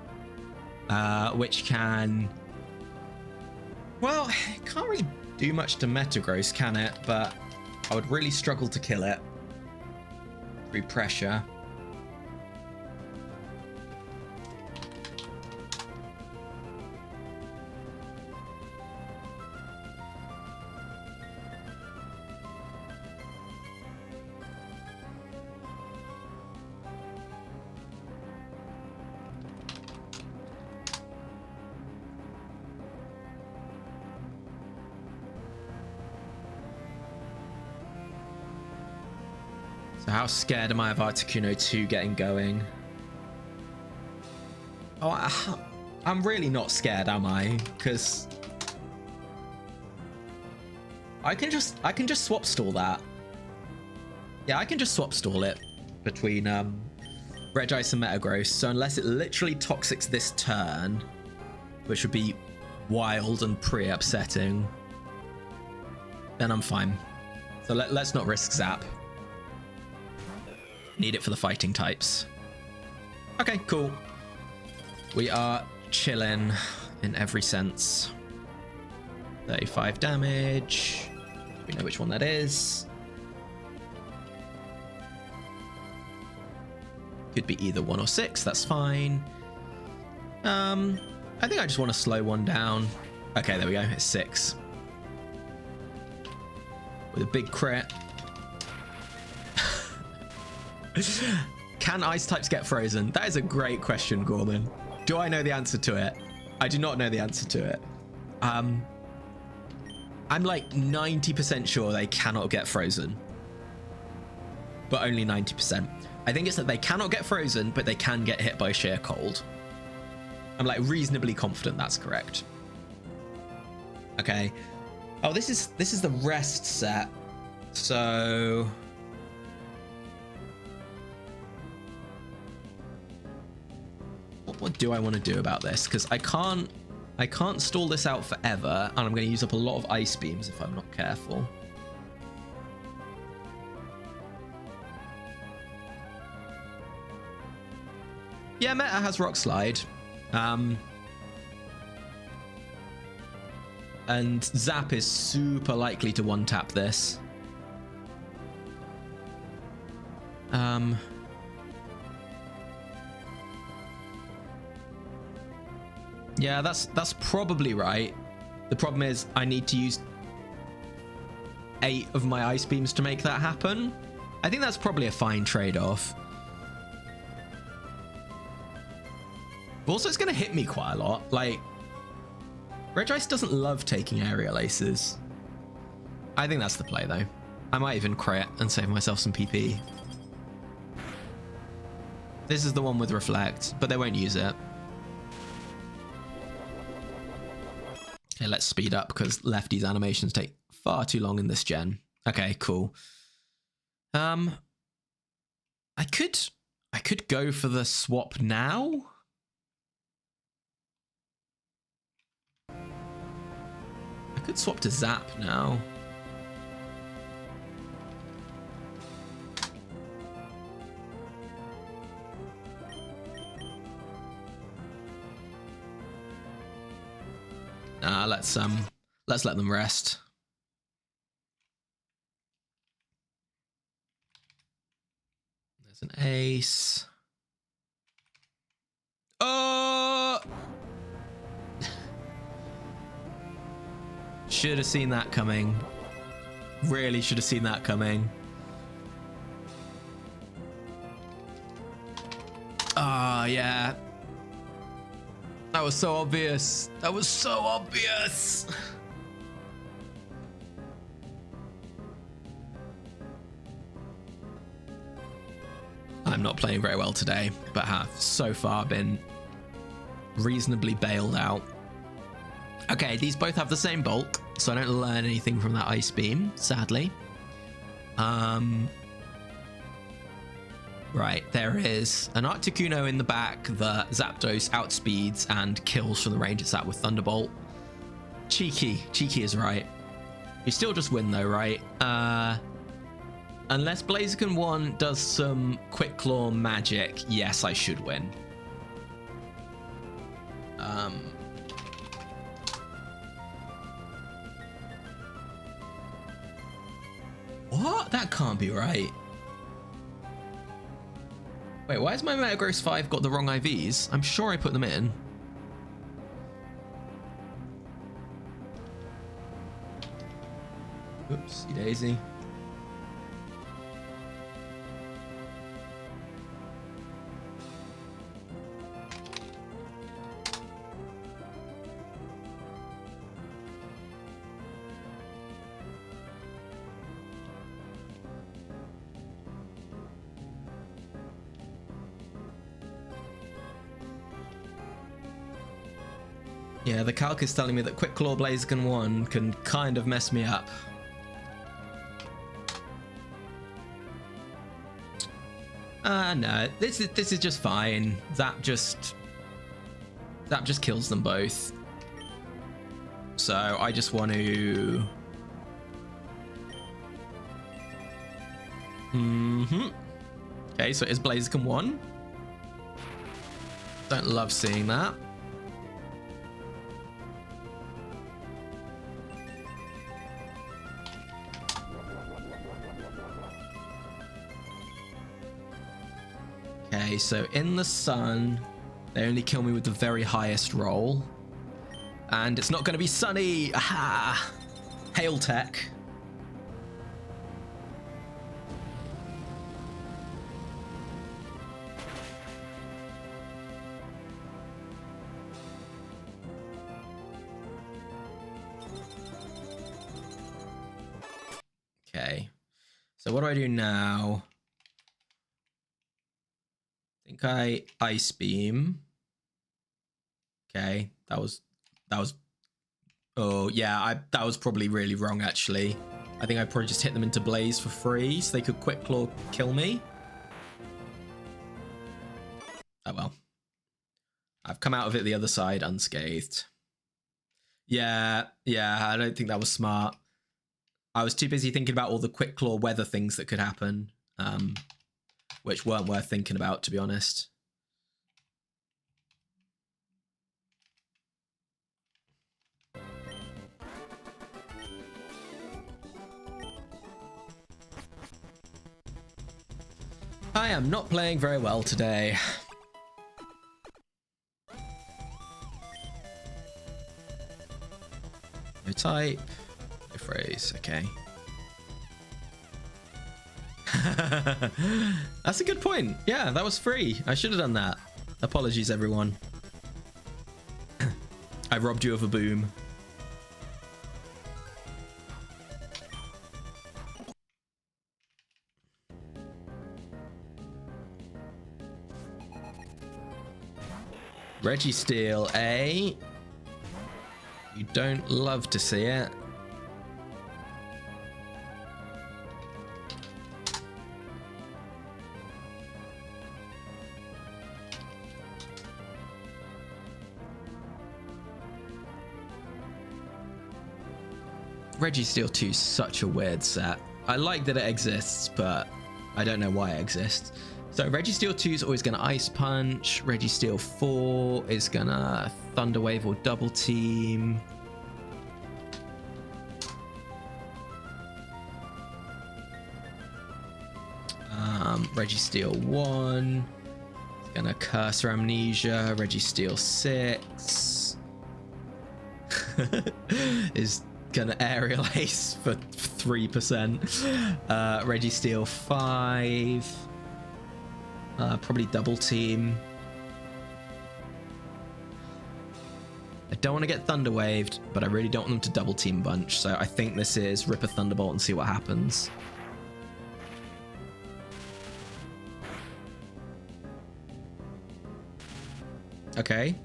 which can... Well, it can't really do much to Metagross, can it? But I would really struggle to kill it through pressure. So how scared am I of Articuno 2 getting going? Oh, I'm really not scared, am I? Because I can just swap stall that. Yeah, I can just swap stall it between Regice and Metagross. So unless it literally Toxics this turn, which would be wild and pretty upsetting, then I'm fine. So let's not risk Zap. Need it for the fighting types. Okay, cool. We are chilling in every sense. 35 damage. We know which one that is. Could be either 1 or 6, that's fine. I think I just want to slow one down. Okay, there we go, it's 6. With a big crit. Can ice types get frozen? That is a great question, Gorman. Do I know the answer to it? I do not know the answer to it. I'm like 90% sure they cannot get frozen. But only 90%. I think it's that they cannot get frozen, but they can get hit by sheer cold. I'm like reasonably confident that's correct. Okay. Oh, this is the rest set. So what do I want to do about this? Because I can't stall this out forever, and I'm going to use up a lot of ice beams if I'm not careful. Yeah, Meta has Rock Slide. And Zap is super likely to one-tap this. Yeah, that's probably right. The problem is I need to use 8 of my ice beams to make that happen. I think that's probably a fine trade-off. Also, it's going to hit me quite a lot. Like, Regice doesn't love taking aerial aces. I think that's the play, though. I might even crit and save myself some PP. This is the one with Reflect, but they won't use it. Okay, let's speed up because Lefty's animations take far too long in this gen. Okay, cool. I could go for the swap now. I could swap to Zap now. Let's let them rest. There's an ace. Oh! Should have seen that coming. Really should have seen that coming. Ah, yeah. That was so obvious. That was so obvious. I'm not playing very well today, but have so far been reasonably bailed out. Okay, these both have the same bulk, so I don't learn anything from that ice beam, sadly. Right, there is an Articuno in the back that Zapdos outspeeds and kills from the range it's at with Thunderbolt. Cheeky is right. You still just win though, right? Unless Blaziken 1 does some Quick Claw magic, yes, I should win. What? That can't be right. Wait, why has my Metagross 5 got the wrong IVs? I'm sure I put them in. Oopsie daisy. Yeah, the calc is telling me that Quick Claw Blaziken 1 can kind of mess me up. No, this is just fine. Zap just kills them both. So I just want to. Okay, so it is Blaziken 1. Don't love seeing that. Okay, so in the sun, they only kill me with the very highest roll. And it's not going to be sunny. Aha! Hail Tech. So what do I do now? I think I Ice Beam. Okay, that was, oh yeah, that was probably really wrong actually. I think I probably just hit them into Blaze for free so they could Quick Claw kill me. Oh well. I've come out of it the other side unscathed. Yeah, I don't think that was smart. I was too busy thinking about all the Quick Claw weather things that could happen, which weren't worth thinking about, to be honest. I am not playing very well today. No type, no phrase, okay. That's a good point. Yeah, that was free. I should have done that. Apologies, everyone. I robbed you of a boom. Registeel, eh? You don't love to see it. Registeel 2 is such a weird set. I like that it exists, but I don't know why it exists. So Registeel 2 is always going to Ice Punch. Registeel 4 is going to Thunder Wave or Double Team. Registeel 1 is going to Curse or Amnesia. Registeel 6 is going to Aerial Ace for 3%. Registeel 5. Probably Double Team. I don't want to get Thunder Waved, but I really don't want them to Double Team Bunch. So I think this is rip a Thunderbolt and see what happens. Okay.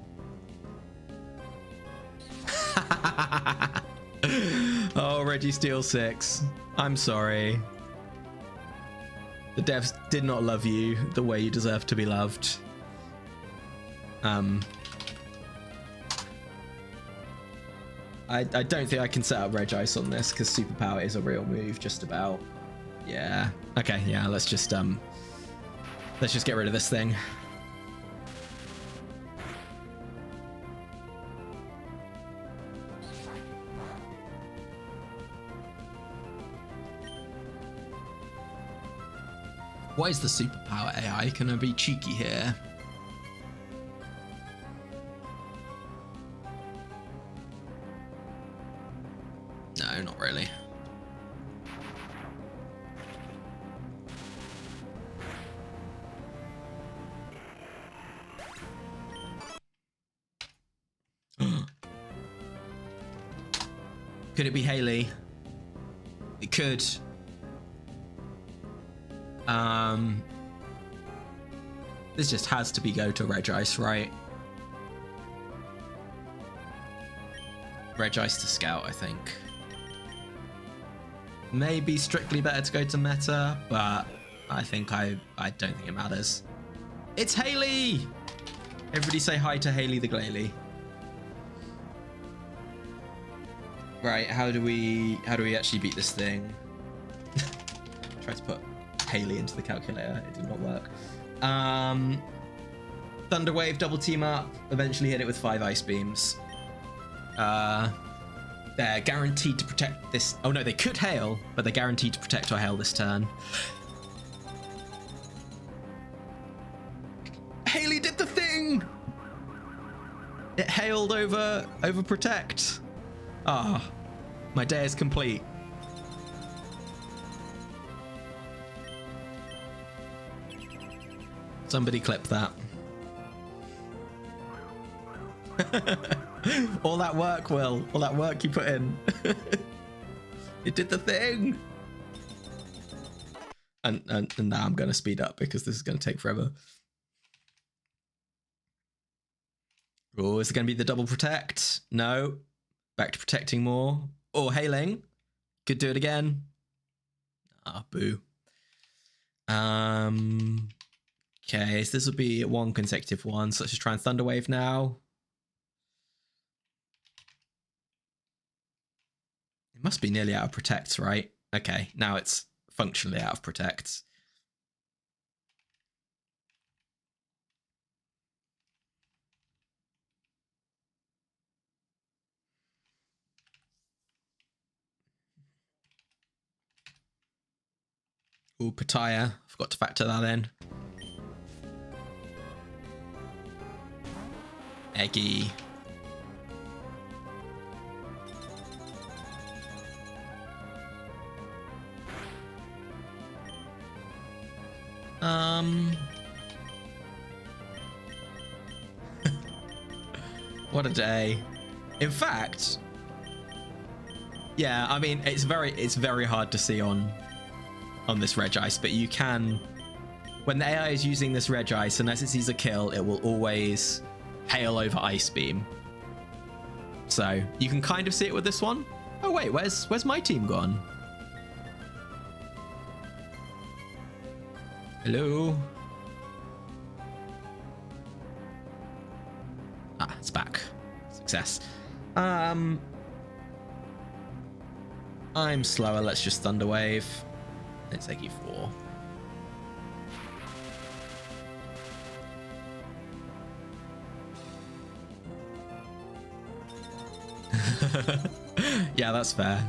Oh, Registeel 6. I'm sorry. The devs did not love you the way you deserve to be loved. I don't think I can set up Reg Ice on this because Superpower is a real move, just about. Yeah. Okay, yeah, let's just get rid of this thing. Why is the Superpower AI? Can I be cheeky here? No, not really. Could it be Haley? It could. This just has to be go to Reg Ice, right? Reg Ice to Scout, I think. Maybe strictly better to go to Meta, but I think I don't think it matters. It's Haley! Everybody say hi to Haley the Glalie. Right, how do we actually beat this thing? Try to put Haley into the calculator, it did not work. Thunder Wave, Double Team Up, eventually hit it with 5 Ice Beams. They're guaranteed to protect this. Oh no, they could Hail, but they're guaranteed to protect or Hail this turn. Haley did the thing! It hailed over Protect. Ah, my day is complete. Somebody clip that. All that work, Will. All that work you put in. It did the thing. And now I'm going to speed up because this is going to take forever. Oh, is it going to be the double protect? No. Back to protecting more. Or hailing. Could do it again. Ah, boo. Okay, so this will be one consecutive one. So let's just try and Thunder Wave now. It must be nearly out of protects, right? Okay, now it's functionally out of protects. Ooh, Pattaya. Forgot to factor that in. Eggy. What a day. In fact, yeah, I mean, it's very hard to see on this Regice, but you can, when the AI is using this Regice, unless it sees a kill, it will always hail over Ice Beam. So you can kind of see it with this one. Oh wait, where's my team gone? Hello? Ah, it's back. Success. I'm slower. Let's just Thunder Wave. It's Eggy 4. Yeah, that's fair.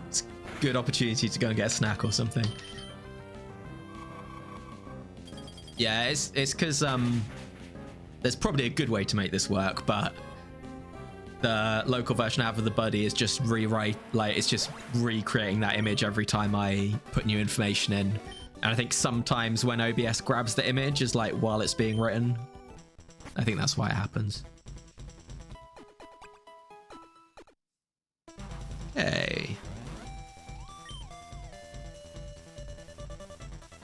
It's a good opportunity to go and get a snack or something. Yeah, it's because there's probably a good way to make this work, but the local version I have of the buddy is just it's just recreating that image every time I put new information in. And I think sometimes when OBS grabs the image is like while it's being written. I think that's why it happens. Hey.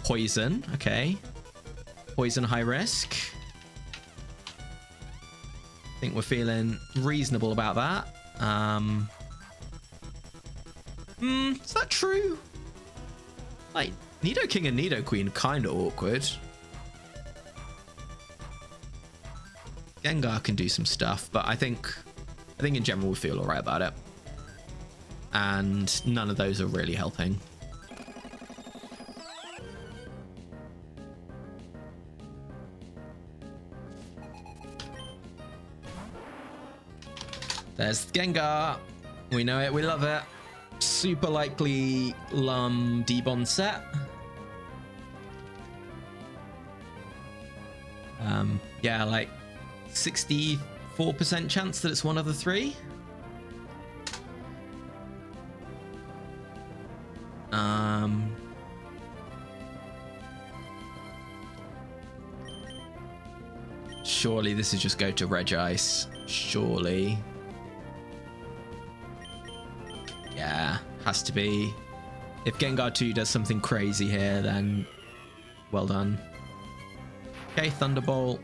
Poison, okay. Poison high risk. I think we're feeling reasonable about that. Is that true? Like, Nidoking and Nidoqueen kind of awkward. Gengar can do some stuff, but I think in general we feel alright about it. And none of those are really helping. There's Gengar. We know it, we love it. Super likely Debon set. Yeah, like 64% chance that it's one of the three. Surely this is just go to Regice. Surely. Yeah, has to be. If Gengar 2 does something crazy here, then well done. Okay, Thunderbolt.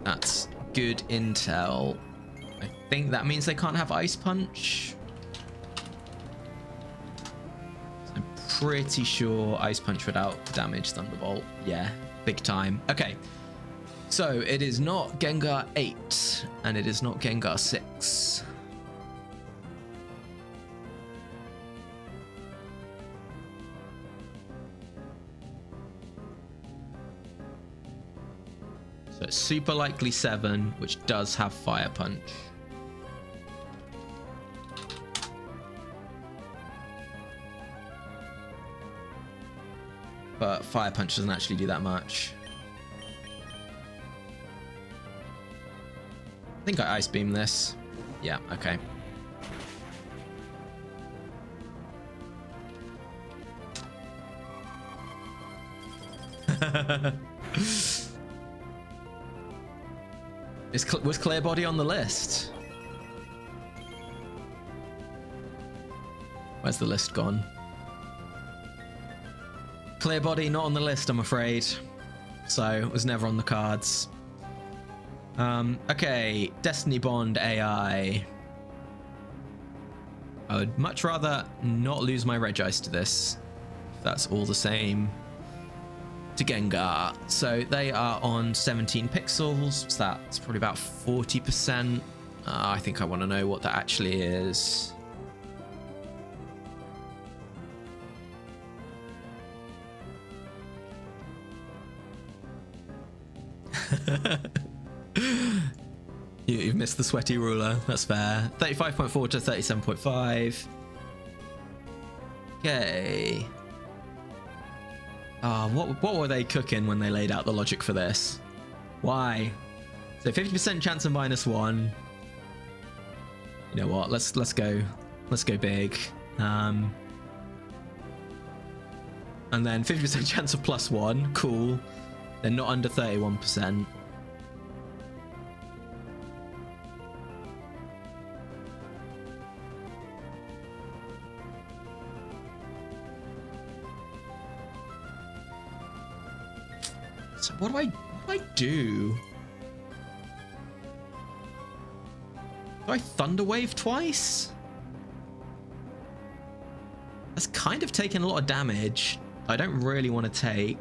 That's good intel. I think that means they can't have Ice Punch. I'm pretty sure Ice Punch would out damage Thunderbolt. Yeah, big time. Okay. So it is not Gengar 8 and it is not Gengar 6. So it's super likely 7, which does have Fire Punch. But Fire Punch doesn't actually do that much. I think I Ice Beam this. Yeah, okay. Was Clear Body on the list? Where's the list gone? Clear body, not on the list, I'm afraid. So it was never on the cards. Okay, Destiny Bond AI. I would much rather not lose my Regice to this. If that's all the same to Gengar. So they are on 17 pixels. So that's probably about 40%. I think I want to know what that actually is. You've missed the sweaty ruler. That's fair. 35.4 to 37.5. Okay. What were they cooking when they laid out the logic for this? Why? So 50% chance of -1. You know what? Let's go big. And then 50% chance of +1. Cool. They're not under 31%. So what do I do? Do I Thunder Wave twice? That's kind of taking a lot of damage. I don't really want to take.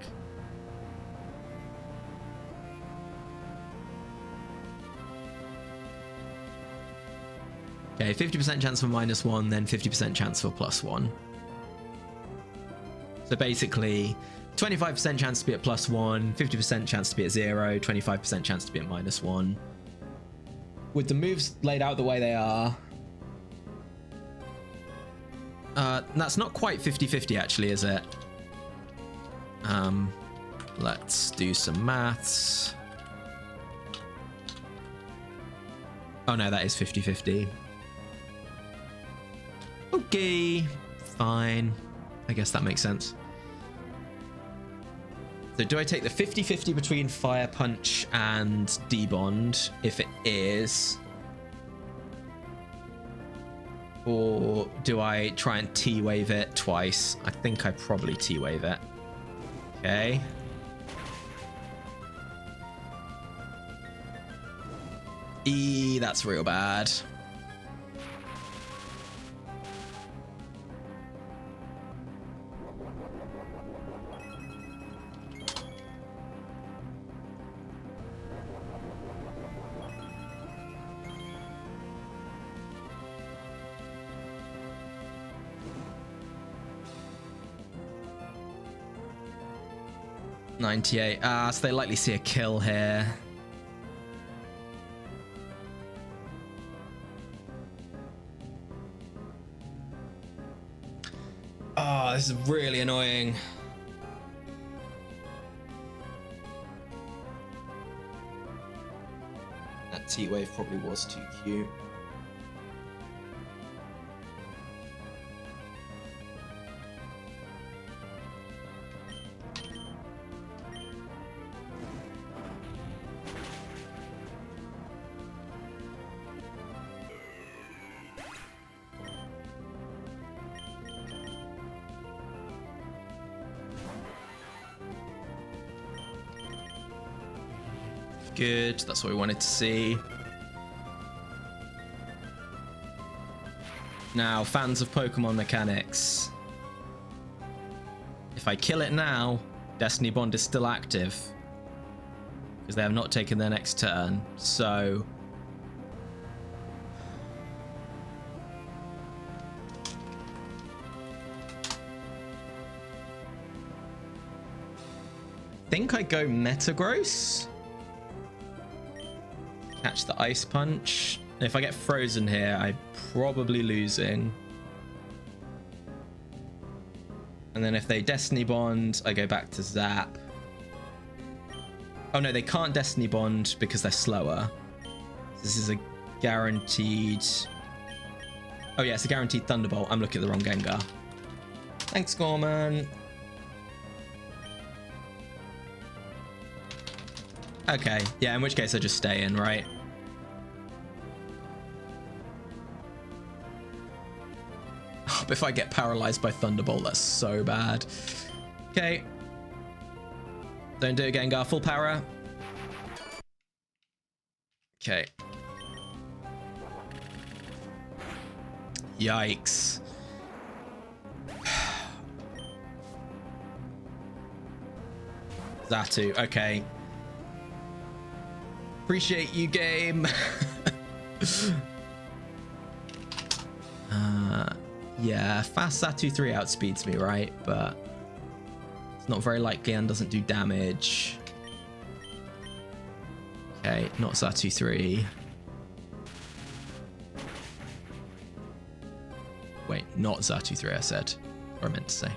Okay, 50% chance for -1, then 50% chance for +1. So basically, 25% chance to be at +1, 50% chance to be at 0, 25% chance to be at -1. With the moves laid out the way they are, that's not quite 50-50 actually, is it? Let's do some maths. Oh no, that is 50-50. Okay, fine. I guess that makes sense. So do I take the 50-50 between Fire Punch and D-Bond? If it is. Or do I try and T-Wave it twice? I think I probably T-Wave it. Okay. That's real bad. $98. So they likely see a kill here. Oh, this is really annoying. That T-Wave probably was too cute. Good, that's what we wanted to see. Now, fans of Pokemon mechanics. If I kill it now, Destiny Bond is still active. Because they have not taken their next turn, so... I think I go Metagross. Catch the Ice Punch. If I get frozen here, I'm probably losing. And then if they Destiny Bond, I go back to Zap. Oh no, they can't Destiny Bond because they're slower. This is a guaranteed... Oh yeah, it's a guaranteed Thunderbolt. I'm looking at the wrong Gengar. Thanks, Gorman. Okay, yeah, in which case I just stay in, right? up if I get paralyzed by Thunderbolt. That's so bad. Okay. Don't do it, Gengar. Full power. Okay. Yikes. Xatu. Okay. Appreciate you, game. Yeah, fast Xatu 3 outspeeds me, right? But it's not very likely and doesn't do damage. Okay, not Xatu 3. Wait, not Xatu 3, I said. Or I meant to say.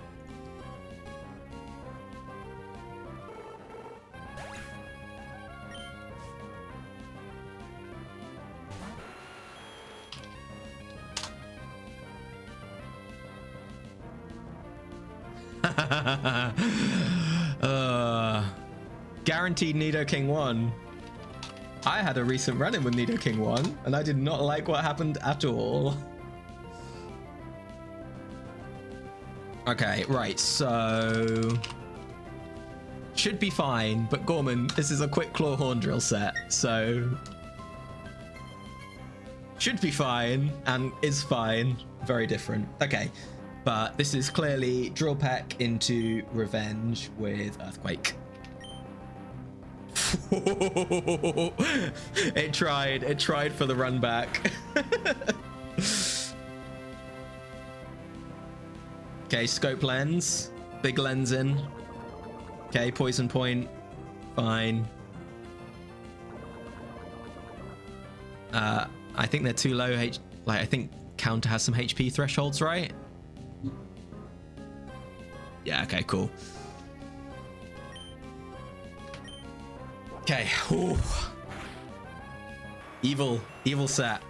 Guaranteed Nidoking 1. I had a recent run-in with Nidoking 1, and I did not like what happened at all. Okay, right, so... should be fine, but Gorman, this is a quick Claw Horn Drill set, so... should be fine, and is fine. Very different. Okay, but this is clearly Drill Peck into Revenge with Earthquake. It tried for the run back. Okay, Scope Lens. Big lens in. Okay, Poison Point. Fine. I think they're too low. I think Counter has some HP thresholds, right? Yeah, okay, cool. Okay. Ooh. Evil set.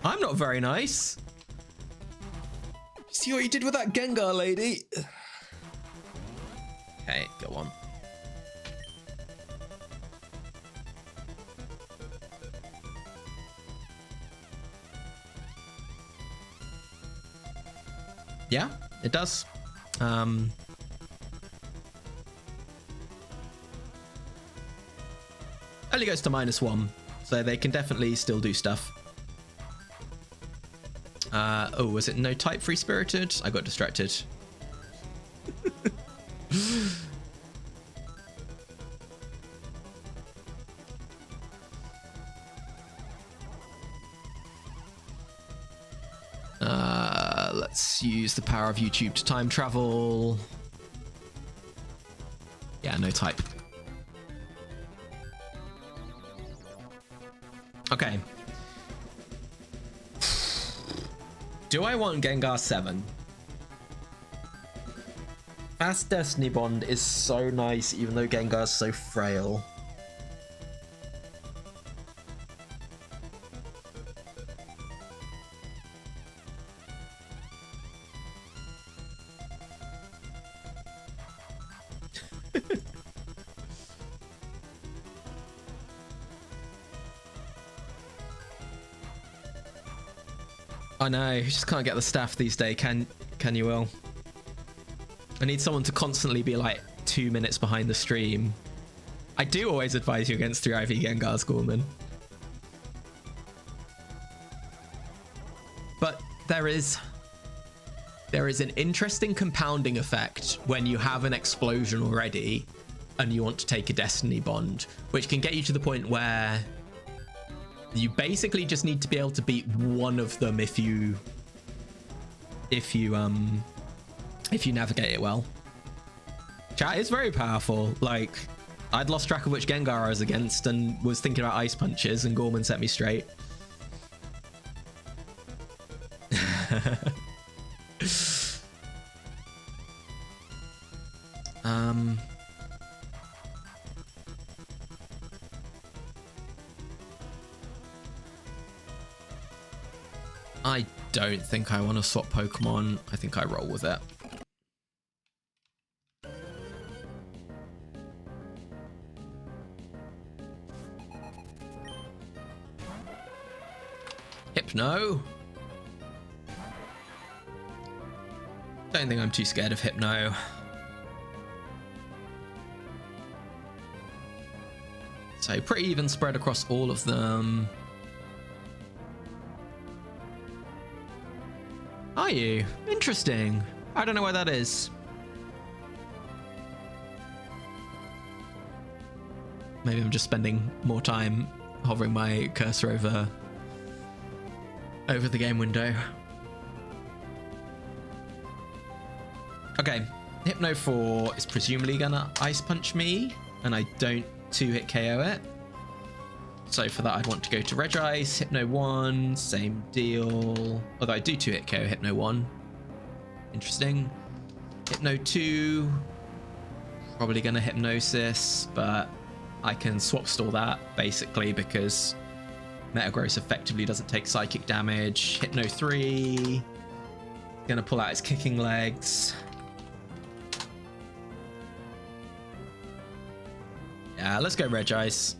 I'm not very nice. See what you did with that Gengar, lady? Okay, go on. Yeah, it does. Only goes to -1, so they can definitely still do stuff. Oh, was it no type free spirited? I got distracted. Let's use the power of YouTube to time travel. Yeah, no type. Okay. Do I want Gengar 7? Fast Destiny Bond is so nice, even though Gengar's so frail. I know, you just can't get the staff these days, can you, Will? I need someone to constantly be like 2 minutes behind the stream. I do always advise you against 3 IV Gengar, Gorman. But there is an interesting compounding effect when you have an explosion already and you want to take a Destiny Bond, which can get you to the point where you basically just need to be able to beat one of them if you navigate it well. Chat is very powerful. Like, I'd lost track of which Gengar I was against and was thinking about Ice Punches, and Gorman set me straight. I don't think I want to swap Pokemon. I think I roll with it. Hypno. Don't think I'm too scared of Hypno. So pretty even spread across all of them. Are you? Interesting. I don't know why that is. Maybe I'm just spending more time hovering my cursor over the game window. Okay, Hypno 4 is presumably gonna Ice Punch me, and I don't 2-hit KO it. So for that, I'd want to go to Regice. Hypno 1, same deal. Although I do 2-hit KO Hypno 1. Interesting. Hypno 2, probably gonna Hypnosis, but I can swap stall that basically because Metagross effectively doesn't take psychic damage. Hypno 3, gonna pull out his kicking legs. Yeah, let's go Regice.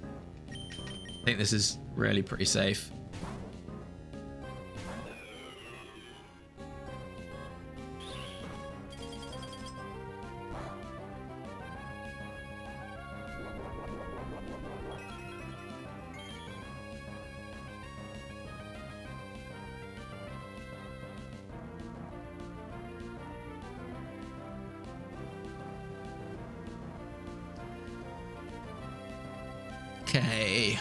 I think this is really pretty safe. Okay.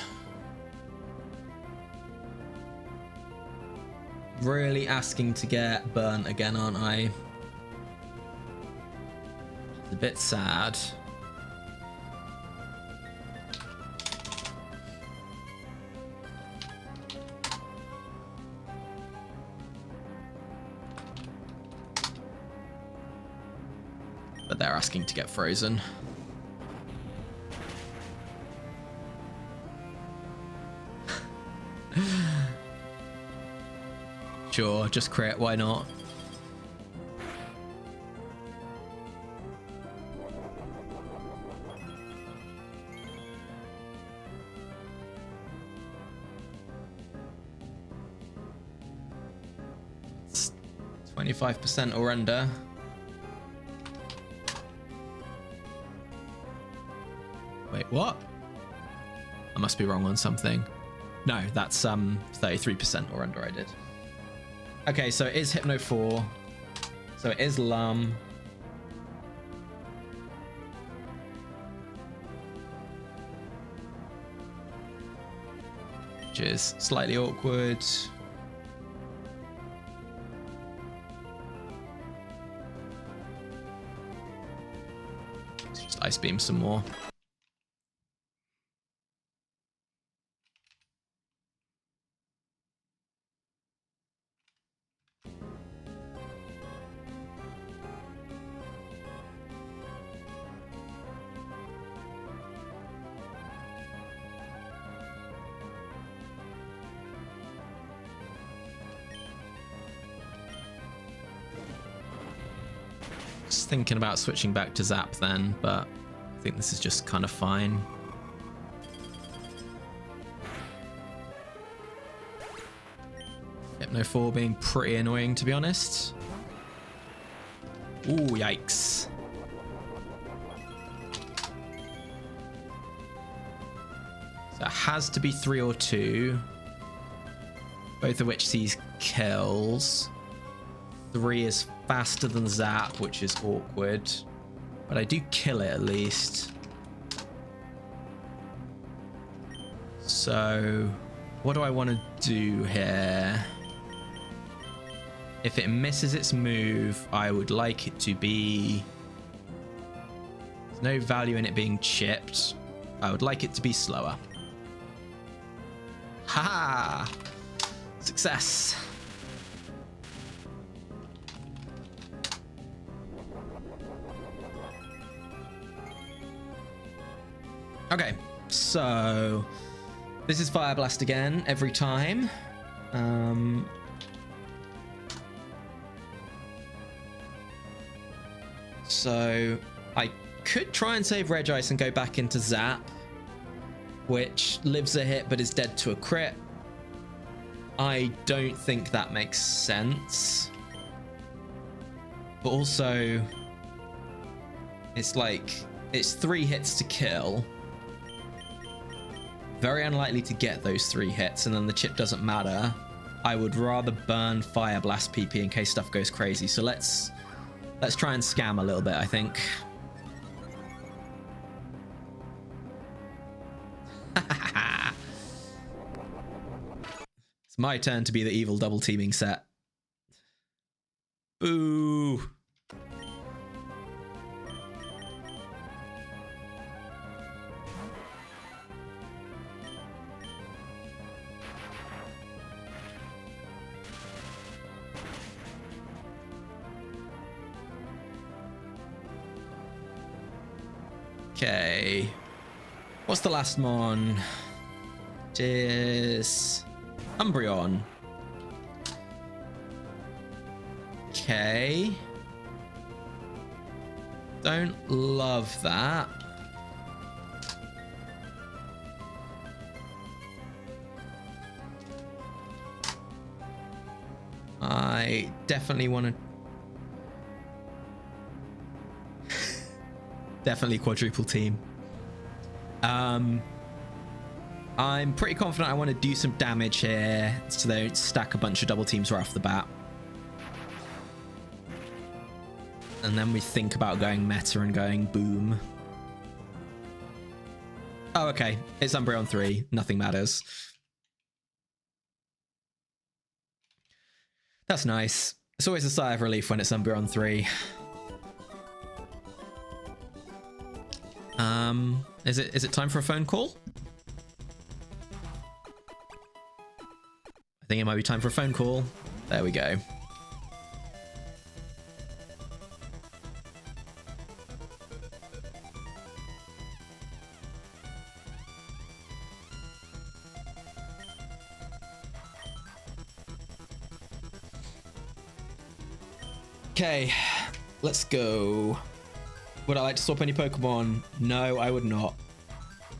Really asking to get burnt again, aren't I? It's a bit sad. But they're asking to get frozen. Sure, just crit, why not? It's 25% or under. Wait, what? I must be wrong on something. No, that's 33% or under I did. Okay, so it is Hypno 4. So it is Lum. Which is slightly awkward. Let's just Ice Beam some more. Just thinking about switching back to Zap then, but I think this is just kind of fine. Hypno 4 being pretty annoying, to be honest. Ooh, yikes. So it has to be 3 or 2. Both of which sees kills. 3 is faster than Zap, which is awkward. But I do kill it at least. So what do I want to do here? If it misses its move, I would like it to be... There's no value in it being chipped. I would like it to be slower. Haha! Success! Okay, so this is Fire Blast again every time. So I could try and save Regice and go back into Zap, which lives a hit but is dead to a crit. I don't think that makes sense. But also, it's like, it's 3 hits to kill. Very unlikely to get those 3 hits, and then the chip doesn't matter. I would rather burn Fire Blast PP in case stuff goes crazy. So let's try and scam a little bit, I think. It's my turn to be the evil double teaming set. Boo. Okay. What's the last mon? It is Umbreon. Okay. Don't love that. I definitely want to... Definitely quadruple team. I'm pretty confident I want to do some damage here so they don't stack a bunch of double teams right off the bat. And then we think about going meta and going boom. Oh, okay. It's Umbreon 3. Nothing matters. That's nice. It's always a sigh of relief when it's Umbreon 3. Is it time for a phone call? I think it might be time for a phone call. There we go. Okay, let's go. Would I like to swap any Pokemon? No, I would not.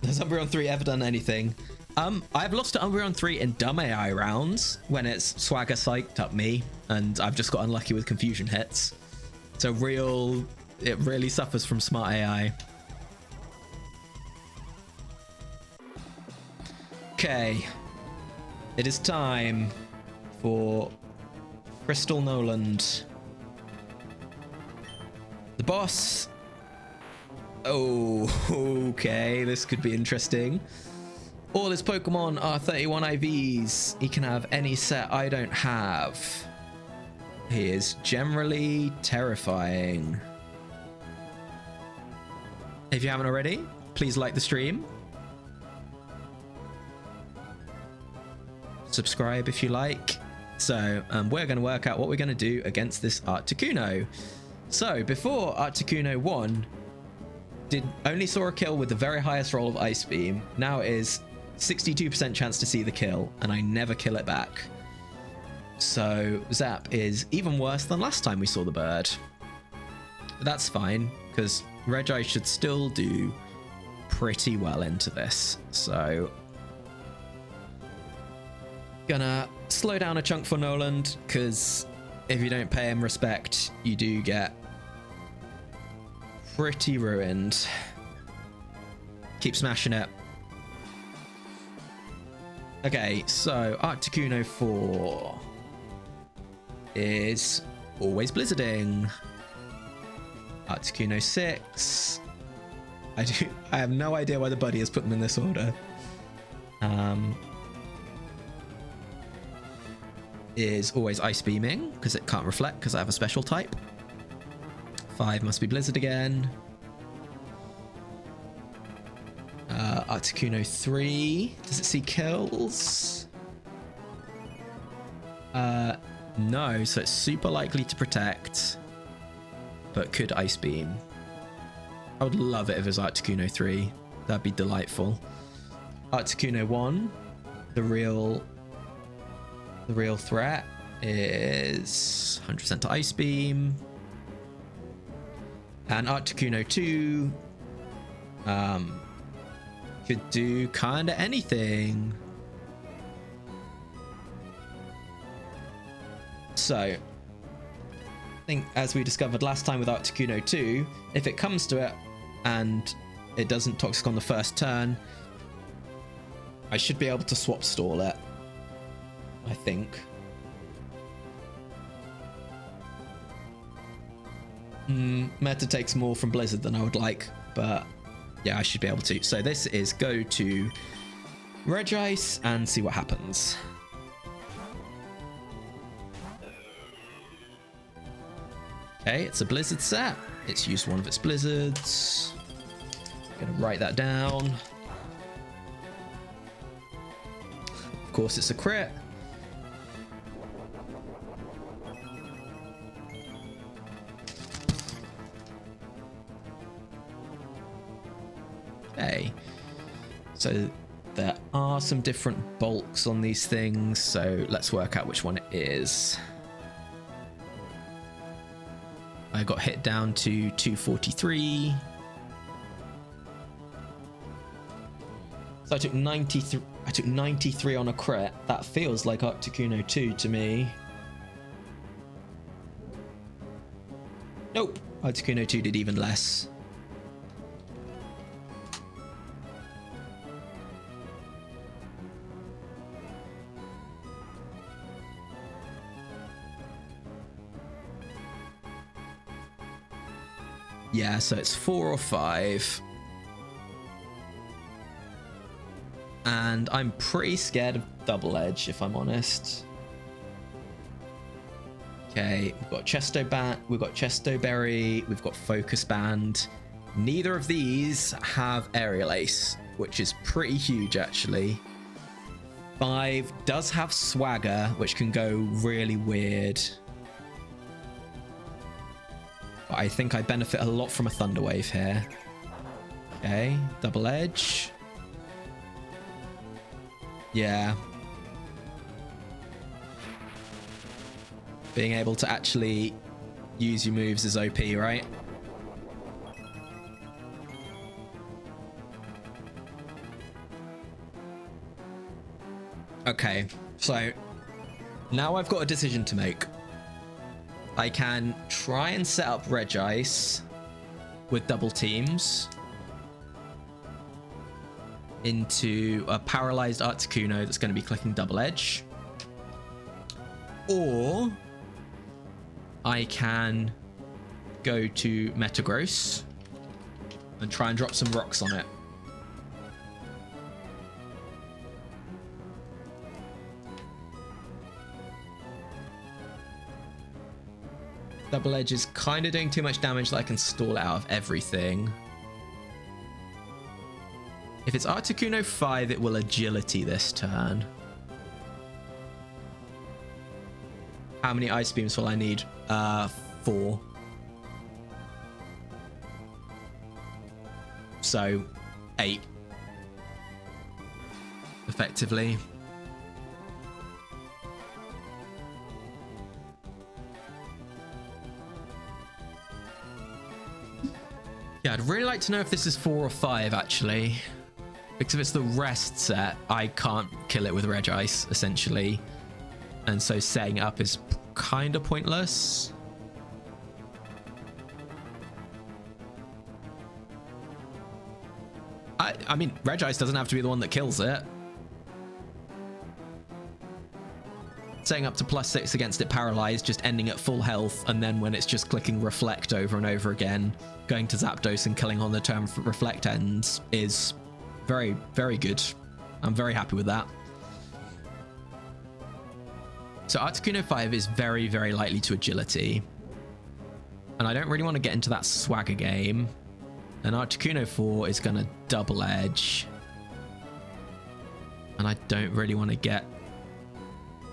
Has Umbreon 3 ever done anything? I've lost to Umbreon 3 in dumb AI rounds when it's Swagger psyched up me and I've just got unlucky with confusion hits. So it really suffers from smart AI. Okay. It is time for Crystal Noland. The boss. Oh, okay. This could be interesting. All his Pokemon are 31 IVs. He can have any set I don't have. He is generally terrifying. If you haven't already, please like the stream. Subscribe if you like. So we're going to work out what we're going to do against this Articuno. So before Articuno 1 only saw a kill with the very highest roll of Ice Beam. Now it is 62% chance to see the kill, and I never kill it back. So Zap is even worse than last time we saw the bird. But that's fine, because Reggie should still do pretty well into this. So gonna slow down a chunk for Noland, because if you don't pay him respect, you do get pretty ruined. Keep smashing it. Okay, so Articuno 4 is always blizzarding. Articuno 6. I have no idea why the buddy has put them in this order. Is always ice beaming because it can't reflect because I have a special type. 5 must be blizzard again. Articuno 3. Does it see kills? No, so it's super likely to protect, but could ice beam. I would love it if it was Articuno 3. That'd be delightful. Articuno 1, the real threat is 100% to ice beam. And Articuno 2 could do kind of anything. So, I think as we discovered last time with Articuno 2, if it comes to it and it doesn't Toxic on the first turn, I should be able to swap stall it, I think. Meta takes more from Blizzard than I would like, but yeah, I should be able to. So this is go to Regice and see what happens. Okay, it's a Blizzard set. It's used one of its Blizzards. Gonna write that down. Of course, it's a crit. Okay, so there are some different bulks on these things, so let's work out which one it is. I got hit down to 243. So I took 93. I took 93 on a crit. That feels like Articuno 2 to me. Nope, Articuno 2 did even less. Yeah, so it's 4 or 5. And I'm pretty scared of Double Edge, if I'm honest. Okay, we've got we've got Chestoberry, we've got Focus Band. Neither of these have Aerial Ace, which is pretty huge, actually. 5 does have Swagger, which can go really weird. But I think I benefit a lot from a Thunder Wave here. Okay, Double Edge. Yeah. Being able to actually use your moves is OP, right? Okay, so now I've got a decision to make. I can try and set up Regice with double teams into a paralyzed Articuno that's going to be clicking Double Edge. Or I can go to Metagross and try and drop some rocks on it. Double Edge is kind of doing too much damage that I can stall it out of everything. If it's Articuno 5, it will Agility this turn. How many Ice Beams will I need? 4. So, 8. Effectively. Yeah, I'd really like to know if this is 4 or 5, actually. Because if it's the rest set, I can't kill it with Regice, essentially. And so setting it up is kind of pointless. I mean, Regice doesn't have to be the one that kills it. Setting up to +6 against it paralyzed, just ending at full health, and then when it's just clicking Reflect over and over again, going to Zapdos and killing on the turn for Reflect ends is very, very good. I'm very happy with that. So Articuno 5 is very, very likely to Agility. And I don't really want to get into that Swagger game. And Articuno 4 is going to Double Edge. And I don't really want to get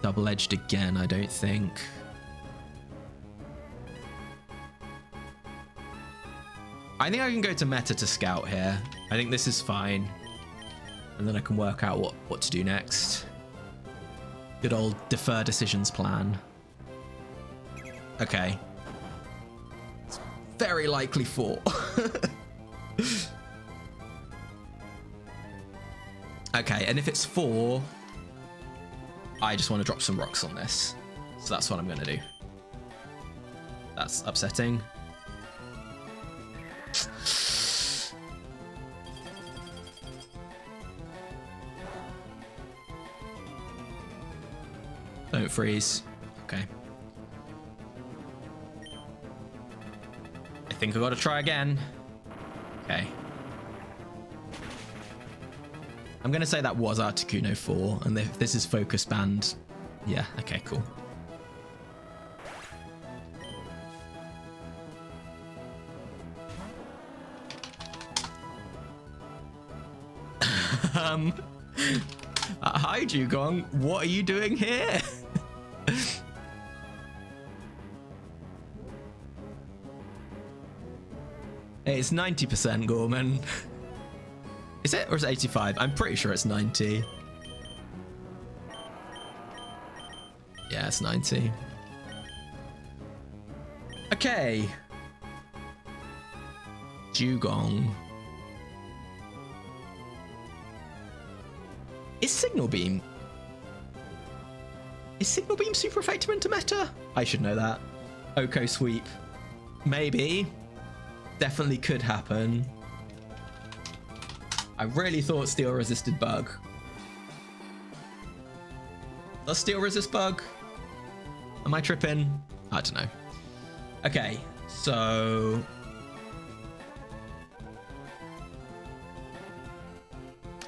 Double Edged again, I don't think. I think I can go to Meta to scout here. I think this is fine. And then I can work out what to do next. Good old defer decisions plan. Okay. It's very likely 4. Okay, and if it's 4, I just want to drop some rocks on this. So that's what I'm going to do. That's upsetting. Don't freeze. Okay. I think I got to try again. Okay. I'm going to say that was Articuno 4, and if this is Focus Band, yeah, okay, cool. Hi, Dugong. What are you doing here? It's 90% Gorman. Is it? Or is it 85? I'm pretty sure it's 90. Yeah, it's 90. Okay. Dugong. Is Signal Beam super effective into meta? I should know that. Oko Sweep. Maybe. Definitely could happen. I really thought Steel resisted Bug. Does Steel resist Bug? Am I tripping? I don't know. Okay, so...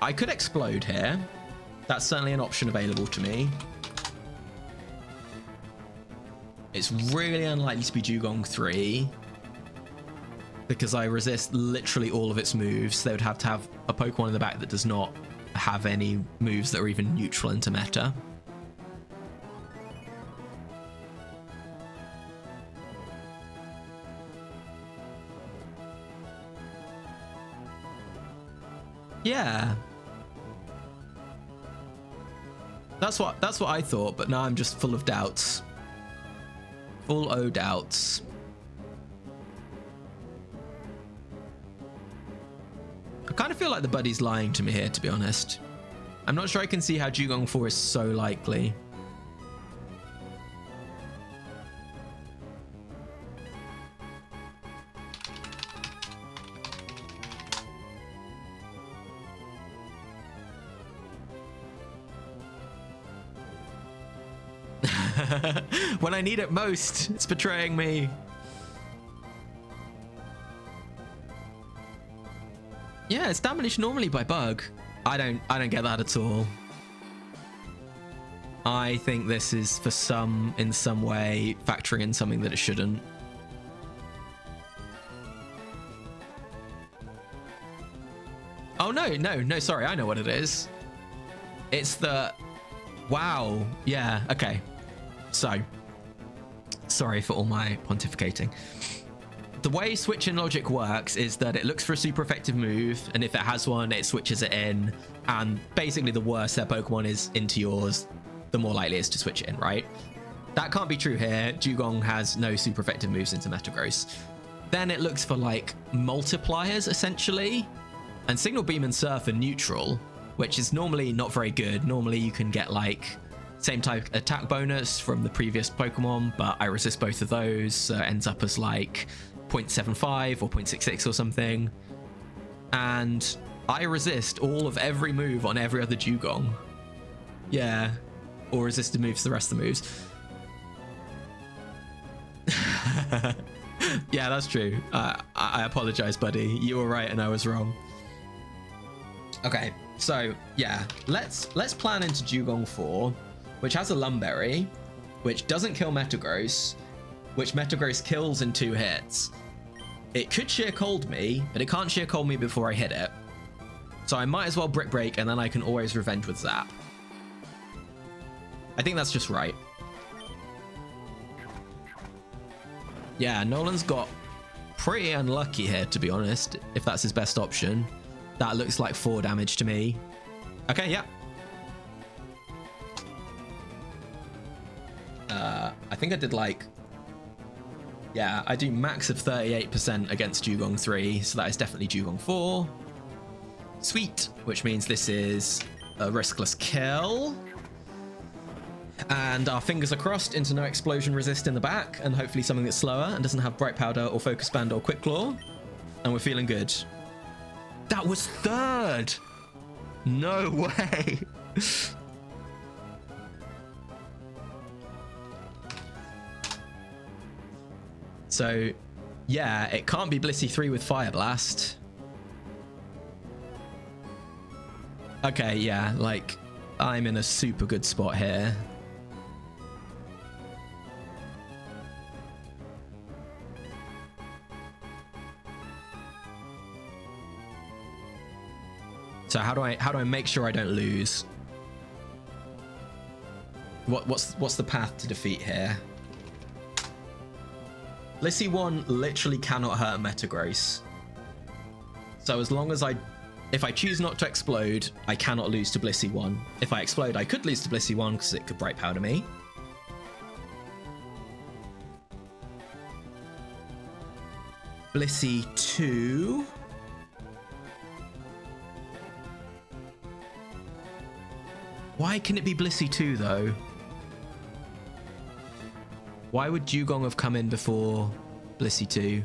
I could Explode here. That's certainly an option available to me. It's really unlikely to be Dugong 3. Because I resist literally all of its moves. They would have to have a Pokemon in the back that does not have any moves that are even neutral into meta. Yeah. That's what I thought, but now I'm just full of doubts. Full o doubts. I kind of feel like the buddy's lying to me here, to be honest. I'm not sure I can see how Dugong 4 is so likely. When I need it most, it's betraying me. Yeah, it's damaged normally by Bug. I don't get that at all. I think this is in some way factoring in something that it shouldn't. Oh no, sorry, I know what it is. It's the... Wow, yeah, okay. So, sorry for all my pontificating. The way switch in logic works is that it looks for a super effective move, and if it has one, it switches it in, and basically the worse their Pokemon is into yours, the more likely it is to switch it in, right? That can't be true here. Dugong has no super effective moves into Metagross. Then it looks for, like, multipliers, essentially, and Signal Beam and Surf are neutral, which is normally not very good. Normally you can get, like, same type attack bonus from the previous Pokemon, but I resist both of those, so it ends up as, like, 0.75 or 0.66 or something. And I resist all of every move on every other Dugong. Yeah. Or resisted moves the rest of the moves. Yeah, that's true. I apologize, buddy. You were right and I was wrong. Okay, so yeah, let's plan into Dugong 4, which has a Lumberry, which doesn't kill Metagross, which Metagross kills in 2 hits. It could Sheer Cold me, but it can't Sheer Cold me before I hit it. So I might as well Brick Break, and then I can always Revenge with Zap. I think that's just right. Yeah, Nolan's got pretty unlucky here, to be honest, if that's his best option. That looks like 4 damage to me. Okay, yeah. I think I did like... Yeah, I do max of 38% against Dugong 3, so that is definitely Dugong 4. Sweet, which means this is a riskless kill. And our fingers are crossed into no explosion resist in the back, and hopefully something that's slower and doesn't have bright powder or focus band or quick claw. And we're feeling good. That was third! No way! So, yeah, it can't be Blissey 3 with Fire Blast. Okay, yeah, like, I'm in a super good spot here. So how do I make sure I don't lose? What's the path to defeat here? Blissey 1 literally cannot hurt Metagross. So as long as if I choose not to explode, I cannot lose to Blissey 1. If I explode, I could lose to Blissey 1 because it could bright powder me. Blissey 2. Why can it be Blissey 2 though? Why would Dugong have come in before Blissey 2?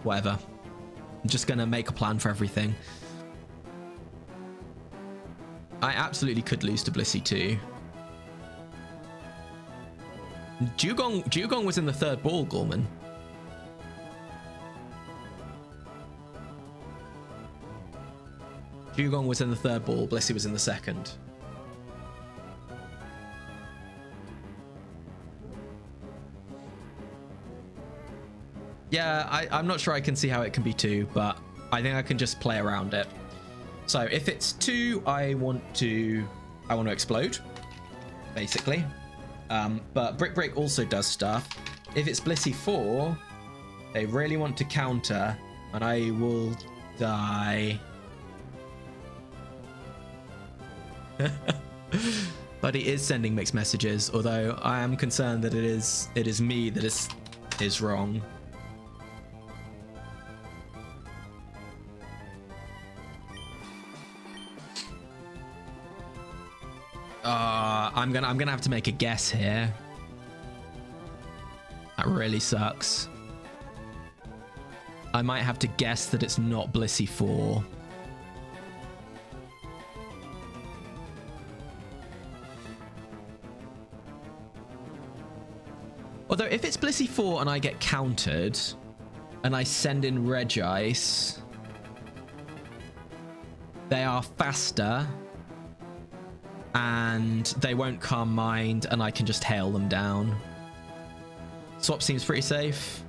Whatever. I'm just gonna make a plan for everything. I absolutely could lose to Blissey 2. Dugong was in the third ball, Gorman. Dugong was in the third ball, Blissey was in the second. Yeah, I'm not sure I can see how it can be 2, but I think I can just play around it. So if it's 2, I want to explode, basically. But Brick Break also does stuff. If it's Blissey 4, they really want to counter, and I will die. But he is sending mixed messages, although I am concerned that it is me that is wrong. I'm gonna have to make a guess here. That really sucks. I might have to guess that it's not Blissey 4. Although if it's Blissey 4 and I get countered and I send in Regice, they are faster and they won't Calm Mind and I can just hail them down. Swap seems pretty safe.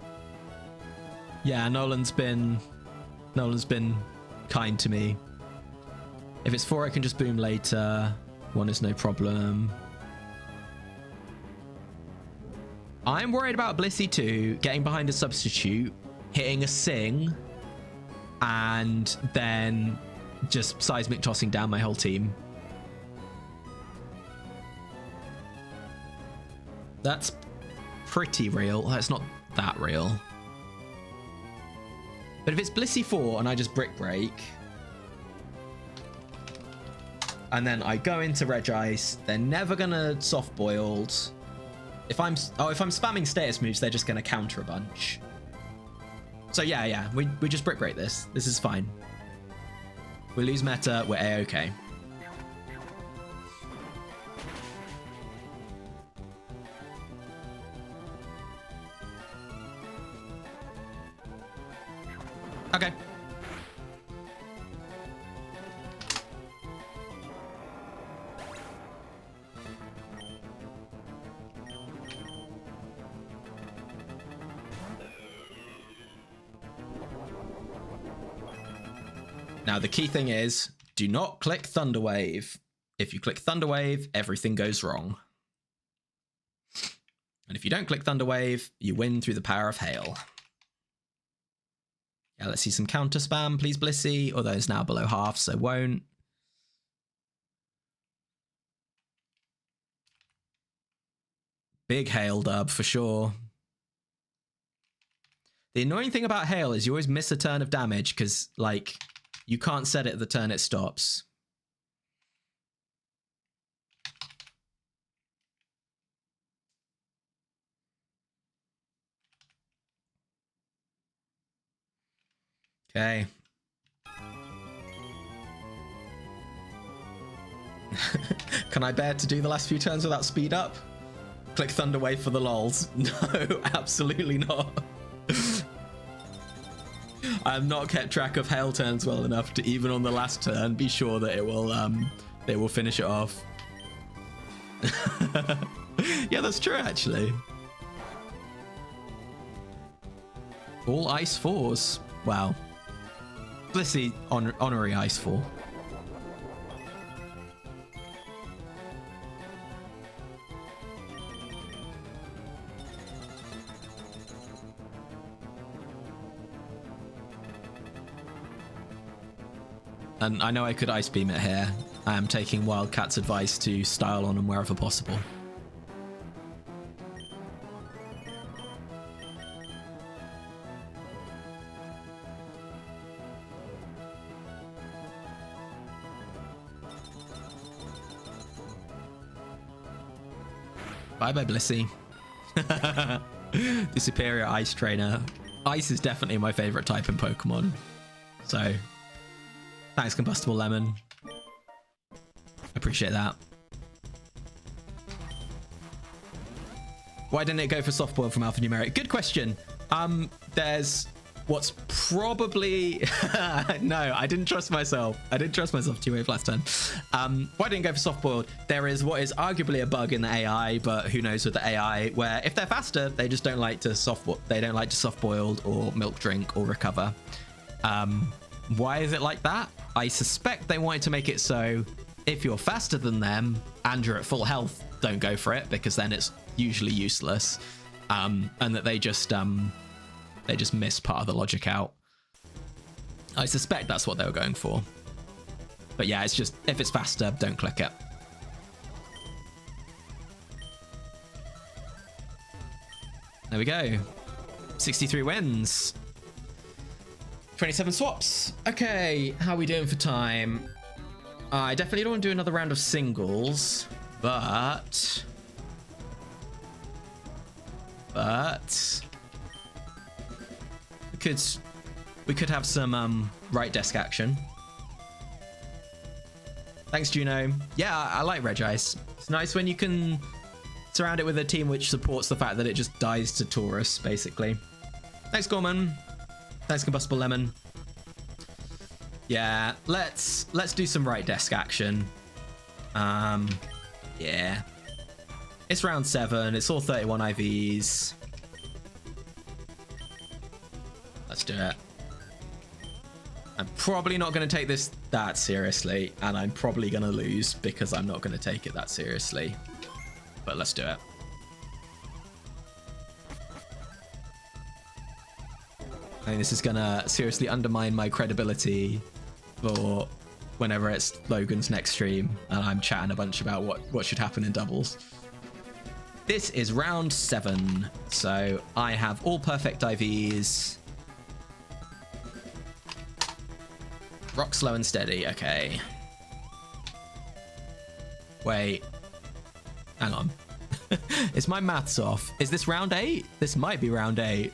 Yeah, Nolan's been kind to me. If it's 4, I can just boom later. 1 is no problem. I'm worried about Blissey 2 getting behind a substitute, hitting a Sing, and then just seismic tossing down my whole team. That's pretty real. That's not that real. But if it's Blissey 4 and I just Brick Break, and then I go into Regice, they're never gonna soft boiled. If I'm spamming status moves, they're just gonna counter a bunch. So yeah, we just Brick Break this. This is fine. We lose meta, we're A-okay. Okay. Now, the key thing is, do not click Thunderwave. If you click Thunderwave, everything goes wrong. And if you don't click Thunderwave, you win through the power of Hail. Yeah, let's see some counter spam, please, Blissey. Although it's now below half, so won't. Big Hail dub, for sure. The annoying thing about Hail is you always miss a turn of damage, because, like, you can't set it the turn it stops. Okay. Can I bear to do the last few turns without speed up? Click Thunder Wave for the lols. No, absolutely not. I have not kept track of hail turns well enough to even on the last turn be sure that it will finish it off. Yeah, that's true actually. All ice 4s. Wow. Blissey honorary ice 4. And I know I could Ice Beam it here. I am taking Wildcat's advice to style on them wherever possible. Bye-bye, Blissey. The superior Ice Trainer. Ice is definitely my favorite type in Pokemon. So... thanks, Combustible Lemon. Appreciate that. Why didn't it go for soft boil from alphanumeric? Good question. There's what's probably... no, I didn't trust myself. I didn't trust myself 2-wave last turn. Why didn't it go for soft boiled? There is what is arguably a bug in the AI, but who knows with the AI, where if they're faster, they just don't like to soft boiled or milk drink or recover. Why is it like that? I suspect they wanted to make it so if you're faster than them and you're at full health, don't go for it, because then it's usually useless. And that they just miss part of the logic out. I suspect that's what they were going for. But yeah, it's just if it's faster, don't click it. There we go. 63 wins. 27 swaps. Okay, how are we doing for time? I definitely don't want to do another round of singles, but we could have some right desk action. Thanks, Juno. Yeah, I like Regice. It's nice when you can surround it with a team which supports the fact that it just dies to Taurus, basically. Thanks, Gorman. Thanks, Combustible Lemon. Yeah, let's do some right desk action. Yeah. It's round 7. It's all 31 IVs. Let's do it. I'm probably not going to take this that seriously, and I'm probably going to lose because I'm not going to take it that seriously. But let's do it. I think this is gonna seriously undermine my credibility for whenever it's Logan's next stream and I'm chatting a bunch about what should happen in doubles. This is round 7, so I have all perfect IVs. Rock, slow and steady. Okay. Wait. Hang on. Is my maths off? Is this round 8? This might be round 8.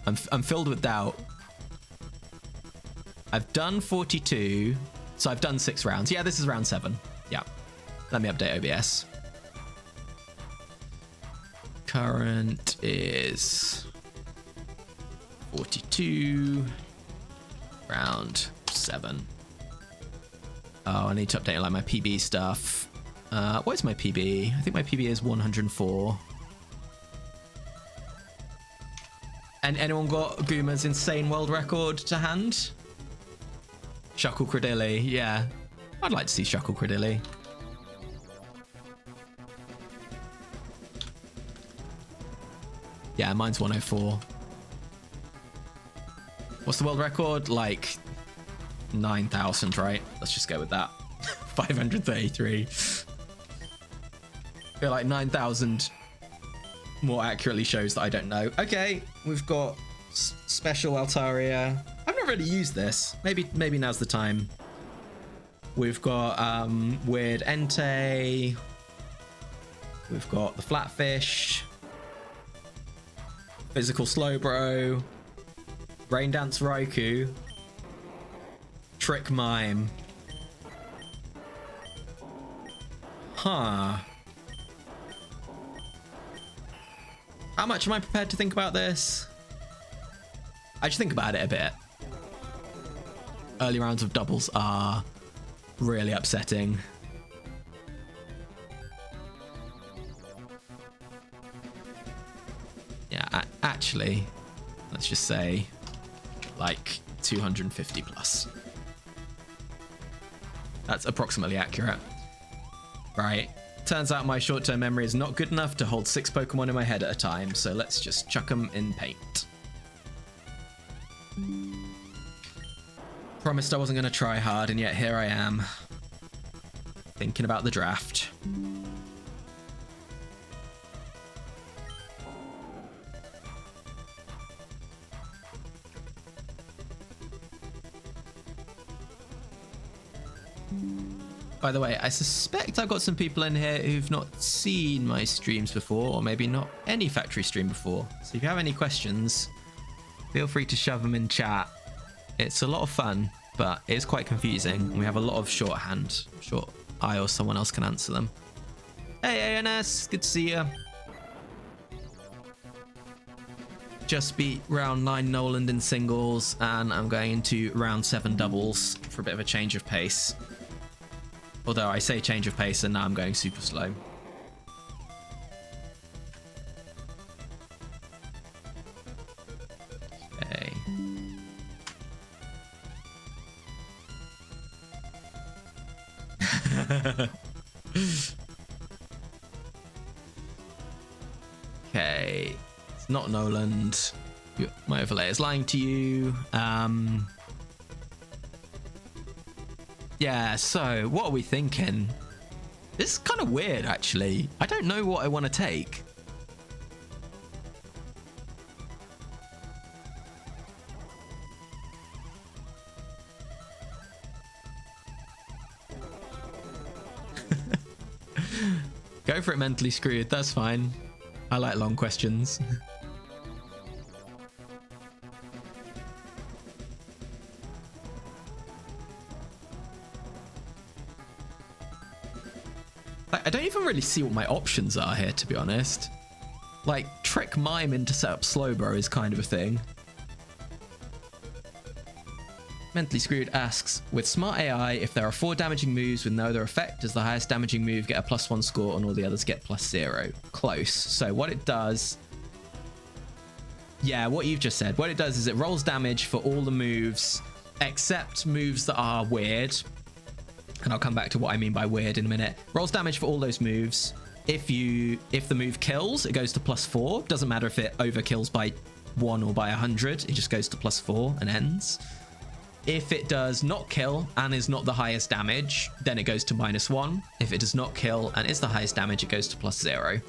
I'm filled with doubt. I've done 42, so I've done 6 rounds. Yeah, this is round 7. Yeah. Let me update OBS. Current is 42. Round 7. Oh, I need to update like my PB stuff. What is my PB? I think my PB is 104. And anyone got Gooma's insane world record to hand? Shuckle Credilli, yeah. I'd like to see Shuckle Credilli. Yeah, mine's 104. What's the world record? Like 9,000, right? Let's just go with that. 533. I feel like 9,000 more accurately shows that I don't know. Okay, we've got special Altaria. I've not really used this. Maybe now's the time. We've got weird Entei. We've got the Flatfish. Physical Slowbro. Rain Dance Raikou. Trick Mime. Huh. How much am I prepared to think about this? I just think about it a bit. Early rounds of doubles are really upsetting. Yeah, actually, let's just say like 250 plus. That's approximately accurate. Right. Turns out my short-term memory is not good enough to hold 6 Pokemon in my head at a time, so let's just chuck them in paint. Promised I wasn't going to try hard, and yet here I am, thinking about the draft. By the way, I suspect I've got some people in here who've not seen my streams before, or maybe not any factory stream before. So if you have any questions, feel free to shove them in chat. It's a lot of fun, but it's quite confusing. We have a lot of shorthand. I'm sure I or someone else can answer them. Hey, ANS, good to see you. Just beat round 9 Noland in singles, and I'm going into round 7 doubles for a bit of a change of pace. Although I say change of pace and now I'm going super slow. Okay. Okay. It's not Noland. My overlay is lying to you. Yeah, so what are we thinking? This is kind of weird, actually. I don't know what I want to take. Go for it, mentally screwed. That's fine. I like long questions. I don't even really see what my options are here, to be honest. Like, trick Mime into set up Slowbro is kind of a thing. Mentally Screwed asks, with Smart AI, if there are 4 damaging moves with no other effect, does the highest damaging move get a +1 score and all the others get +0? Close. So what it does... Yeah, what you've just said. What it does is it rolls damage for all the moves, except moves that are weird. And I'll come back to what I mean by weird in a minute. Rolls damage for all those moves. If the move kills, it goes to +4. Doesn't matter if it overkills by 1 or by 100. It just goes to +4 and ends. If it does not kill and is not the highest damage, then it goes to -1. If it does not kill and is the highest damage, it goes to +0.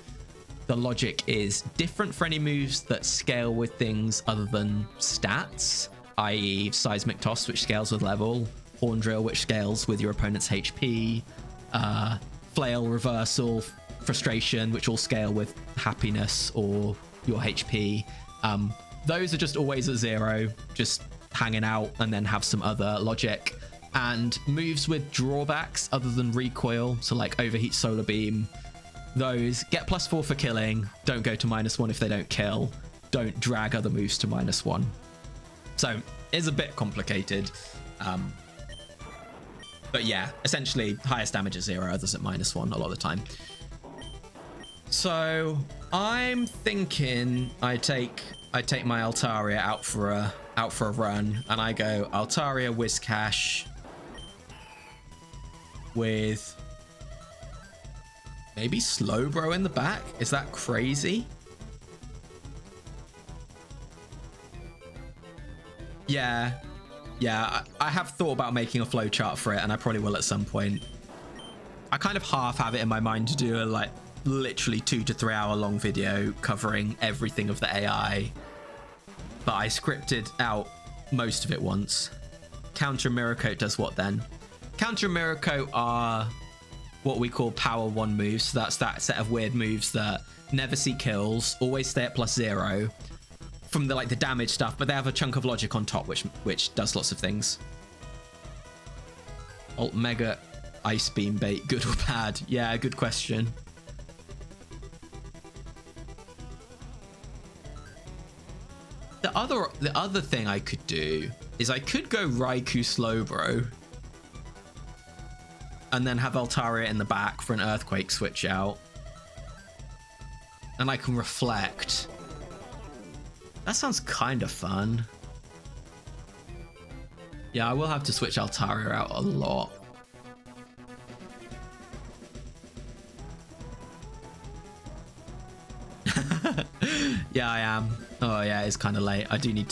The logic is different for any moves that scale with things other than stats, i.e. Seismic Toss, which scales with level, Horn Drill, which scales with your opponent's HP, Flail, Reversal, Frustration, which all scale with happiness or your HP. Those are just always at 0, just hanging out, and then have some other logic. And moves with drawbacks other than recoil, so like Overheat, Solar Beam, those get +4 for killing, don't go to -1 if they don't kill, don't drag other moves to -1. So it's a bit complicated. But yeah, essentially highest damage is 0, others at -1 a lot of the time. So I'm thinking I take my Altaria out for a run, and I go Altaria Whiscash with maybe Slowbro in the back. Is that crazy? Yeah, I have thought about making a flowchart for it, and I probably will at some point. I kind of half have it in my mind to do a like literally 2 to 3 hour long video covering everything of the AI, but I scripted out most of it once. Counter and Mirror Coat does what then? Counter and Mirror Coat are what we call Power 1 moves, so that's that set of weird moves that never see kills, always stay at +0. from the like the damage stuff, but they have a chunk of logic on top, which does lots of things. Alt Mega Ice Beam Bait, good or bad? Yeah, good question. The other thing I could do is I could go Raikou Slowbro and then have Altaria in the back for an Earthquake switch out. And I can reflect. That sounds kind of fun. Yeah, I will have to switch Altaria out a lot. Yeah, I am. Oh yeah, it's kind of late. I need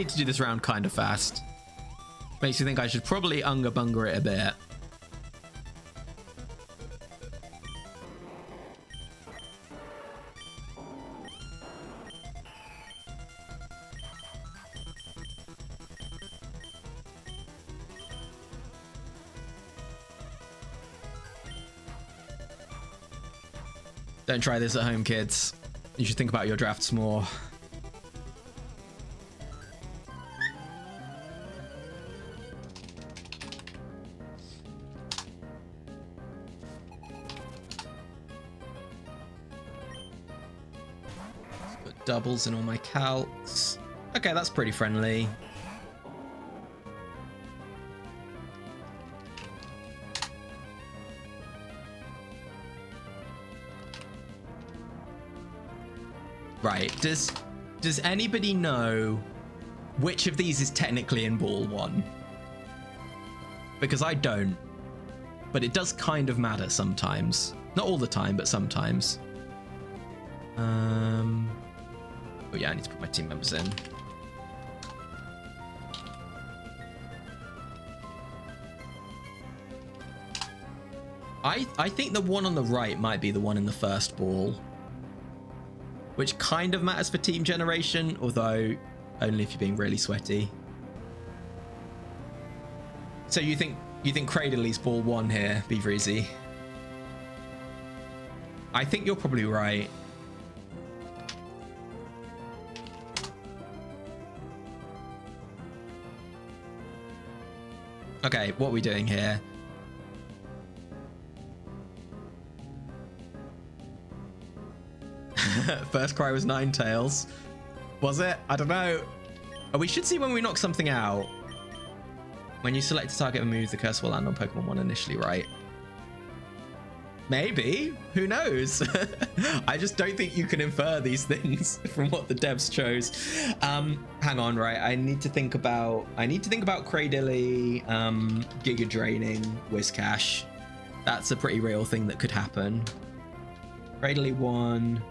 to do this round kind of fast. Makes me think I should probably Unga Bunga it a bit. Don't try this at home, kids. You should think about your drafts more. Put doubles in all my calcs. Okay, that's pretty friendly. Right, does anybody know which of these is technically in ball one? Because I don't, but it does kind of matter sometimes. Not all the time, but sometimes. Oh yeah, I need to put my team members in. I think the one on the right might be the one in the first ball, which kind of matters for team generation, although only if you're being really sweaty. So you think Cradley's ball one here, Beaver Easy? I think you're probably right. Okay, what are we doing here? First cry was Ninetales. Was it? I don't know. Oh, we should see when we knock something out. When you select a target and move, the curse will land on Pokemon 1 initially, right? Maybe. Who knows? I just don't think you can infer these things from what the devs chose. Hang on, right? I need to think about Cradily, Giga Draining, Whiscash. That's a pretty real thing that could happen. Cradily 1.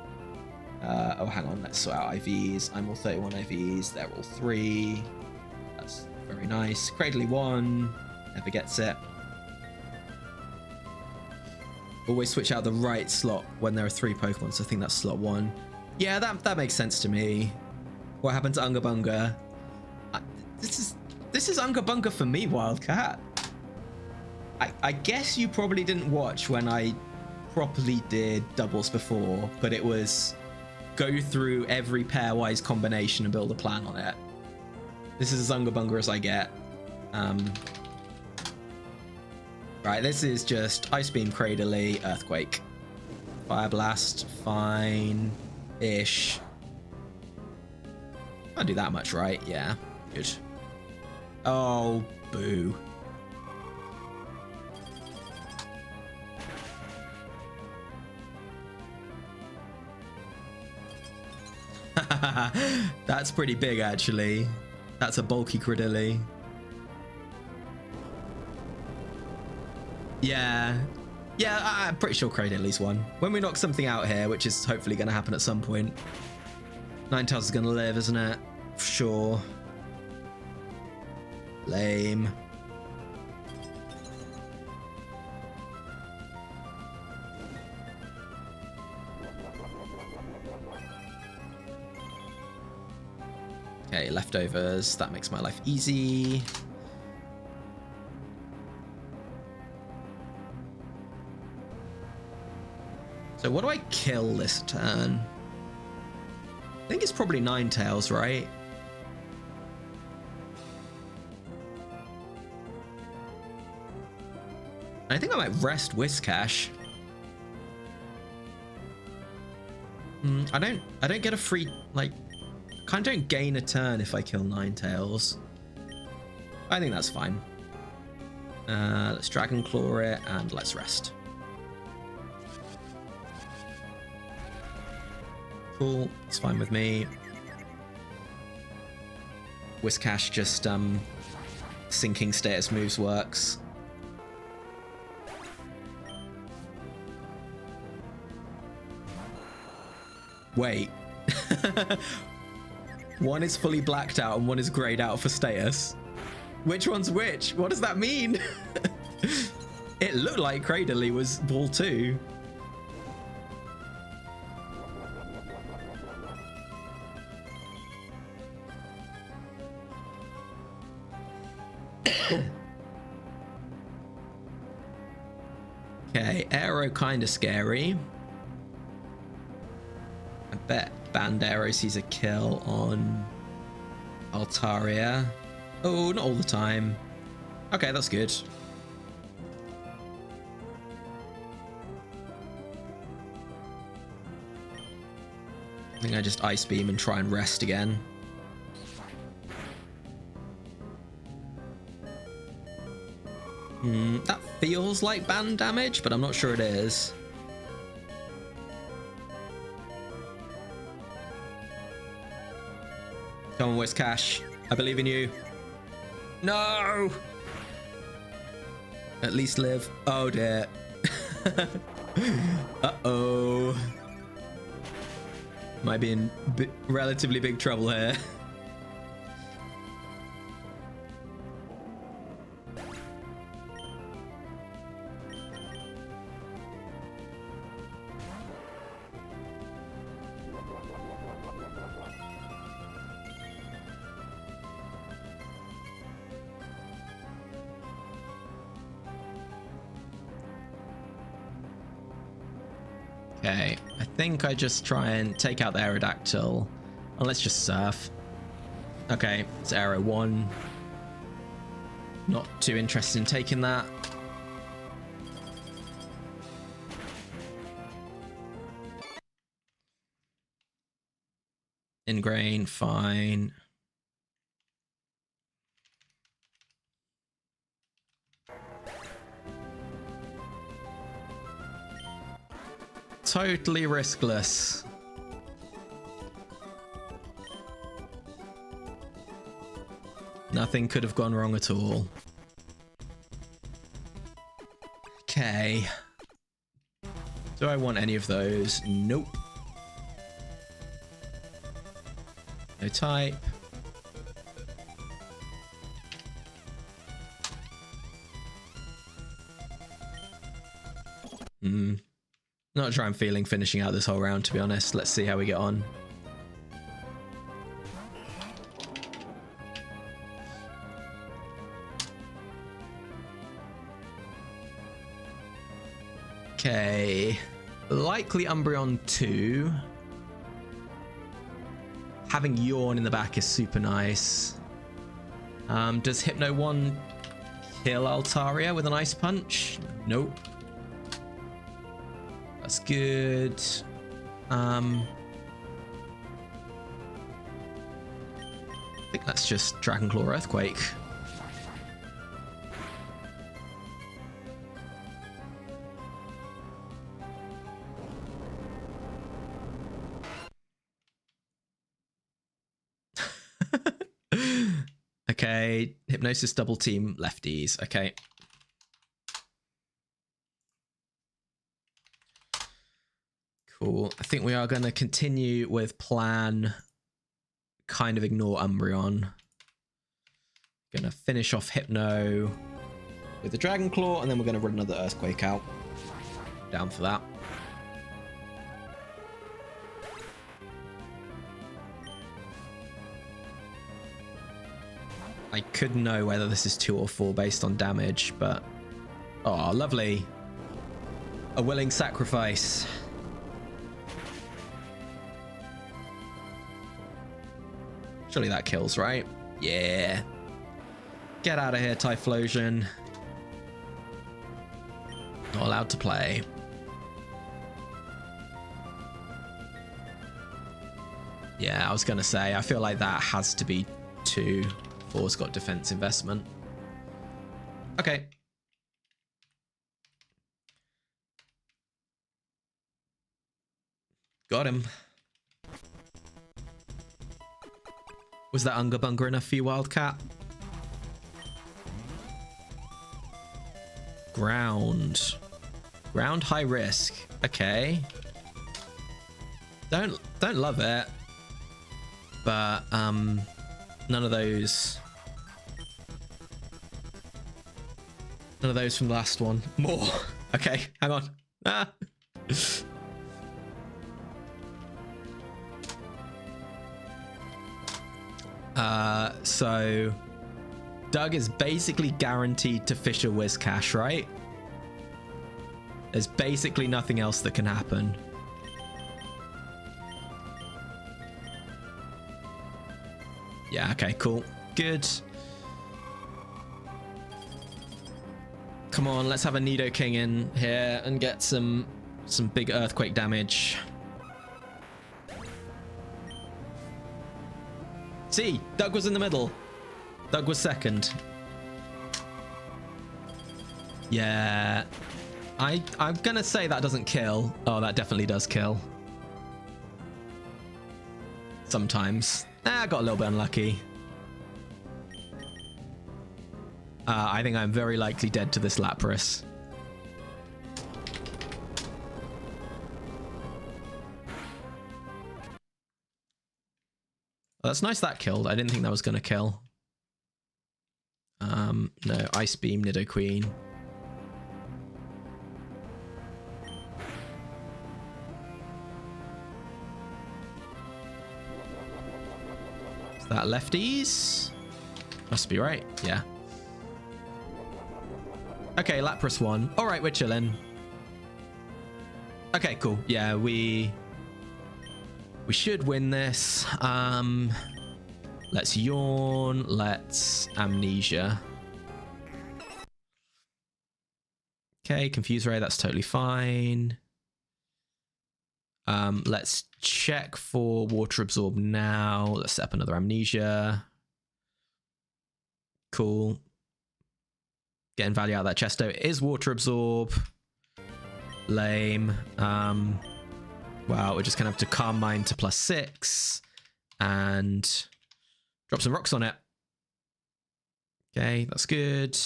Oh, hang on. Let's sort out IVs. I'm all 31 IVs. They're all 3. That's very nice. Cradily 1. Never gets it. Always switch out the right slot when there are 3 Pokemon, so I think that's slot 1. Yeah, that makes sense to me. What happened to Unga Bunga? This is Unga Bunga for me, Wildcat. I guess you probably didn't watch when I properly did doubles before, but it was go through every pairwise combination and build a plan on it. This is as Unga Bunga as I get. Right, this is just Ice Beam, Cradily, Earthquake. Fire Blast, fine-ish. Can't do that much, right? Yeah, good. Oh, boo. That's pretty big, actually. That's a bulky Cradily. Yeah, I'm pretty sure Cradily's won. When we knock something out here, which is hopefully going to happen at some point. Ninetales is going to live, isn't it? Sure. Lame. Okay, leftovers. That makes my life easy. So what do I kill this turn? I think it's probably Ninetales, right? I think I might rest Whiscash. I don't get a free, like, kind of don't gain a turn if I kill Ninetales. I think that's fine. Let's Dragon Claw it and let's rest. Cool, it's fine with me. Whiscash just sinking status moves works. Wait. One is fully blacked out and one is grayed out for status. Which one's which? What does that mean? It looked like Cradley was ball 2. Okay, Arrow kind of scary. I bet Bandero sees a kill on Altaria. Oh, not all the time. Okay, that's good. I think I just Ice Beam and try and rest again. That feels like band damage, but I'm not sure it is. Come on, Whiscash. I believe in you. No! At least live. Oh dear. Uh-oh. Might be in relatively big trouble here. Okay, I think I just try and take out the Aerodactyl. And let's just surf. Okay, it's Aero 1. Not too interested in taking that. Ingrain, fine. Totally riskless. Nothing could have gone wrong at all. Okay. Do I want any of those? Nope. No type. Not sure I'm feeling finishing out this whole round, to be honest. Let's see how we get on. Okay. Likely Umbreon 2. Having Yawn in the back is super nice. Does Hypno 1 kill Altaria with an Ice Punch? Nope. That's good. I think that's just Dragon Claw Earthquake. Okay, Hypnosis double team lefties. Okay. Cool. I think we are going to continue with plan. Kind of ignore Umbreon. Gonna finish off Hypno with the Dragon Claw, and then we're going to run another Earthquake out. Down for that. I could know whether this is 2 or 4 based on damage, but... Oh, lovely. A willing sacrifice. Surely that kills, right? Yeah. Get out of here, Typhlosion. Not allowed to play. Yeah, I was going to say, I feel like that has to be 2. 4's got defense investment. Okay. Got him. Was that Unga Bunga enough for you, Wildcat? Ground. Ground high risk. Okay. Don't love it. But none of those from the last one. More. Okay, hang on. Ah. So Doug is basically guaranteed to fish a Whiscash, right? There's basically nothing else that can happen. Yeah, okay, cool. Good. Come on, let's have a Nidoking in here and get some big earthquake damage. See, Doug was in the middle. Doug was second. Yeah. I'm gonna say that doesn't kill. Oh, that definitely does kill. Sometimes. I got a little bit unlucky. I think I'm very likely dead to this Lapras. Well, that's nice that killed. I didn't think that was going to kill. No, Ice Beam, Nidoqueen. Is that lefties? Must be right. Yeah. Okay, Lapras won. All right, we're chilling. Okay, cool. Yeah, we should win this. Let's Yawn. Let's Amnesia. Okay, Confuse Ray. That's totally fine. Let's check for Water Absorb now. Let's set up another Amnesia. Cool. Getting value out of that Chesto. It is Water Absorb. Lame. Wow, we're just gonna have to Calm Mind to +6 and drop some rocks on it. Okay, that's good.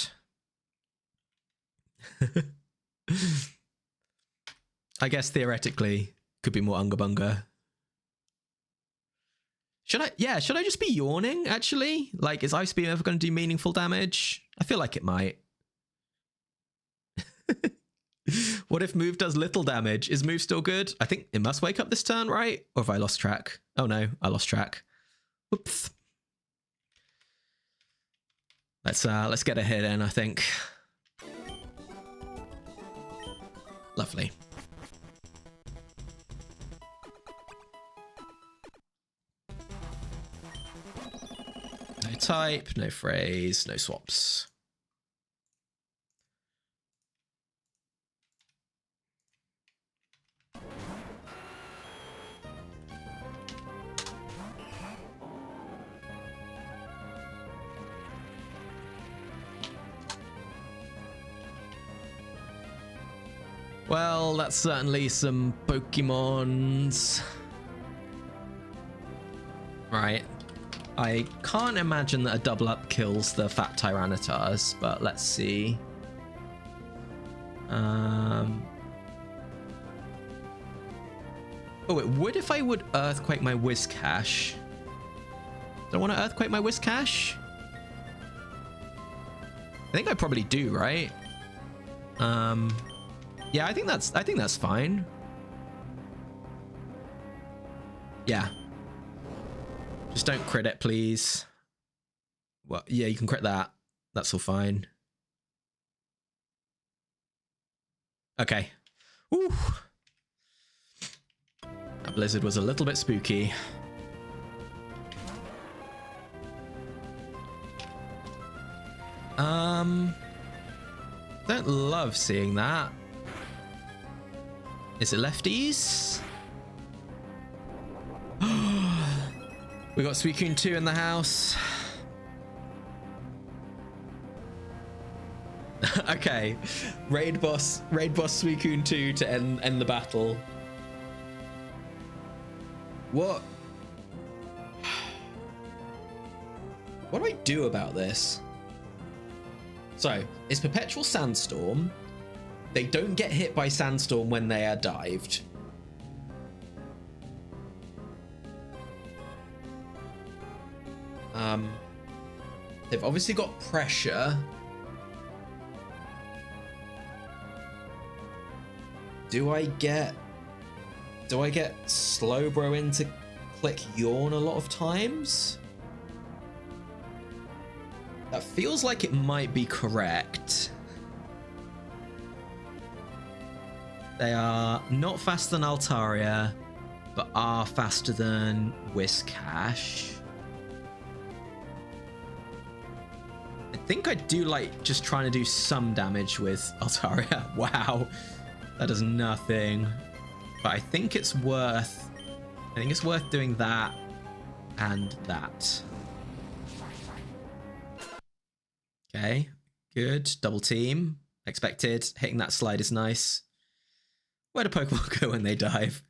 I guess theoretically could be more Unga Bunga. Should I just be yawning actually? Like, is Ice Beam ever going to do meaningful damage? I feel like it might. What if Move does little damage? Is Move still good? I think it must wake up this turn, right? Or have I lost track? Oh no, I lost track. Oops. Let's get a hit in, I think. Lovely. No type, no phrase, no swaps. Well, that's certainly some Pokemons. Right. I can't imagine that a double up kills the Fat Tyrannitars, but let's see. Oh, it would if I would Earthquake my Whiscash. Do I want to Earthquake my Whiscash? I think I probably do, right? Yeah, I think that's fine. Yeah. Just don't crit it, please. Well, yeah, you can crit that. That's all fine. Okay. Woo. That blizzard was a little bit spooky. Don't love seeing that. Is it lefties? We got Suicune 2 in the house. Okay, raid boss Suicune 2 to end the battle. What do I do about this? So, it's Perpetual Sandstorm. They don't get hit by Sandstorm when they are dived. They've obviously got pressure. Do I get Slowbro in to click Yawn a lot of times? That feels like it might be correct. They are not faster than Altaria, but are faster than Whiscash. I think I do like just trying to do some damage with Altaria. Wow, that does nothing. But I think it's worth doing that and that. Okay, good. Double team. Expected. Hitting that slide is nice. Where do Pokemon go when they dive?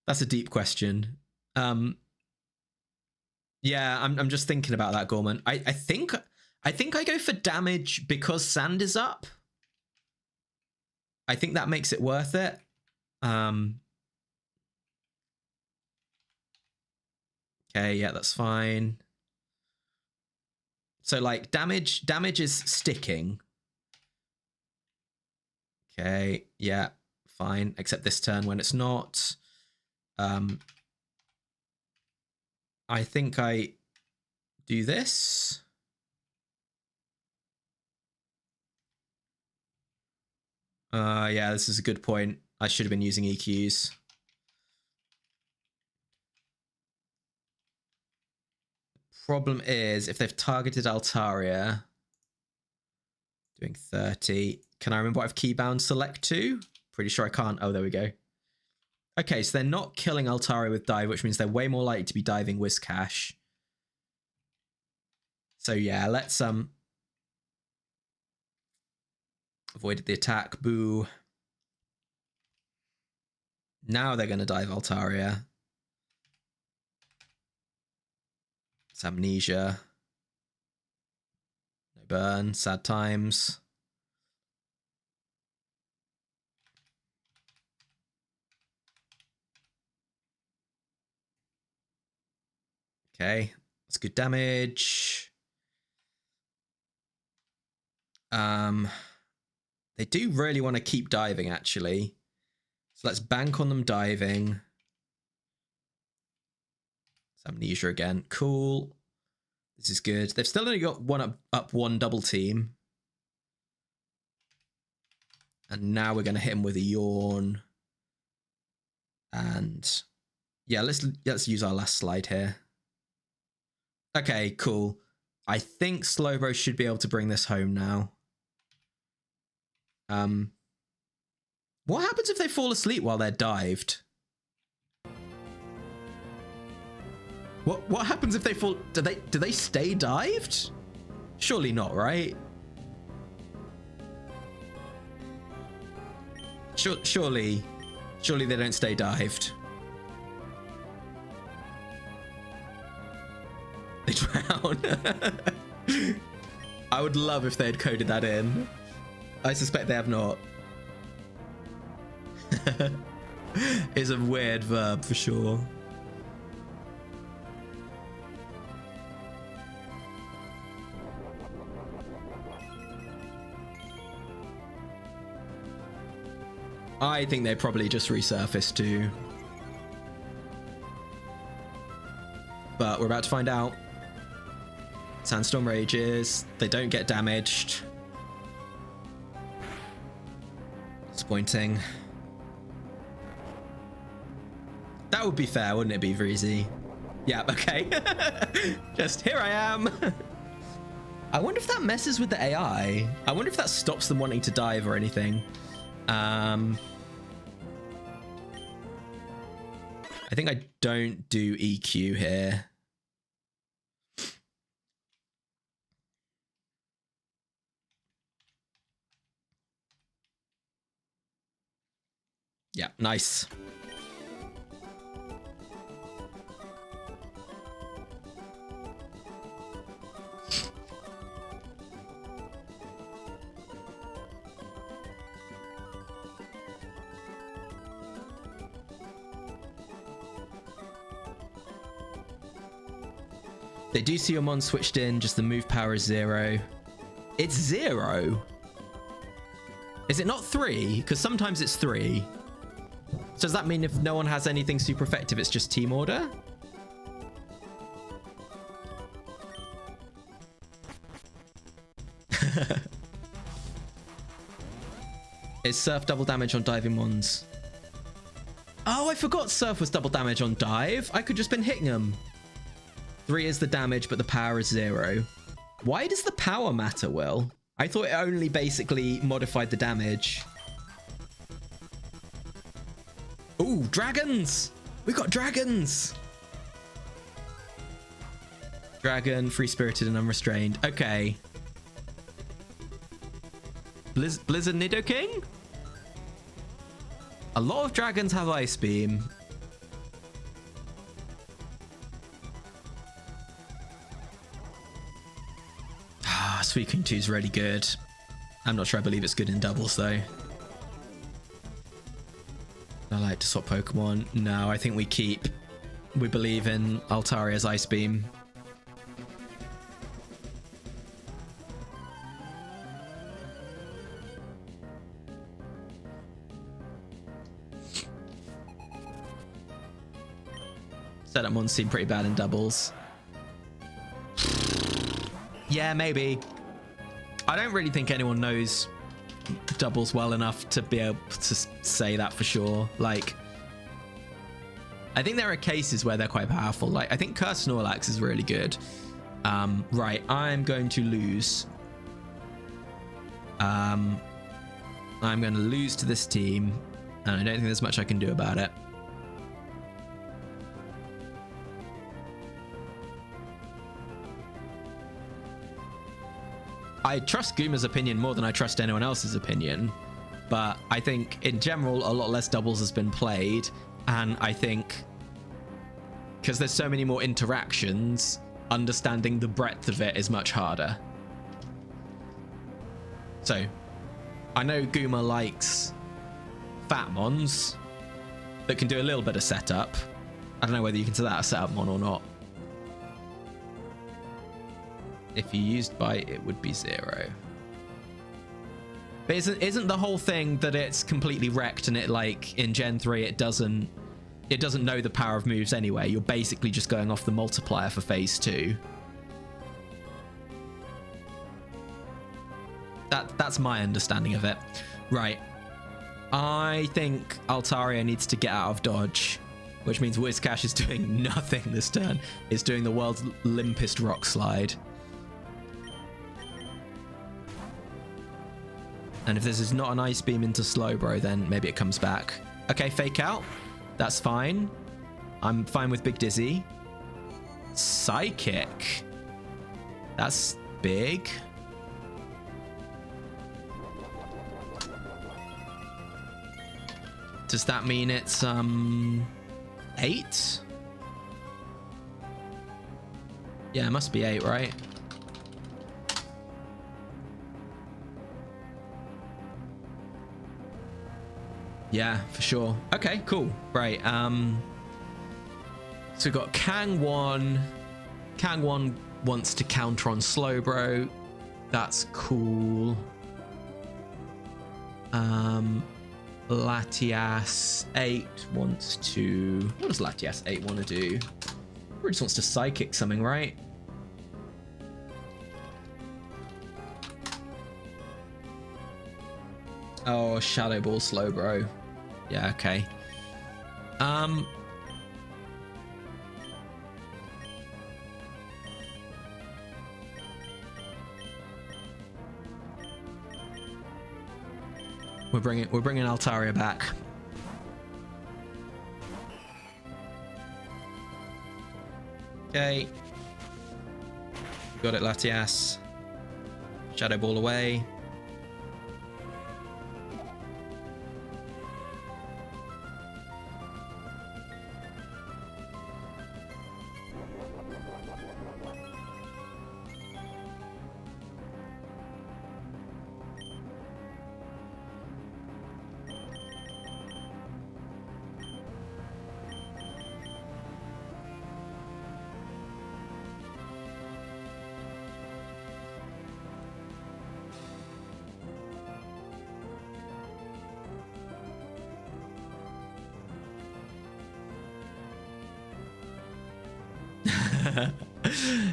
That's a deep question. Yeah, I'm just thinking about that, Gorman. I think I go for damage because Sand is up. I think that makes it worth it. Okay, yeah, that's fine. So like damage is sticking. Okay, yeah, fine. Except this turn when it's not. I think I do this. Yeah, this is a good point. I should have been using EQs. Problem is, if they've targeted Altaria, doing 30. Can I remember what I've keybound select to? Pretty sure I can't. Oh, there we go. Okay, so they're not killing Altaria with dive, which means they're way more likely to be diving Whiscash. So yeah, let's avoided the attack. Boo. Now they're going to dive Altaria. It's Amnesia. No burn. Sad times. Okay, that's good damage. They do really want to keep diving, actually. So let's bank on them diving. It's Amnesia again. Cool. This is good. They've still only got one up one double team. And now we're going to hit him with a Yawn. And yeah, let's use our last slide here. Okay, cool. I think Slowbro should be able to bring this home now. What happens if they fall asleep while they're dived? What happens if they fall? Do they stay dived? Surely not, right? Surely they don't stay dived. They drown. I would love if they had coded that in. I suspect they have not. It's a weird verb for sure. I think they probably just resurfaced too. But we're about to find out. Sandstorm rages. They don't get damaged. Disappointing. That would be fair, wouldn't it be, Vreezy? Yeah, okay. Just here I am. I wonder if that messes with the AI. I wonder if that stops them wanting to dive or anything. I think I don't do EQ here. Yeah, nice. They do see your mon switched in, just the move power is 0. It's 0? Is it not 3? Because sometimes it's 3. So does that mean if no one has anything super effective, it's just team order? Is Surf double damage on diving mons? Oh, I forgot Surf was double damage on dive. I could just been hitting them. 3 is the damage, but the power is 0. Why does the power matter, Will? I thought it only basically modified the damage. Ooh, dragons! We got dragons! Dragon, free-spirited and unrestrained. Okay. Blizzard Nidoking? A lot of dragons have Ice Beam. Suicune 2 is really good. I'm not sure I believe it's good in doubles though. I like to swap Pokemon. No, I think we keep. We believe in Altaria's Ice Beam. Setup mons seem pretty bad in doubles. Yeah, maybe. I don't really think anyone knows doubles well enough to be able to say that for sure. Like, I think there are cases where they're quite powerful. Like, I think Curse Snorlax is really good. Right, I'm going to lose. I'm going to lose to this team, and I don't think there's much I can do about it. I trust Guma's opinion more than I trust anyone else's opinion, but I think in general a lot less doubles has been played, and I think because there's so many more interactions, understanding the breadth of it is much harder. So I know Guma likes fat mons that can do a little bit of setup. I don't know whether you consider that a setup mon or not. If you used bite, it would be 0. But isn't the whole thing that it's completely wrecked and it, like, in Gen 3 it doesn't know the power of moves anyway? You're basically just going off the multiplier for phase 2. That's my understanding of it. Right. I think Altaria needs to get out of dodge, which means Whiscash is doing nothing this turn. It's doing the world's limpest rock slide. And if this is not an Ice Beam into Slowbro, then maybe it comes back. Okay, Fake Out. That's fine. I'm fine with Big Dizzy. Psychic. That's big. Does that mean it's 8? Yeah, it must be 8, right? Yeah, for sure. Okay, cool. Right. So we've got Kang 1. Kang 1 wants to counter on Slowbro. That's cool. Latias 8 wants to... What does Latias 8 want to do? He just wants to Psychic something, right? Oh, Shadow Ball Slowbro. Yeah, okay. We're bringing Altaria back. Okay. Got it, Latias. Shadow Ball away.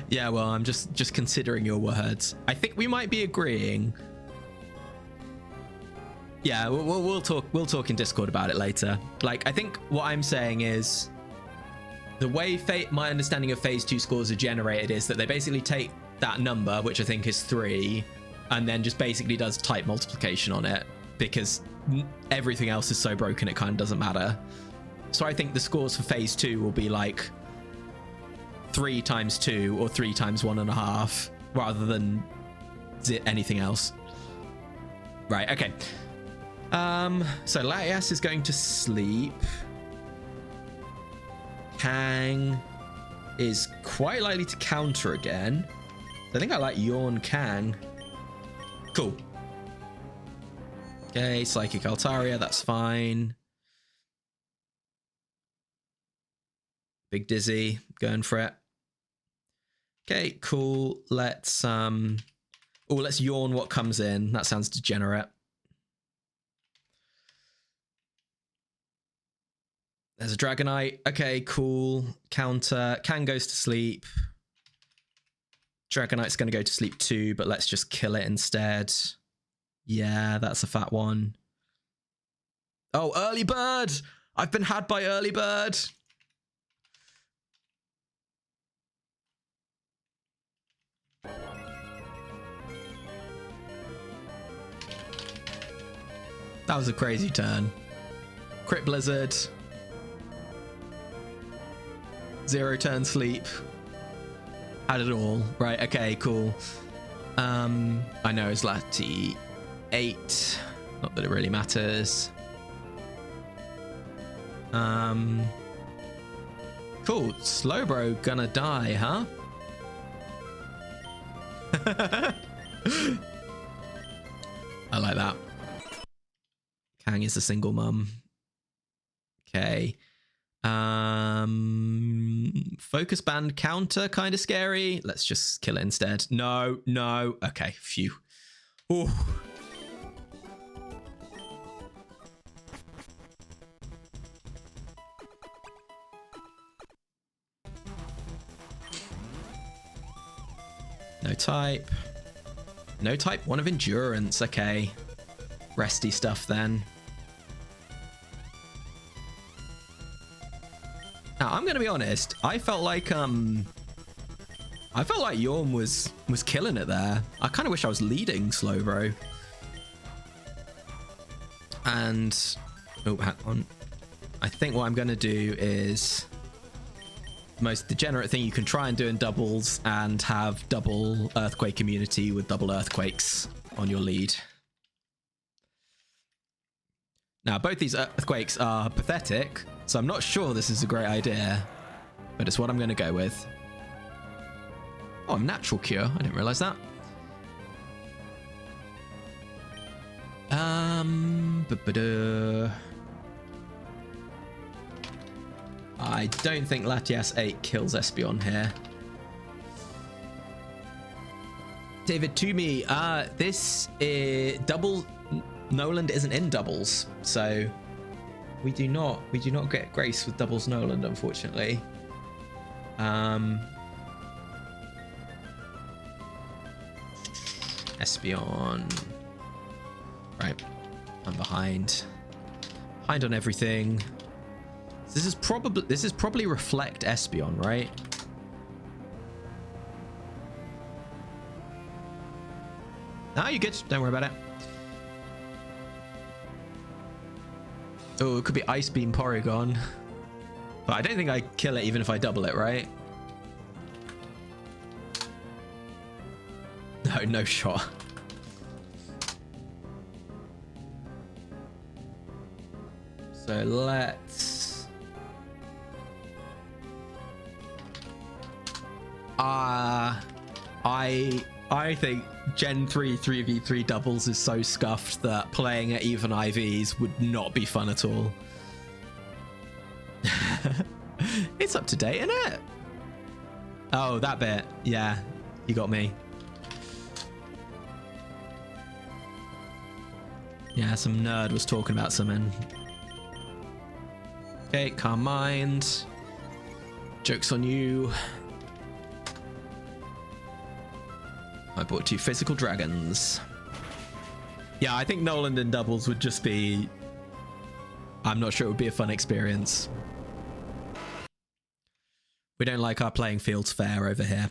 Yeah, well, I'm just considering your words. I think we might be agreeing. Yeah, we'll talk in Discord about it later. Like, I think what I'm saying is the way my understanding of phase 2 scores are generated is that they basically take that number, which I think is 3, and then just basically does type multiplication on it, because everything else is so broken it kind of doesn't matter. So I think the scores for phase 2 will be like 3 times 2 or 3 times 1.5 rather than anything else. Right, okay. So Latias is going to sleep. Kang is quite likely to counter again. I think I like Yawn Kang. Cool. Okay, Psychic Altaria, that's fine. Big Dizzy, going for it. Okay, cool. Let's let's Yawn what comes in. That sounds degenerate. There's a Dragonite. Okay, cool. Counter. Kang goes to sleep. Dragonite's going to go to sleep too, but let's just kill it instead. Yeah, that's a fat one. Oh, Early Bird! I've been had by Early Bird! That was a crazy turn. Crit Blizzard. 0 turn sleep. Had it all. Right, okay, cool. I know it's Lati 8. Not that it really matters. Cool. Slowbro gonna die, huh? I like that. Kang is a single mum. Okay. Focus band counter, kind of scary. Let's just kill it instead. No. Okay, phew. Ooh. No type. No type 1 of endurance. Okay. Resty stuff then. Now, I'm gonna be honest. I felt like Yorm was killing it there. I kind of wish I was leading Slowbro. And oh, hang on. I think what I'm gonna do is the most degenerate thing you can try and do in doubles and have double Earthquake immunity with double Earthquakes on your lead. Now, both these Earthquakes are pathetic, so I'm not sure this is a great idea, but it's what I'm going to go with. Oh, Natural Cure. I didn't realize that. I don't think Latias 8 kills Espeon here. David, to me, this is double. Noland isn't in doubles, so we do not get grace with doubles Noland, unfortunately. Espeon. Right. I'm behind on everything. This is probably Reflect Espeon, right? Nah, you're good. Don't worry about it. Oh, it could be Ice Beam Porygon. But I don't think I kill it even if I double it, right? No, no shot. So let's... I think Gen 3 3v3 doubles is so scuffed that playing at even IVs would not be fun at all. It's up to date, isn't it? Oh, that bit. Yeah, you got me. Yeah, some nerd was talking about something. Okay, calm mind. Joke's on you. I bought 2 physical dragons. Yeah, I think Noland in doubles would just be... I'm not sure it would be a fun experience. We don't like our playing fields fair over here.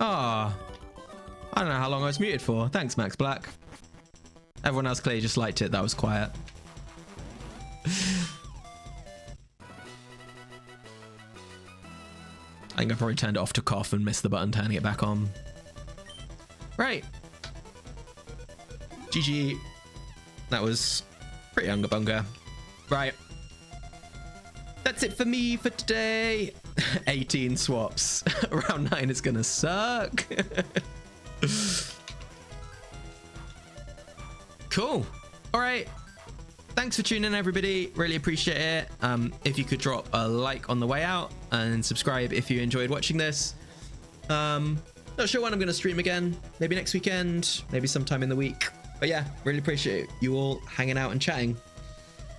Ah, I don't know how long I was muted for. Thanks, Max Black. Everyone else clearly just liked it. That was quiet. I think I probably turned it off to cough and missed the button turning it back on. Right. GG. That was pretty unga bunga. Right. That's it for me for today. 18 swaps. Round 9 is gonna suck. Cool. All right. Thanks for tuning in, everybody. Really appreciate it. If you could drop a like on the way out and subscribe if you enjoyed watching this. That'd Not sure when I'm going to stream again. Maybe next weekend, maybe sometime in the week. But yeah, really appreciate you all hanging out and chatting.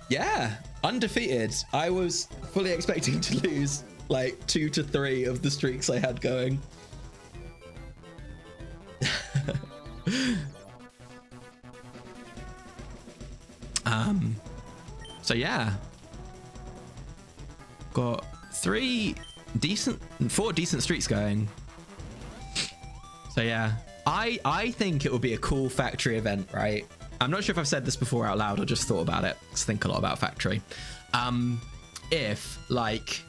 Yeah, undefeated. I was fully expecting to lose like 2 to 3 of the streaks I had going. So yeah, got 4 decent streaks going. So yeah, I think it would be a cool factory event, right? I'm not sure if I've said this before out loud or just thought about it, because I think a lot about factory. If like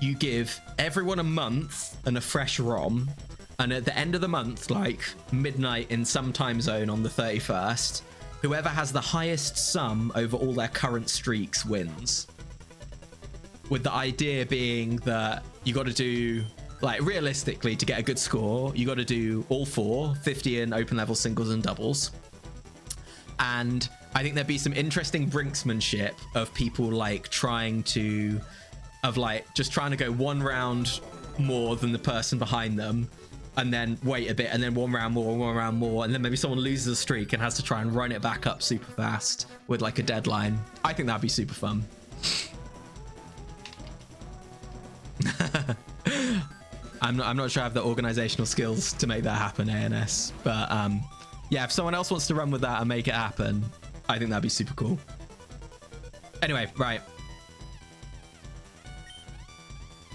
you give everyone a month and a fresh ROM, and at the end of the month, like midnight in some time zone on the 31st, whoever has the highest sum over all their current streaks wins. With the idea being that you got to do, like realistically, to get a good score, you got to do all 4, 50 in open level singles and doubles. And I think there'd be some interesting brinksmanship of people like trying to go 1 round more than the person behind them, and then wait a bit, and then 1 round more, and then maybe someone loses a streak and has to try and run it back up super fast with like a deadline. I think that'd be super fun. I'm not sure I have the organizational skills to make that happen, ANS, but yeah, if someone else wants to run with that and make it happen, I think that'd be super cool. Anyway, right.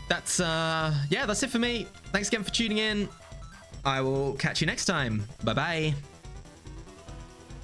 That's yeah, that's it for me. Thanks again for tuning in. I will catch you next time. Bye bye.